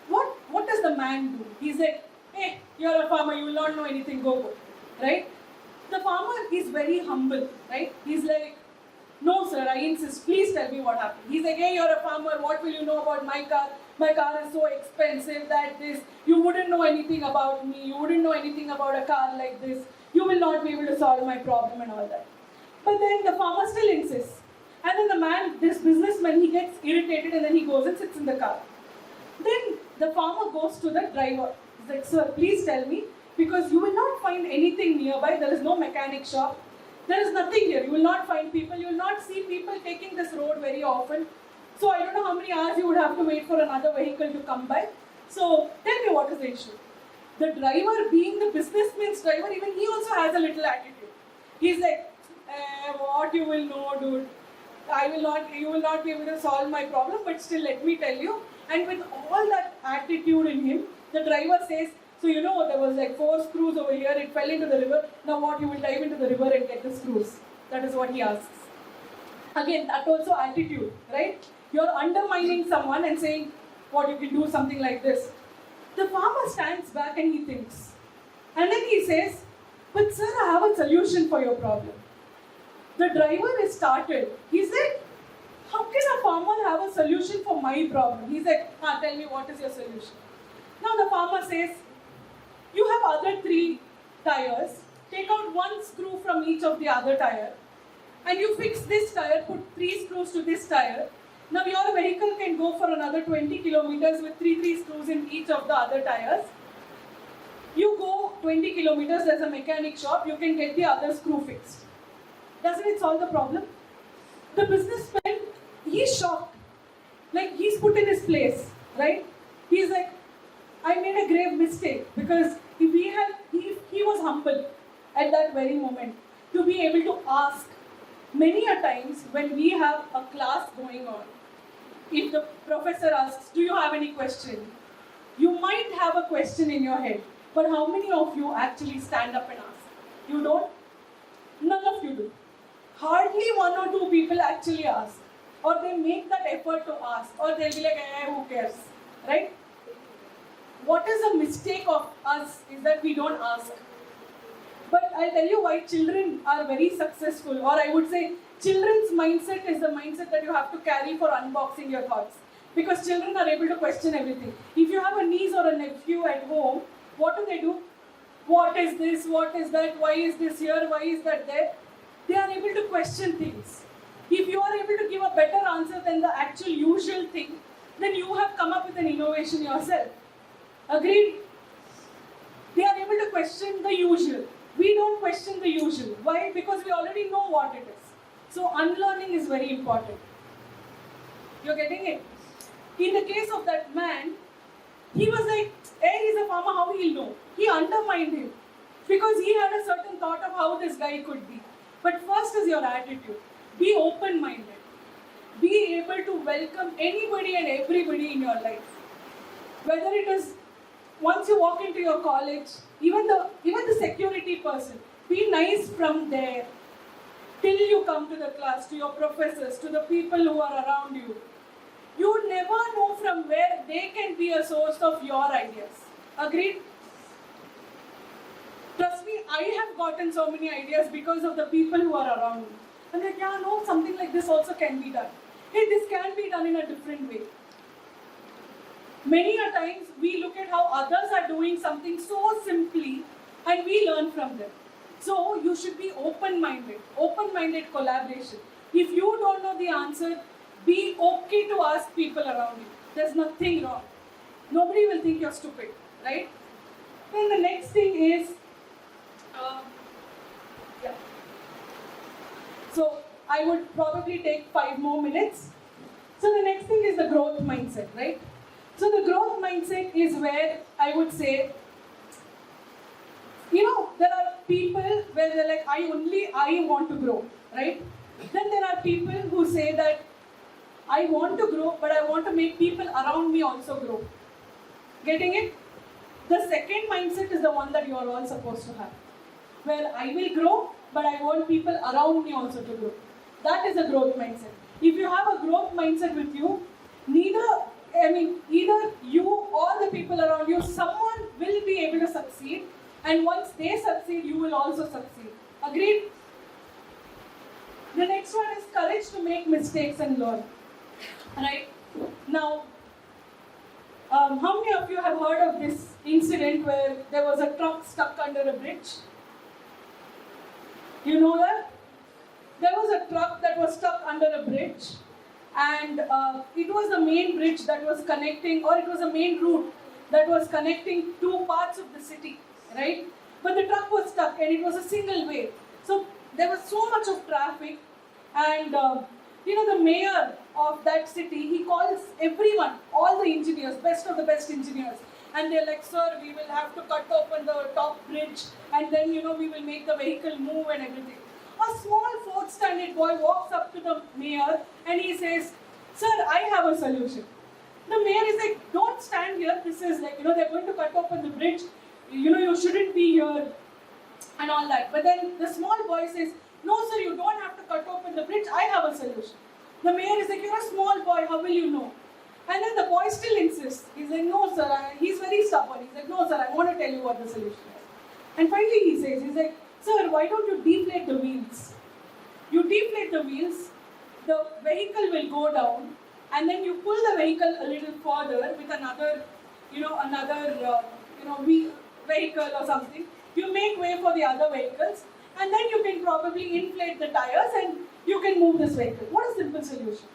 what does the man do? He's like, hey, you're a farmer, you will not know anything, go. Right? The farmer is very humble, right? He's like, no sir, I insist, please tell me what happened. He's like, hey, you're a farmer, what will you know about my car? My car is so expensive that this, you wouldn't know anything about me, you wouldn't know anything about a car like this. You will not be able to solve my problem and all that. But then the farmer still insists. And then the man, this businessman, he gets irritated and then he goes and sits in the car. Then the farmer goes to the driver. He's like, sir, please tell me, because you will not find anything nearby. There is no mechanic shop. There is nothing here. You will not find people. You will not see people taking this road very often. So I don't know how many hours you would have to wait for another vehicle to come by. So tell me what is the issue. The driver, being the businessman's driver, even he also has a little attitude. He's like, what you will know, dude. You will not be able to solve my problem, but still let me tell you. And with all that attitude in him, the driver says, so there was like 4 screws over here, it fell into the river. Now what, you will dive into the river and get the screws. That is what he asks. Again, that also attitude, right? You're undermining someone and saying, what, you can do something like this. The farmer stands back and he thinks. And then he says, but sir, I have a solution for your problem. The driver is startled. He said, how can a farmer have a solution for my problem? He's like, tell me what is your solution. Now the farmer says, you have other 3 tires. Take out 1 screw from each of the other tire. And you fix this tire, put 3 screws to this tire. Now your vehicle can go for another 20 kilometers with 3 screws in each of the other tires. You go 20 kilometers, there's a mechanic shop, you can get the other screw fixed. Doesn't it solve the problem? The businessman, he's shocked. Like he's put in his place, right? He's like, I made a grave mistake because he was humble at that very moment to be able to ask. Many a times when we have a class going on, if the professor asks, do you have any question? You might have a question in your head, but how many of you actually stand up and ask? You don't? None of you do. Hardly 1 or 2 people actually ask. Or they make that effort to ask. Or they'll be like, who cares? Right? What is a mistake of us is that we don't ask. But I'll tell you why children are very successful. Or I would say, children's mindset is the mindset that you have to carry for unboxing your thoughts. Because children are able to question everything. If you have a niece or a nephew at home, what do? What is this? What is that? Why is this here? Why is that there? They are able to question things. If you are able to give a better answer than the actual usual thing, then you have come up with an innovation yourself. Agreed? They are able to question the usual. We don't question the usual. Why? Because we already know what it is. So unlearning is very important. You're getting it? In the case of that man, he was like, he's a farmer, how he'll know? He undermined him because he had a certain thought of how this guy could be. But first is your attitude. Be open-minded. Be able to welcome anybody and everybody in your life. Whether it is once you walk into your college, even the security person, be nice from there till you come to the class, to your professors, to the people who are around you. You never know from where they can be a source of your ideas. Agreed? Trust me, I have gotten so many ideas because of the people who are around me. I'm like, yeah, no, something like this also can be done. Hey, this can be done in a different way. Many a times we look at how others are doing something so simply and we learn from them. So you should be open-minded collaboration. If you don't know the answer, be okay to ask people around you. There's nothing wrong. Nobody will think you're stupid, right? Then the next thing is, So I would probably take 5 more minutes. So the next thing is the growth mindset, right? So the growth mindset is where I would say, there are people where they're like, I want to grow, right? Then there are people who say that I want to grow, but I want to make people around me also grow. Getting it? The second mindset is the one that you are all supposed to have. Where I will grow, but I want people around me also to grow. That is a growth mindset. If you have a growth mindset with you, either you or the people around you, someone will be able to succeed. And once they succeed, you will also succeed. Agreed? The next one is courage to make mistakes and learn. Right? Now, how many of you have heard of this incident where there was a truck stuck under a bridge? You know that? There was a truck that was stuck under a bridge, and it was the main bridge that was connecting, or it was a main route that was connecting 2 parts of the city, right? But the truck was stuck and it was a single way. So there was so much of traffic, and the mayor of that city, he calls everyone, all the engineers, best of the best engineers, and they're like, sir, we will have to cut open the top bridge, and then we will make the vehicle move and everything. A small 4th standard boy walks up to the mayor and he says, sir, I have a solution. The mayor is like, don't stand here, this is like, they're going to cut open the bridge, you shouldn't be here and all that. But then the small boy says, no sir, you don't have to cut open the bridge, I have a solution. The mayor is like, you're a small boy, how will you know? And then the boy still insists. He's like, no sir, he's very stubborn. He's like, no sir, I want to tell you what the solution is. And finally he says, he's like, sir, why don't you deflate the wheels? You deflate the wheels, the vehicle will go down, and then you pull the vehicle a little further with another vehicle or something. You make way for the other vehicles, and then you can probably inflate the tires and you can move this vehicle. What a simple solution.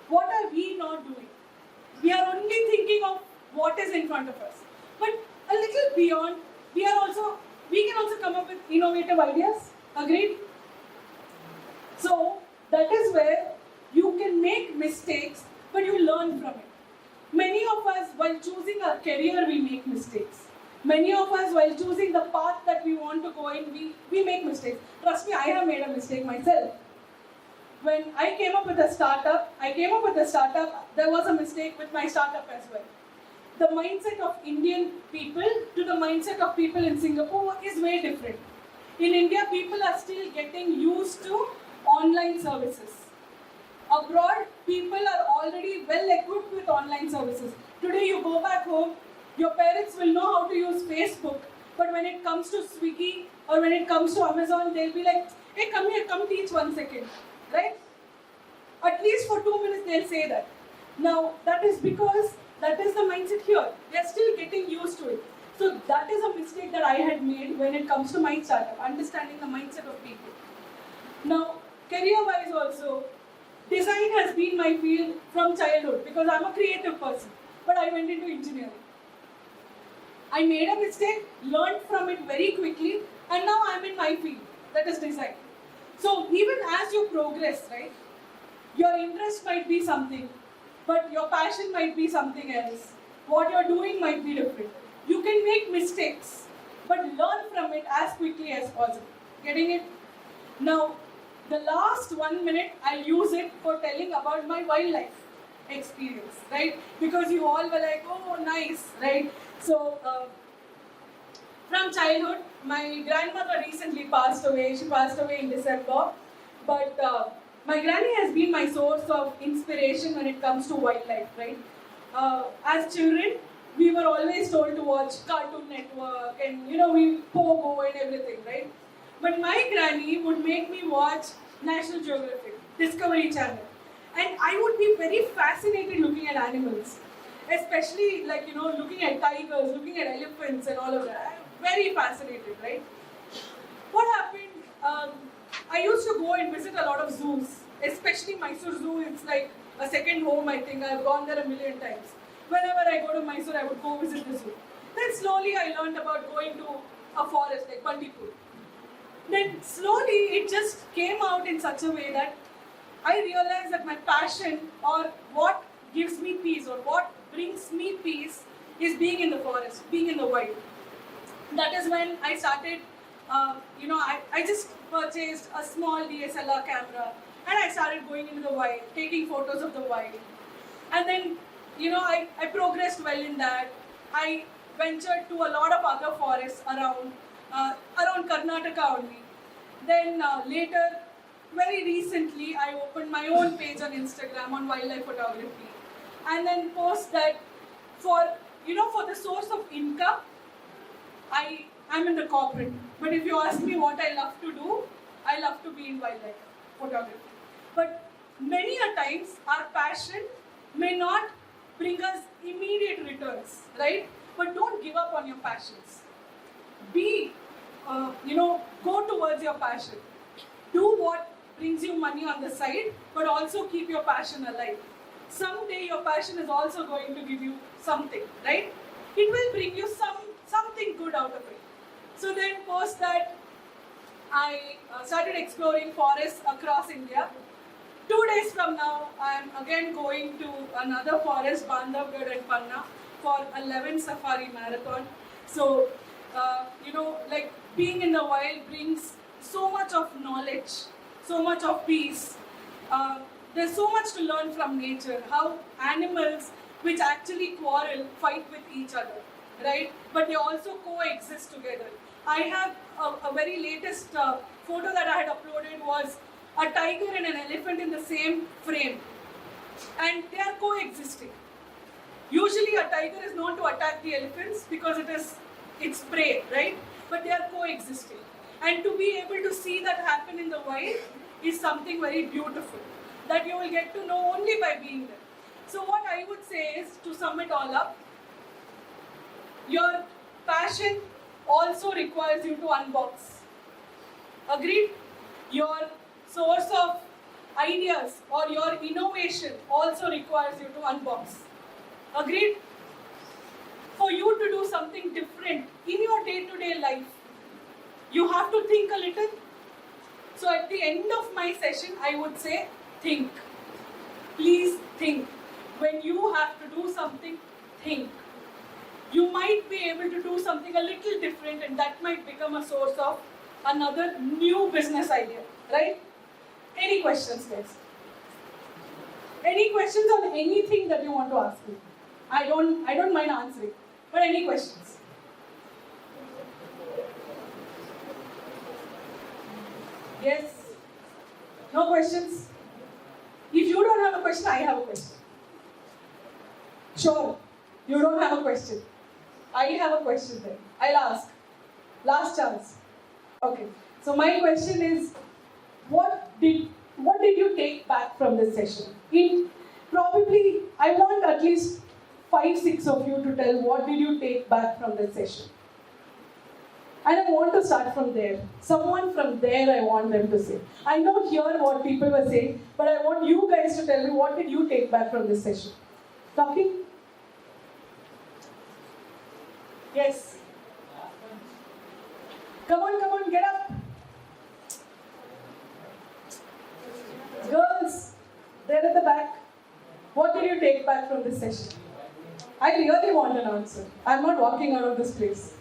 What are we not doing? We are only thinking of what is in front of us. But a little beyond, we can also come up with innovative ideas. Agreed? So that is where you can make mistakes, but you learn from it. Many of us, while choosing our career, we make mistakes. Many of us, while choosing the path that we want to go in, we make mistakes. Trust me, I have made a mistake myself. When I came up with a startup, there was a mistake with my startup as well. The mindset of Indian people to the mindset of people in Singapore is way different. In India, people are still getting used to online services. Abroad, people are already well equipped with online services. Today, you go back home, your parents will know how to use Facebook, but when it comes to Swiggy or when it comes to Amazon, they'll be like, hey, come here, come teach 1 second. Right? At least for 2 minutes they'll say that. Now that is because that is the mindset here. They are still getting used to it. So that is a mistake that I had made when it comes to my startup, understanding the mindset of people. Now career-wise also, design has been my field from childhood because I'm a creative person, but I went into engineering. I made a mistake, learned from it very quickly, and now I'm in my field, that is design. So even as you progress, right, your interest might be something, but your passion might be something else. What you're doing might be different. You can make mistakes, but learn from it as quickly as possible. Getting it? Now, the last 1 minute, I'll use it for telling about my wildlife experience, right? Because you all were like, oh, nice, right? So, from childhood, my grandmother recently passed away. She passed away in December. But my granny has been my source of inspiration when it comes to wildlife, right? As children, we were always told to watch Cartoon Network and, we Pogo and everything, right? But my granny would make me watch National Geographic, Discovery Channel. And I would be very fascinated looking at animals. Especially looking at tigers, looking at elephants and all of that. I'm very fascinated, right? What happened? I used to go and visit a lot of zoos, especially Mysore Zoo. It's like a second home, I think. I've gone there a million times. Whenever I go to Mysore, I would go visit the zoo. Then slowly I learned about going to a forest like Bandipur. Then slowly it just came out in such a way that I realized that my passion or what gives me peace or what brings me peace is being in the forest, being in the wild. That is when I started, I just purchased a small DSLR camera and I started going into the wild, taking photos of the wild. And then, I progressed well in that. I ventured to a lot of other forests around Karnataka only. Then later, very recently, I opened my own page on Instagram on wildlife photography. And then post that for the source of income, I'm in the corporate. But if you ask me what I love to do, I love to be in wildlife photography. But many a times, our passion may not bring us immediate returns, right? But don't give up on your passions. Go towards your passion. Do what brings you money on the side, but also keep your passion alive. Someday your passion is also going to give you something, right? It will bring you something good out of it. So then post that, I started exploring forests across India. 2 days from now, I am again going to another forest, Bandhavgarh and Panna, for 11 safari marathon. So, being in the wild brings so much of knowledge, so much of peace. There's so much to learn from nature, how animals which actually quarrel fight with each other, right? But they also coexist together. I have a very latest photo that I had uploaded was a tiger and an elephant in the same frame, and they are coexisting. Usually a tiger is known to attack the elephants because it's prey, right? But they are coexisting. And to be able to see that happen in the wild is something very beautiful that you will get to know only by being there. So what I would say is, to sum it all up, your passion also requires you to unbox. Agreed? Your source of ideas or your innovation also requires you to unbox. Agreed? For you to do something different in your day-to-day life, you have to think a little. So at the end of my session, I would say, think. Please think. When you have to do something, think. You might be able to do something a little different, and that might become a source of another new business idea, right? Any questions, guys? Any questions on anything that you want to ask me? I don't mind answering, but any questions? Yes? No questions? If you don't have a question, I have a question. Sure, you don't have a question. I have a question then. I'll ask. Last chance. Okay. So my question is, what did you take back from this session? Probably, I want at least 5-6 of you to tell what did you take back from this session. And I want to start from there. Someone from there I want them to say. I know here what people were saying, but I want you guys to tell me what did you take back from this session? Talking? Yes. Come on, get up. Girls, there at the back. What did you take back from this session? I really want an answer. I'm not walking out of this place.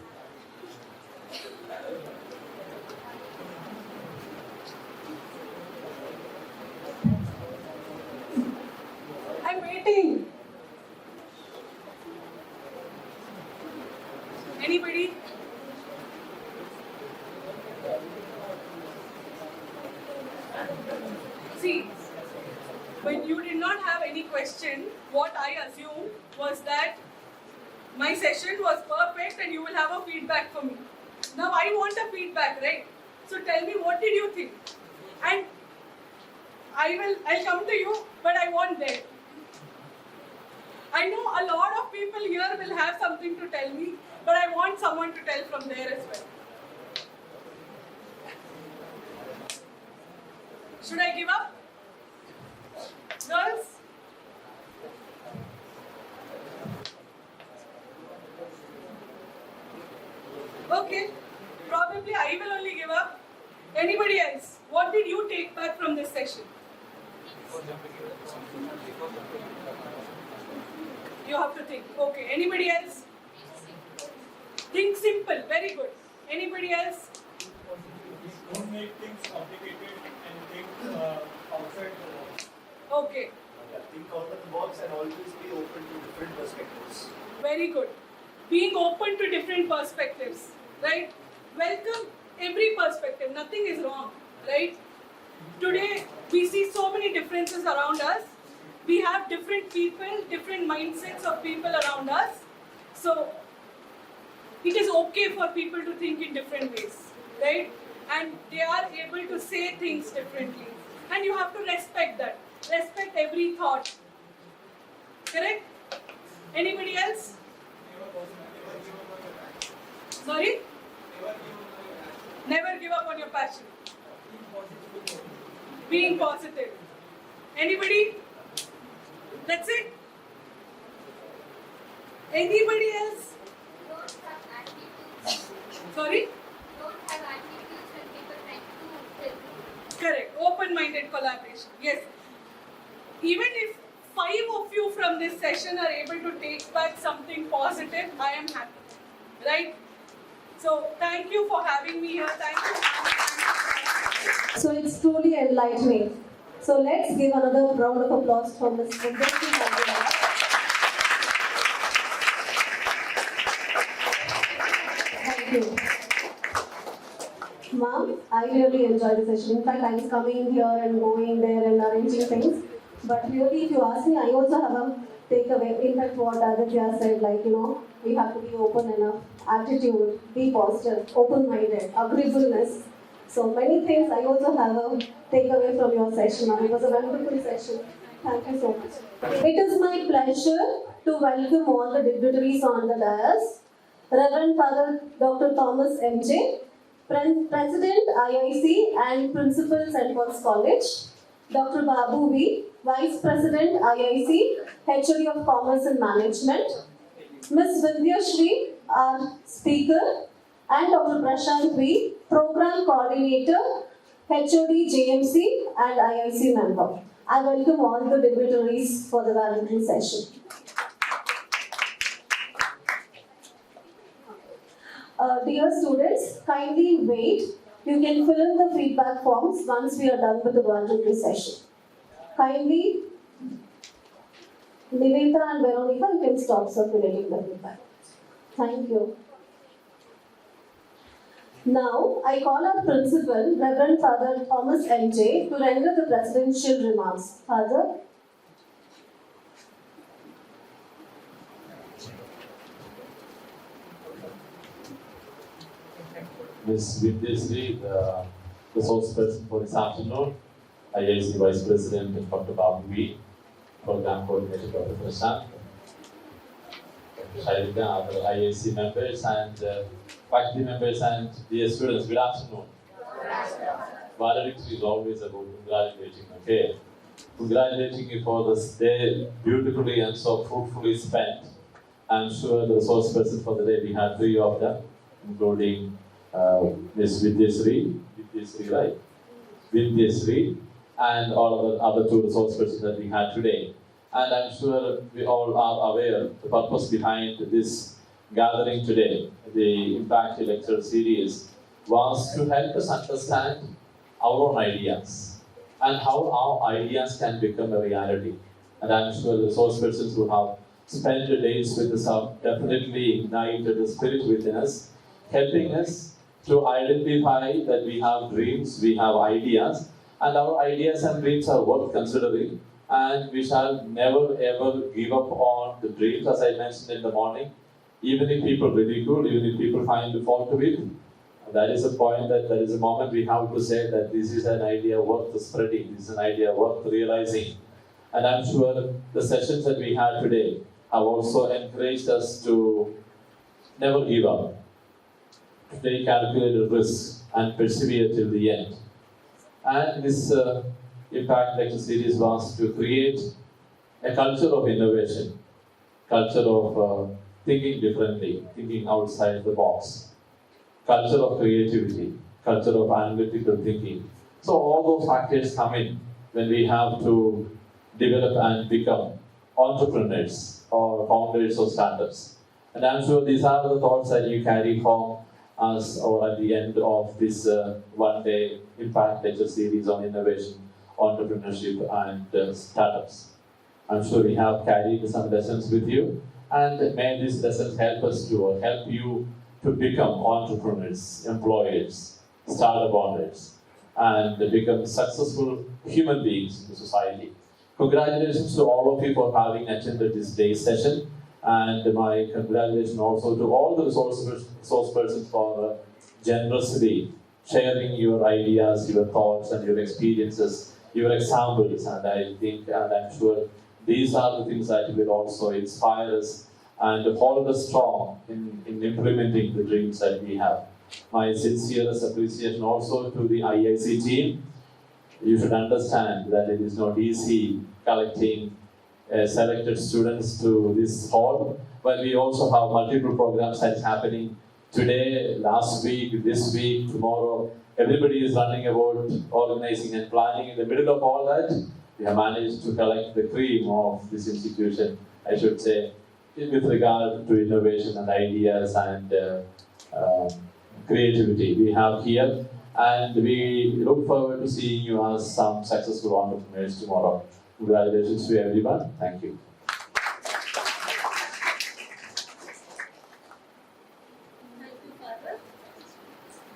I'm waiting. Anybody? See, when you did not have any question, what I assumed was that my session was perfect and you will have a feedback for me. Now I want a feedback, right? So tell me, what did you think? And I'll come to you, but I want that. I know a lot of people here will have something to tell me, but I want someone to tell from there as well. Should I give up? Girls? Okay, probably I will only give up. Anybody else? What did you take back from this session? You have to think. Okay, anybody else? Think simple, very good. Anybody else? Don't make things complicated and think outside the box. Okay, Think out of the box and always be open to different perspectives. very good. Being open to different perspectives, right? Welcome every perspective, nothing is wrong, right? Today, we see so many differences around us. We have different people, different mindsets of people around us. So, it is okay for people to think in different ways, right? And they are able to say things differently. And you have to respect that. Respect every thought. Correct? Anybody else? Sorry? Never give up on your passion. Being positive. Anybody? That's it. Anybody else? Don't have attitudes. Sorry? Don't have attitudes when people try to help. Correct. Open-minded collaboration. Yes. Even if 5 of you from this session are able to take back something positive, I am happy. Right? So, thank you for having me here. Thank you. So it's truly enlightening. So let's give another round of applause for Ms. Vindhya. Thank you. Ma'am, I really enjoyed the session. In fact, I was coming here and going there and arranging things. But really, if you ask me, I also have a takeaway. In fact, what Aditya said, like, we have to be open enough, attitude, be positive, open-minded, agreeableness. So many things I also have a takeaway from your session. It was a wonderful session. Thank you so much. It is my pleasure to welcome all the dignitaries on the dais. Reverend Father Dr. Thomas M.J., President IIC and Principal St. Paul's College. Dr. Babu V., Vice President IIC, HOD of Commerce and Management. Ms. Vindhya Shri, our speaker, and Dr. Prashant V., Program Coordinator, HOD JMC and IIC member. I welcome all the dignitaries for the voluntary session. Dear students, kindly wait. You can fill in the feedback forms once we are done with the voluntary session. Kindly, Niveta and Veronica, you can stop circulating the feedback. Thank you. Now, I call our principal, Reverend Father Thomas M.J., to render the presidential remarks. Father. Ms. Vindhya Shri, the resource person for this afternoon, IIC Vice President Dr. Babu V, Program Coordinator Dr. Prashant, Shailja, other IAC members and faculty members and dear students, good afternoon. Valedictory is always about congratulating, okay? Congratulating you for this day, beautifully and so fruitfully spent. I'm sure the resource person for the day, we had 3 of them, including Ms. Vidyasri, right? Vidyasri, and all of the other 2 resource persons that we had today. And I'm sure we all are aware the purpose behind this gathering today, the Impact Lecture Series, was to help us understand our own ideas and how our ideas can become a reality. And I'm sure the resource persons who have spent the days with us have definitely ignited the spirit within us, helping us to identify that we have dreams, we have ideas, and our ideas and dreams are worth considering. And we shall never ever give up on the dreams, as I mentioned in the morning. Even if people ridicule, even if people find fault with it, that is a point, that is a moment we have to say that this is an idea worth spreading, this is an idea worth realizing. And I'm sure the sessions that we had today have also encouraged us to never give up, to take calculated risks and persevere till the end. And this Impact Lecture Series was to create a culture of innovation, culture of thinking differently, thinking outside the box, culture of creativity, culture of analytical thinking. So all those factors come in when we have to develop and become entrepreneurs or founders or startups. And I'm sure these are the thoughts that you carry from us or at the end of this one-day Impact Lecture Series on innovation, entrepreneurship and startups. I'm sure we have carried some lessons with you, and may these lessons help us to help you to become entrepreneurs, employers, startup owners, and become successful human beings in the society. Congratulations to all of you for having attended this day's session, and my congratulations also to all the resource persons for generously sharing your ideas, your thoughts, and your experiences, your examples. And I think, and I'm sure, these are the things that will also inspire us and hold us strong in implementing the dreams that we have. My sincerest appreciation also to the IIC team. You should understand that it is not easy collecting selected students to this hall, but we also have multiple programs that's happening today, last week, this week, tomorrow. Everybody is running about organizing and planning. In the middle of all that, we have managed to collect the cream of this institution, I should say, with regard to innovation and ideas and creativity we have here. And we look forward to seeing you as some successful entrepreneurs tomorrow. Congratulations to everyone. Thank you.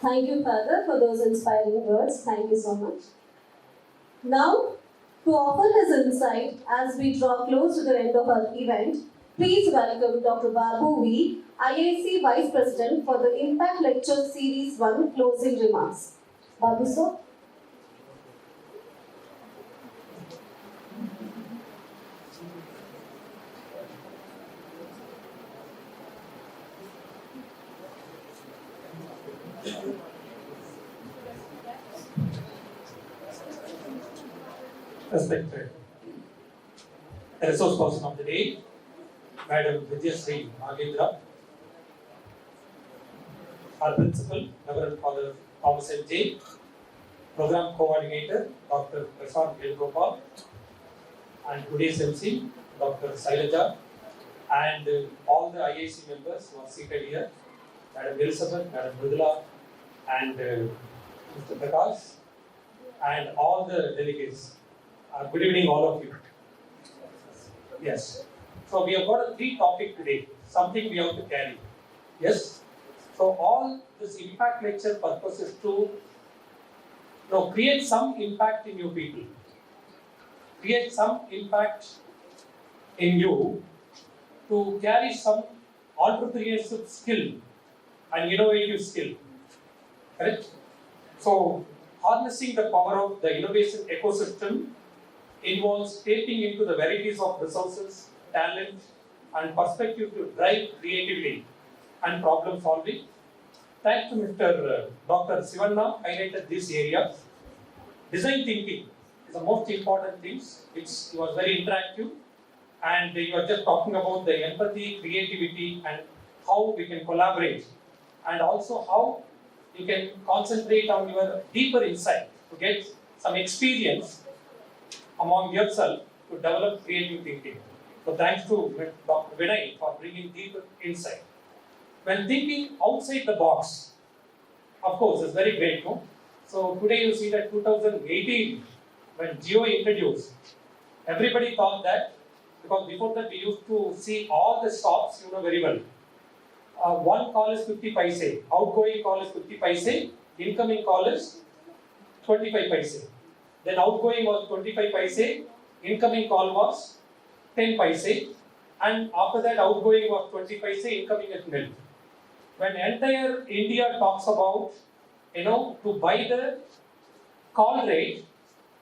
Thank you, Father, for those inspiring words. Thank you so much. Now, to offer his insight as we draw close to the end of our event, please welcome Dr. Babu V, IIC Vice President, for the Impact Lecture Series 1 closing remarks. Babu sir. Respected resource person of the day, Madam Vidyasri Nagendra, our principal, Reverend Father Thomas M.J., Program Coordinator, Dr. Prashant Velgopal, and today's MC, Dr. Sailaja, and all the IAC members who are seated here, Madam Elizabeth, Madam Mridula, and Mr. Prakash, and all the delegates. Good evening, all of you. Yes. So we have got a 3 topic today, something we have to carry. Yes. So all this impact lecture purpose is to create some impact in you people. Create some impact in you to carry some entrepreneurship skill and innovative skill. Correct? So harnessing the power of the innovation ecosystem involves tapping into the varieties of resources, talent, and perspective to drive creativity and problem solving. Thanks to Mr. Dr. Sivanna highlighted these areas. Design thinking is the most important things. It was very interactive, and you are just talking about the empathy, creativity, and how we can collaborate, and also how you can concentrate on your deeper insight to get some experience among yourself to develop creative thinking. So thanks to Dr. Vinay for bringing deeper insight. When thinking outside the box, of course, is very great, no? So today you see that 2018, when Jio introduced, everybody thought that, because before that we used to see all the shops, you know very well. One call is 50 paise, outgoing call is 50 paise, incoming call is 25 paise. Then outgoing was 25 paise, incoming call was 10 paise, and after that outgoing was 20 paise, incoming is nil. When entire India talks about, to buy the call rate,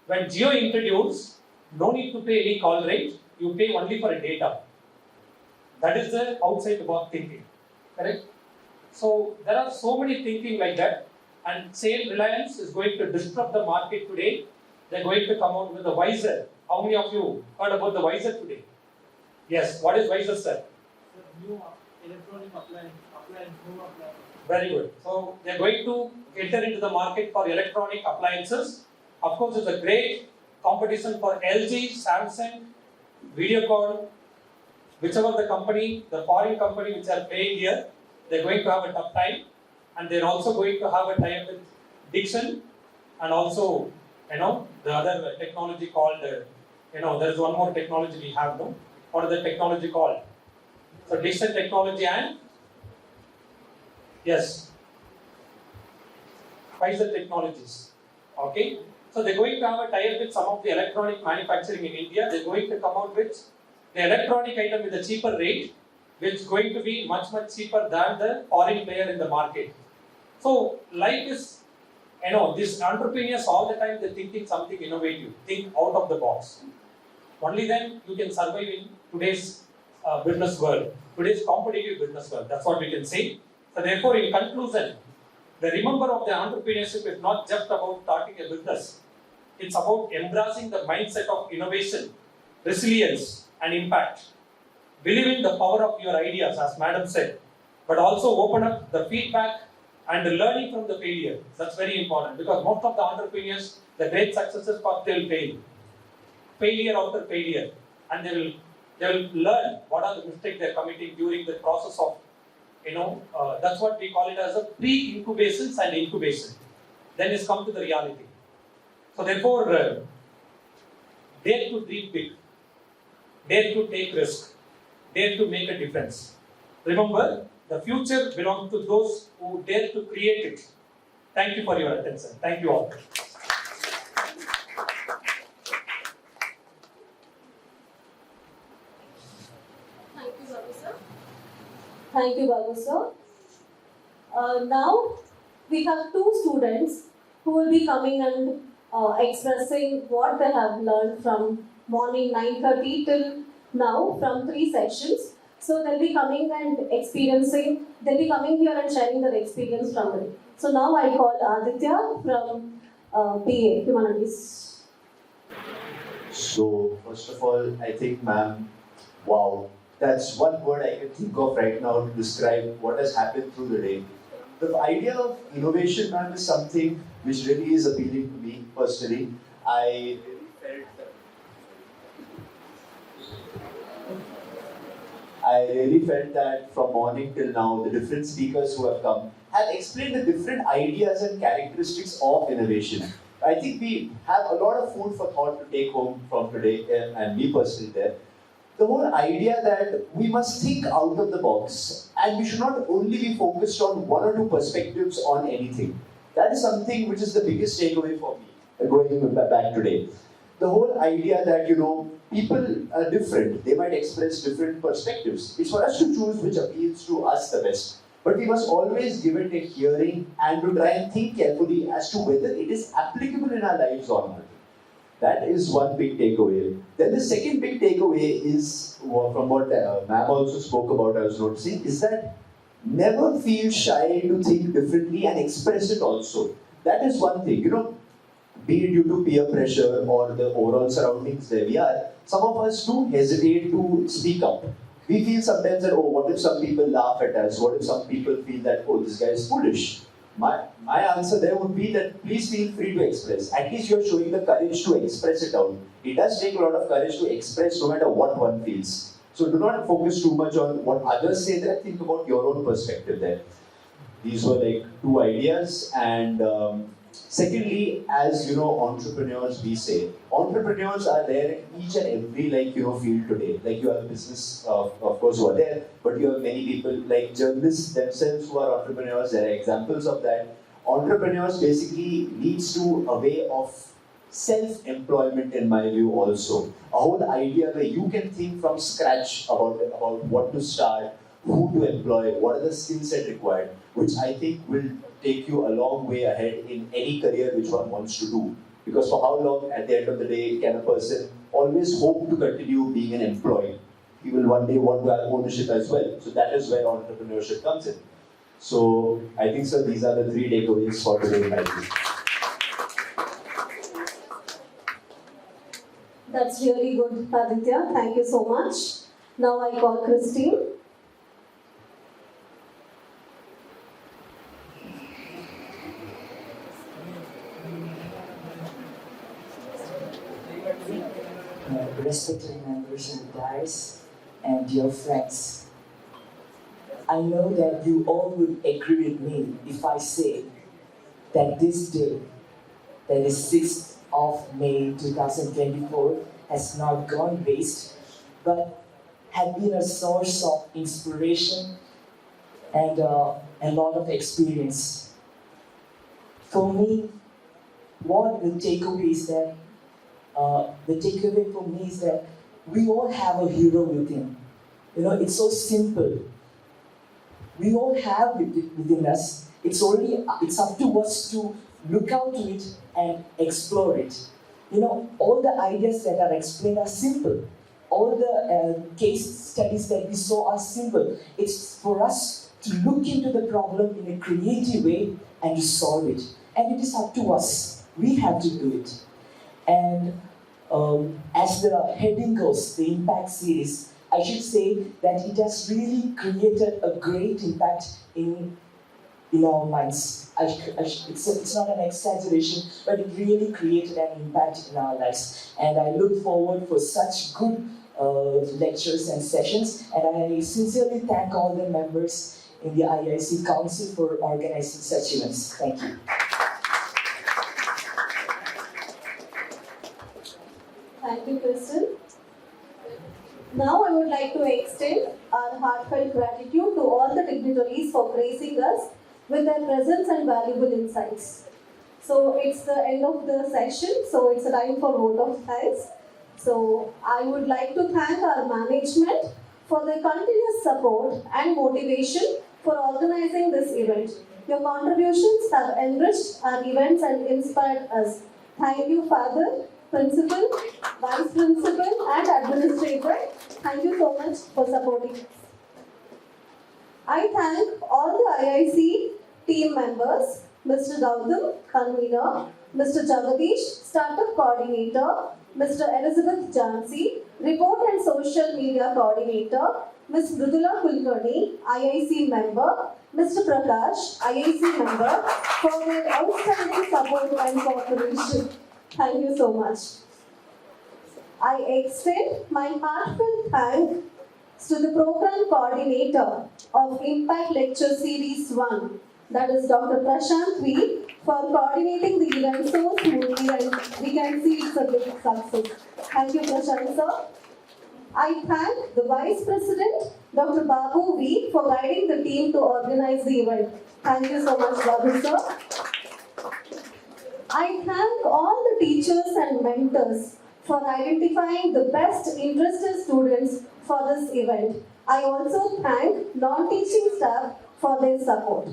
when Jio introduced, no need to pay any call rate, you pay only for a data. That is the outside the box thinking, correct? So there are so many thinking like that, and same Reliance is going to disrupt the market today. They're going to come out with a visor. How many of you heard about the visor today? Yes, what is visor, sir? New electronic appliance, home appliance. Very good. So they're going to enter into the market for electronic appliances. Of course, it's a great competition for LG, Samsung, Videocon, whichever the company, the foreign company which are playing here, they're going to have a tough time, and they're also going to have a tie-up with Dixon, and also, the other technology called, there is one more technology we have, no? What is the technology called? So Dixon technology and, yes, Pfizer Technologies, okay? So they're going to have a tie-up with some of the electronic manufacturing in India. They're going to come out with the electronic item with a cheaper rate, which is going to be much, much cheaper than the foreign player in the market. So life is, these entrepreneurs all the time, they're thinking something innovative, think out of the box. Only then you can survive in today's business world, today's competitive business world. That's what we can say. So therefore, in conclusion, the remember of the entrepreneurship is not just about starting a business. It's about embracing the mindset of innovation, resilience, and impact. Believe in the power of your ideas, as Madam said, but also open up the feedback and the learning from the failure. That's very important, because most of the entrepreneurs, the great successes first they'll fail. Failure after failure. And they will learn what are the mistakes they're committing during the process of, that's what we call it as a pre-incubations and incubation. Then it's come to the reality. So therefore, dare to dream big, dare to take risk, dare to make a difference. Remember, the future belongs to those who dare to create it. Thank you for your attention. Thank you all. Thank you, Babu sir. Thank you, Babu sir. Now, we have two students who will be coming and expressing what they have learned from morning 9:30 till now from 3 sections. So they'll be coming and they'll be coming here and sharing their experience from them. So now I call Aditya from BA, Humanities. So, first of all, I think, ma'am, wow, that's one word I can think of right now to describe what has happened through the day. The idea of innovation, ma'am, is something which really is appealing to me personally. I really felt that from morning till now, the different speakers who have come have explained the different ideas and characteristics of innovation. I think we have a lot of food for thought to take home from today, and me personally there. The whole idea that we must think out of the box, and we should not only be focused on one or two perspectives on anything. That is something which is the biggest takeaway for me, going back today. The whole idea that, people are different, they might express different perspectives. It's for us to choose which appeals to us the best. But we must always give it a hearing and to try and think carefully as to whether it is applicable in our lives or not. That is one big takeaway. Then the second big takeaway is from what ma'am also spoke about, I was noticing, is that never feel shy to think differently and express it also. That is one thing, be it due to peer pressure or the overall surroundings where we are, some of us do hesitate to speak up. We feel sometimes that, oh, what if some people laugh at us? What if some people feel that, oh, this guy is foolish? My answer there would be that please feel free to express. At least you're showing the courage to express it out. It does take a lot of courage to express no matter what one feels. So do not focus too much on what others say there, think about your own perspective there. These were like two ideas. And secondly, as entrepreneurs, we say, entrepreneurs are there in each and every field today. Like you have business, of course, who are there, but you have many people like journalists themselves who are entrepreneurs. There are examples of that. Entrepreneurs basically leads to a way of self-employment in my view also. A whole idea where you can think from scratch about what to start, who to employ, what are the skill set required, which I think will take you a long way ahead in any career which one wants to do. Because for how long at the end of the day can a person always hope to continue being an employee? He will one day want to have ownership as well. So that is where entrepreneurship comes in. So I think, sir, these are the three takeaways for today, I think. That's really good, Aditya. Thank you so much. Now I call Christine. Respected members of the dais and dear friends, I know that you all will agree with me if I say that this day, that is 6th of May 2024, has not gone waste, but have been a source of inspiration and a lot of experience. For me, what the takeaway is that the takeaway for me is that we all have a hero within. It's so simple. We all have it within us. It's up to us to look out to it and explore it. All the ideas that are explained are simple. All the case studies that we saw are simple. It's for us to look into the problem in a creative way and to solve it. And it is up to us. We have to do it. And as the heading goes, the Impact series, I should say that it has really created a great impact in our minds. It's not an exaggeration, but it really created an impact in our lives. And I look forward for such good lectures and sessions. And I sincerely thank all the members in the IIC Council for organizing such events. Thank you. Thank you, Kristen. Now I would like to extend our heartfelt gratitude to all the dignitaries for gracing us with their presence and valuable insights. So it's the end of the session, so it's a time for vote of thanks. So I would like to thank our management for their continuous support and motivation for organizing this event. Your contributions have enriched our events and inspired us. Thank you, Father, Principal, Vice Principal and Administrator. Thank you so much for supporting us. I thank all the IIC team members, Mr. Gautam, Convener, Mr. Jagadish, Startup Coordinator, Mr. Elizabeth Jansi, Report and Social Media Coordinator, Ms. Mridula Kulkarni, IIC member, Mr. Prakash, IIC member, for their outstanding support and cooperation. Thank you so much. I extend my heartfelt thanks to the program coordinator of Impact Lecture Series 1, that is Dr. Prashant V, for coordinating the event so smoothly, and we can see it's a big success. Thank you, Prashant sir. I thank the Vice President, Dr. Babu V, for guiding the team to organize the event. Thank you so much, Babu sir. I thank all the teachers and mentors for identifying the best interested students for this event. I also thank non-teaching staff for their support.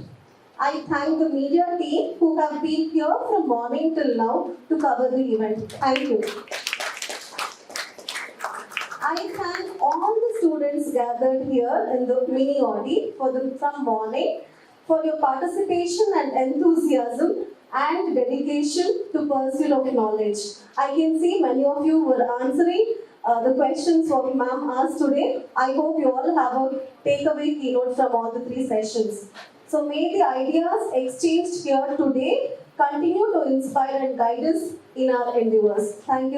I thank the media team who have been here from morning till now to cover the event. Thank you. I thank all the students gathered here in the mini audi from morning for your participation and enthusiasm and dedication to pursuit of knowledge. I can see many of you were answering the questions what ma'am asked today. I hope you all have a takeaway keynote from all the 3 sessions. So may the ideas exchanged here today continue to inspire and guide us in our endeavors. Thank you.